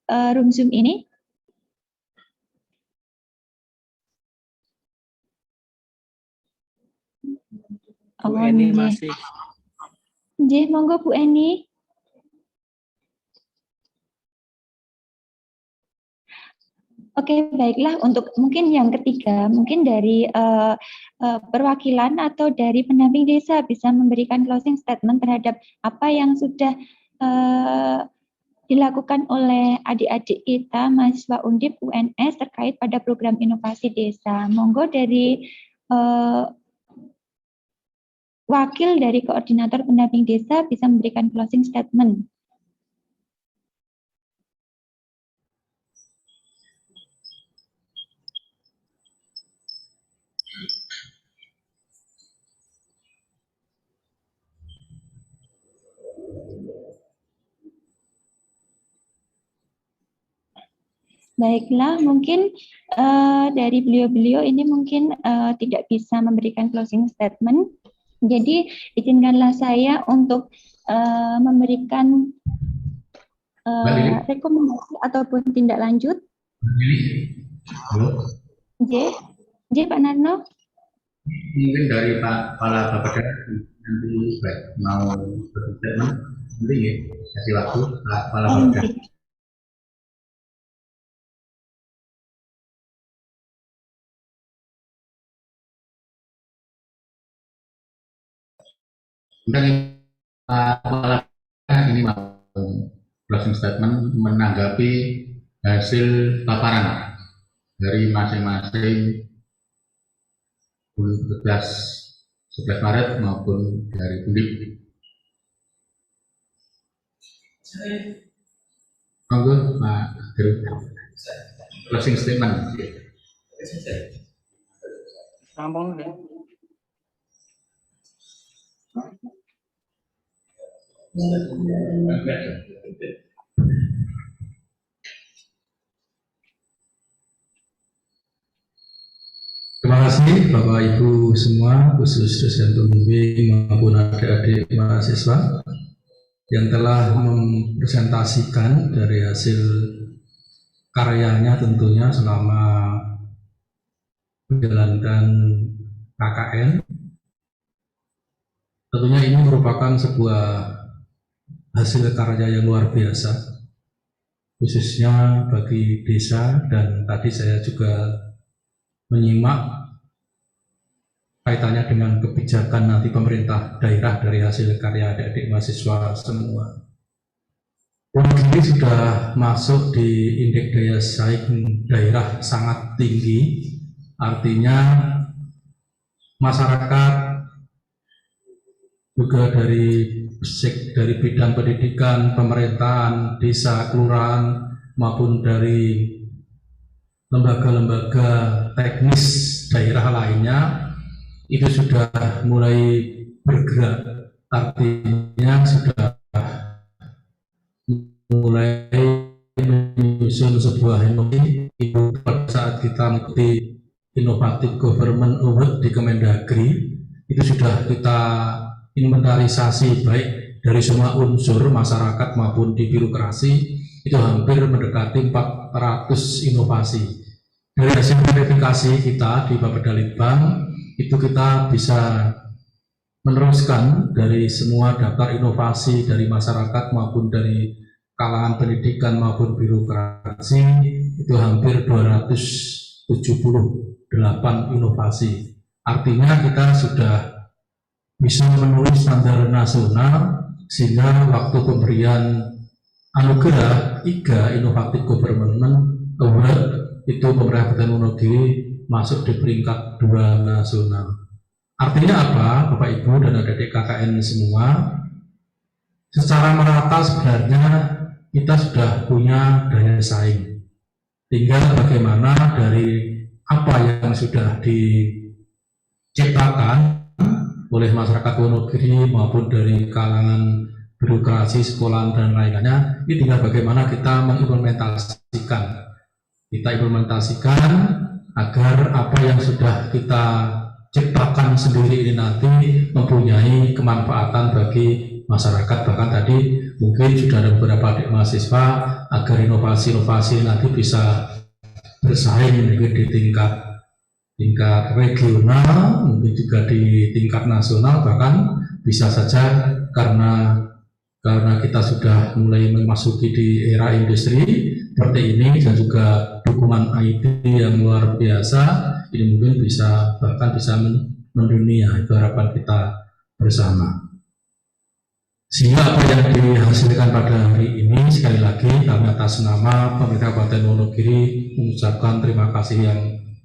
[SPEAKER 7] room Zoom ini?
[SPEAKER 11] Bu Eni masih.
[SPEAKER 7] Nggih, monggo Bu Eni. Oke, baiklah. Untuk mungkin yang ketiga, mungkin dari perwakilan atau dari pendamping desa bisa memberikan closing statement terhadap apa yang sudah dilakukan oleh adik-adik kita mahasiswa Undip UNS terkait pada program inovasi desa. Monggo dari wakil dari koordinator pendamping desa bisa memberikan closing statement. Baiklah, mungkin dari beliau-beliau ini mungkin tidak bisa memberikan closing statement. Jadi izinkanlah saya untuk memberikan rekomendasi ataupun tindak lanjut.
[SPEAKER 3] Halo.
[SPEAKER 7] J, Pak Narno.
[SPEAKER 3] Mungkin dari Pak Kepala Bapeda nanti mau berstatement, nanti ya kasih waktu Pak Kepala Bapeda. Kemudian Pak Kepala ini mau closing statement menanggapi hasil paparan dari masing-masing Universitas 11 Maret maupun dari Undip. Monggo Pak Guru, closing statement.
[SPEAKER 11] Sambung ya.
[SPEAKER 6] Terima kasih Bapak Ibu semua, khusus dosen pembimbing maupun adik-adik mahasiswa yang telah mempresentasikan dari hasil karyanya tentunya selama menjalankan KKN. Tentunya ini merupakan sebuah hasil karya yang luar biasa, khususnya bagi desa, dan tadi saya juga menyimak kaitannya dengan kebijakan nanti pemerintah daerah dari hasil karya adik-adik mahasiswa semua. Wonogiri sudah masuk di indeks daya saing daerah sangat tinggi, artinya masyarakat juga dari bidang pendidikan, pemerintahan, desa, kelurahan, maupun dari lembaga-lembaga teknis daerah lainnya itu sudah mulai bergerak, artinya sudah mulai menyusun sebuah inovasi. Pada saat kita mengikuti Innovative Government Award di Kemendagri, itu sudah kita inventarisasi baik dari semua unsur masyarakat maupun di birokrasi, itu hampir mendekati 400 inovasi. Dari hasil verifikasi kita di Bapeda Litbang, itu kita bisa meneruskan dari semua daftar inovasi dari masyarakat maupun dari kalangan pendidikan maupun birokrasi, itu hampir 278 inovasi. Artinya kita sudah bisa memenuhi standar nasional, sehingga waktu pemberian anugerah IGA Innovative Government Award itu pemerintah Kabupaten Wonogiri masuk di peringkat 2 nasional. Artinya apa, Bapak Ibu dan adik-adik KKN semua? Secara merata sebenarnya kita sudah punya daya saing. Tinggal bagaimana dari apa yang sudah diciptakan oleh masyarakat Wonogiri maupun dari kalangan birokrasi, sekolahan dan lainnya, ini tinggal bagaimana kita mengimplementasikan. Kita implementasikan agar apa yang sudah kita ciptakan sendiri ini nanti mempunyai kemanfaatan bagi masyarakat. Bahkan tadi mungkin sudah ada beberapa adik mahasiswa agar inovasi-inovasi nanti bisa bersaing mungkin di tingkat regional, mungkin juga di tingkat nasional, bahkan bisa saja karena kita sudah mulai memasuki di era industri seperti ini dan juga dukungan IT yang luar biasa, ini mungkin bisa bahkan bisa mendunia. Itu harapan kita bersama. Sehingga apa yang dihasilkan pada hari ini, sekali lagi kami atas nama pemerintah Kabupaten Wonogiri mengucapkan terima kasih yang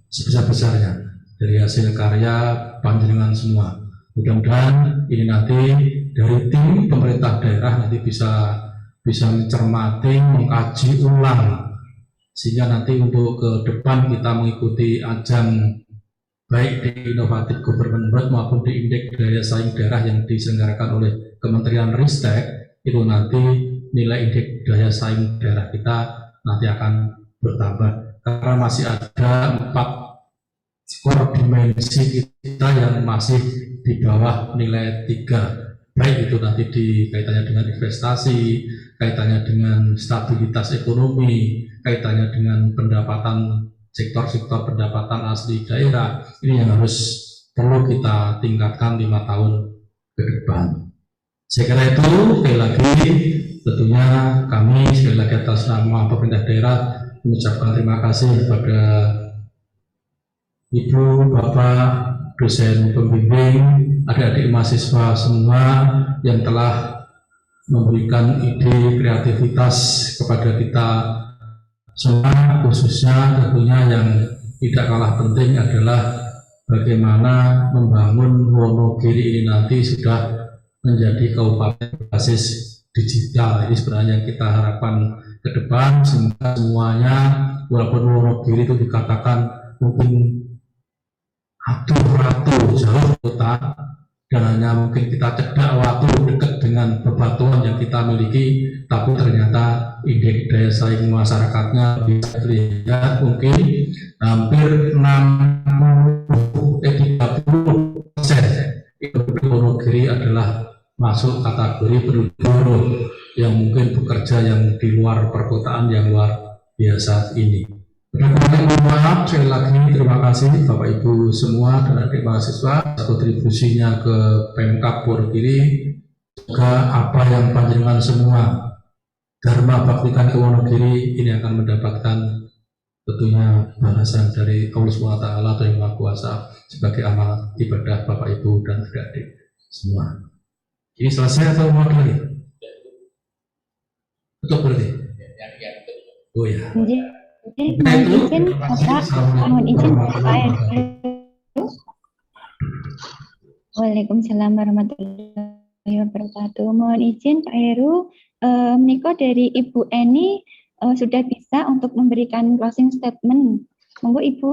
[SPEAKER 6] sebesar-besarnya dari hasil karya panjenengan semua. Mudah-mudahan ini nanti dari tim pemerintah daerah nanti bisa mencermati, mengkaji ulang, sehingga nanti untuk ke depan kita mengikuti ajang baik di Innovative Government Award maupun di Indeks Daya Saing Daerah yang diselenggarakan oleh Kementerian Ristek, itu nanti nilai indeks daya saing daerah kita nanti akan bertambah karena masih ada 4 skor dimensi kita yang masih di bawah nilai 3, baik itu nanti kaitannya dengan investasi, kaitannya dengan stabilitas ekonomi, kaitannya dengan pendapatan sektor-sektor pendapatan asli daerah. Ini yang perlu kita tingkatkan 5 tahun ke depan. Saya kira itu, sekali lagi tentunya kami sekali lagi atas nama pemerintah daerah mengucapkan terima kasih kepada Ibu, Bapak, dosen pembimbing, adik-adik mahasiswa semua yang telah memberikan ide kreativitas kepada kita semua, khususnya tentunya yang tidak kalah penting adalah bagaimana membangun Wonogiri ini nanti sudah menjadi kabupaten berbasis digital. Ini sebenarnya yang kita harapkan ke depan, sehingga semuanya walaupun Wonogiri itu dikatakan mungkin aduh jauh kota dan hanya mungkin kita cedak waktu dekat dengan bebatuan yang kita miliki, tapi ternyata indeks daya saing masyarakatnya bisa dilihat mungkin hampir 30% itu Wonogiri adalah masuk kategori penduduk yang mungkin bekerja yang di luar perkotaan yang luar biasa ini. Mohon maaf sekali lagi, terima kasih Bapak Ibu semua dan adik mahasiswa kontribusinya ke Pemkab Wonogiri. Semoga apa yang panjenengan semua dharma baktikan ke Wonogiri ini akan mendapatkan tentunya balasan dari Allah SWT atau Yang Maha Kuasa sebagai amal ibadah Bapak Ibu dan adik-adik semua. Ini selesai atau mau lagi? Betul berarti? Oh ya.
[SPEAKER 7] Mohon izin Bapak, mohon izin Bapak Heru. Waalaikumsalam warahmatullahi wabarakatuh. Mohon izin Pak Heru, menikah dari Ibu Eni sudah bisa untuk memberikan closing statement. Monggo Ibu.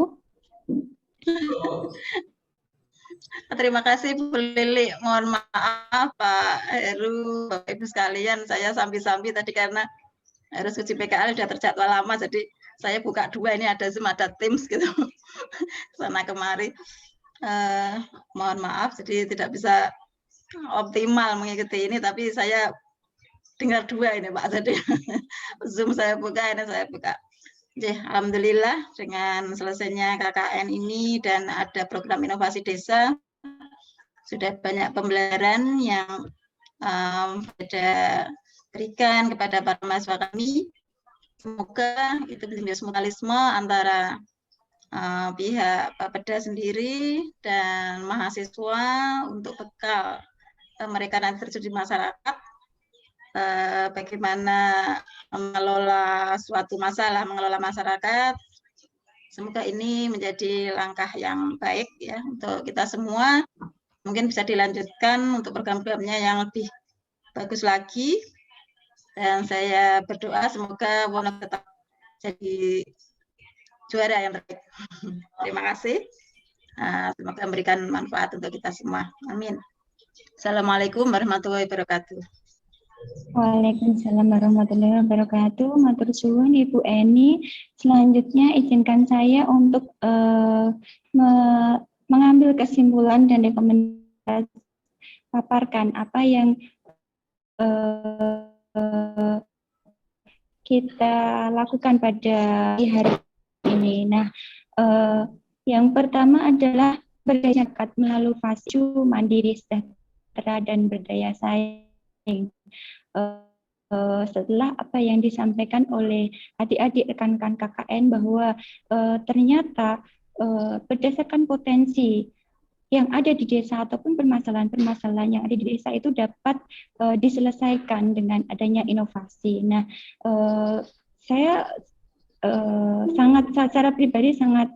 [SPEAKER 4] Terima kasih Bu Lili. Mohon maaf Pak Heru, Bapak Ibu sekalian, saya sambil-sambil tadi karena harus uji PKL sudah terjadwal lama, jadi saya buka 2 ini, ada Zoom, ada Teams gitu, sana kemari. Mohon maaf, jadi tidak bisa optimal mengikuti ini, tapi saya dengar 2 ini Pak, jadi Zoom saya buka, ini saya buka. Jadi, alhamdulillah dengan selesainya KKN ini dan ada program inovasi desa, sudah banyak pembelajaran yang ada berikan kepada para mahasiswa kami. Semoga itu menjadi mutualisme antara pihak Bapeda sendiri dan mahasiswa untuk bekal mereka nanti terjun di masyarakat, bagaimana mengelola suatu masalah, mengelola masyarakat. Semoga ini menjadi langkah yang baik ya untuk kita semua. Mungkin bisa dilanjutkan untuk program-programnya yang lebih bagus lagi. Dan saya berdoa semoga Wono tetap jadi juara yang terbaik. Terima kasih. Semoga memberikan manfaat untuk kita semua. Amin. Assalamualaikum warahmatullahi wabarakatuh.
[SPEAKER 7] Waalaikumsalam warahmatullahi wabarakatuh. Matur suwun Ibu Eni. Selanjutnya izinkan saya untuk mengambil kesimpulan dan rekomendasi paparkan apa yang kita lakukan pada hari ini. Nah, yang pertama adalah berdaya zakat melalui fase mandiri, sejahtera dan berdaya saing. Setelah apa yang disampaikan oleh adik-adik rekan-rekan KKN bahwa ternyata berdasarkan potensi yang ada di desa ataupun permasalahan-permasalahan yang ada di desa itu dapat diselesaikan dengan adanya inovasi. Nah, saya secara pribadi sangat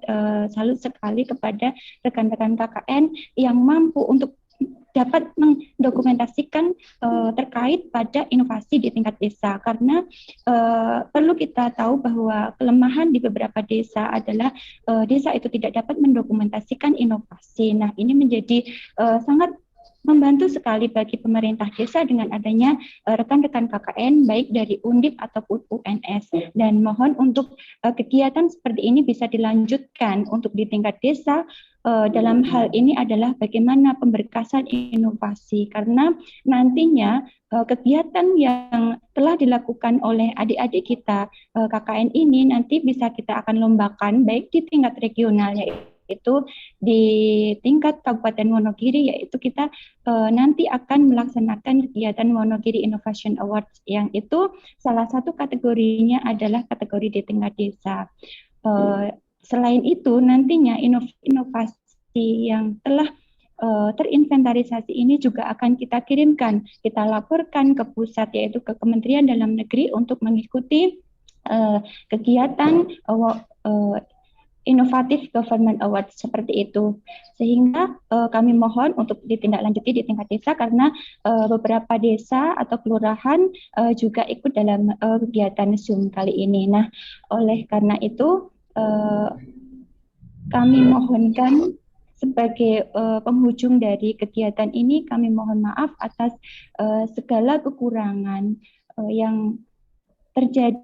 [SPEAKER 7] salut sekali kepada rekan-rekan KKN yang mampu untuk dapat mendokumentasikan terkait pada inovasi di tingkat desa, karena perlu kita tahu bahwa kelemahan di beberapa desa adalah desa itu tidak dapat mendokumentasikan inovasi. Nah, ini menjadi sangat membantu sekali bagi pemerintah desa dengan adanya rekan-rekan KKN baik dari Undip ataupun UNS, dan mohon untuk kegiatan seperti ini bisa dilanjutkan untuk di tingkat desa. Dalam hal ini adalah bagaimana pemberkasan inovasi, karena nantinya kegiatan yang telah dilakukan oleh adik-adik kita KKN ini nanti bisa kita akan lombakan baik di tingkat regional, yaitu di tingkat Kabupaten Wonogiri, yaitu kita nanti akan melaksanakan kegiatan Wonogiri Innovation Awards, yang itu salah satu kategorinya adalah kategori di tingkat desa. Selain itu, nantinya inovasi yang telah terinventarisasi ini juga akan kita kirimkan, kita laporkan ke pusat, yaitu ke Kementerian Dalam Negeri untuk mengikuti kegiatan Innovative Government Award seperti itu. Sehingga kami mohon untuk ditindaklanjuti di tingkat desa, karena beberapa desa atau kelurahan juga ikut dalam kegiatan Zoom kali ini. Nah, oleh karena itu kami mohonkan sebagai penghujung dari kegiatan ini, kami mohon maaf atas segala kekurangan yang terjadi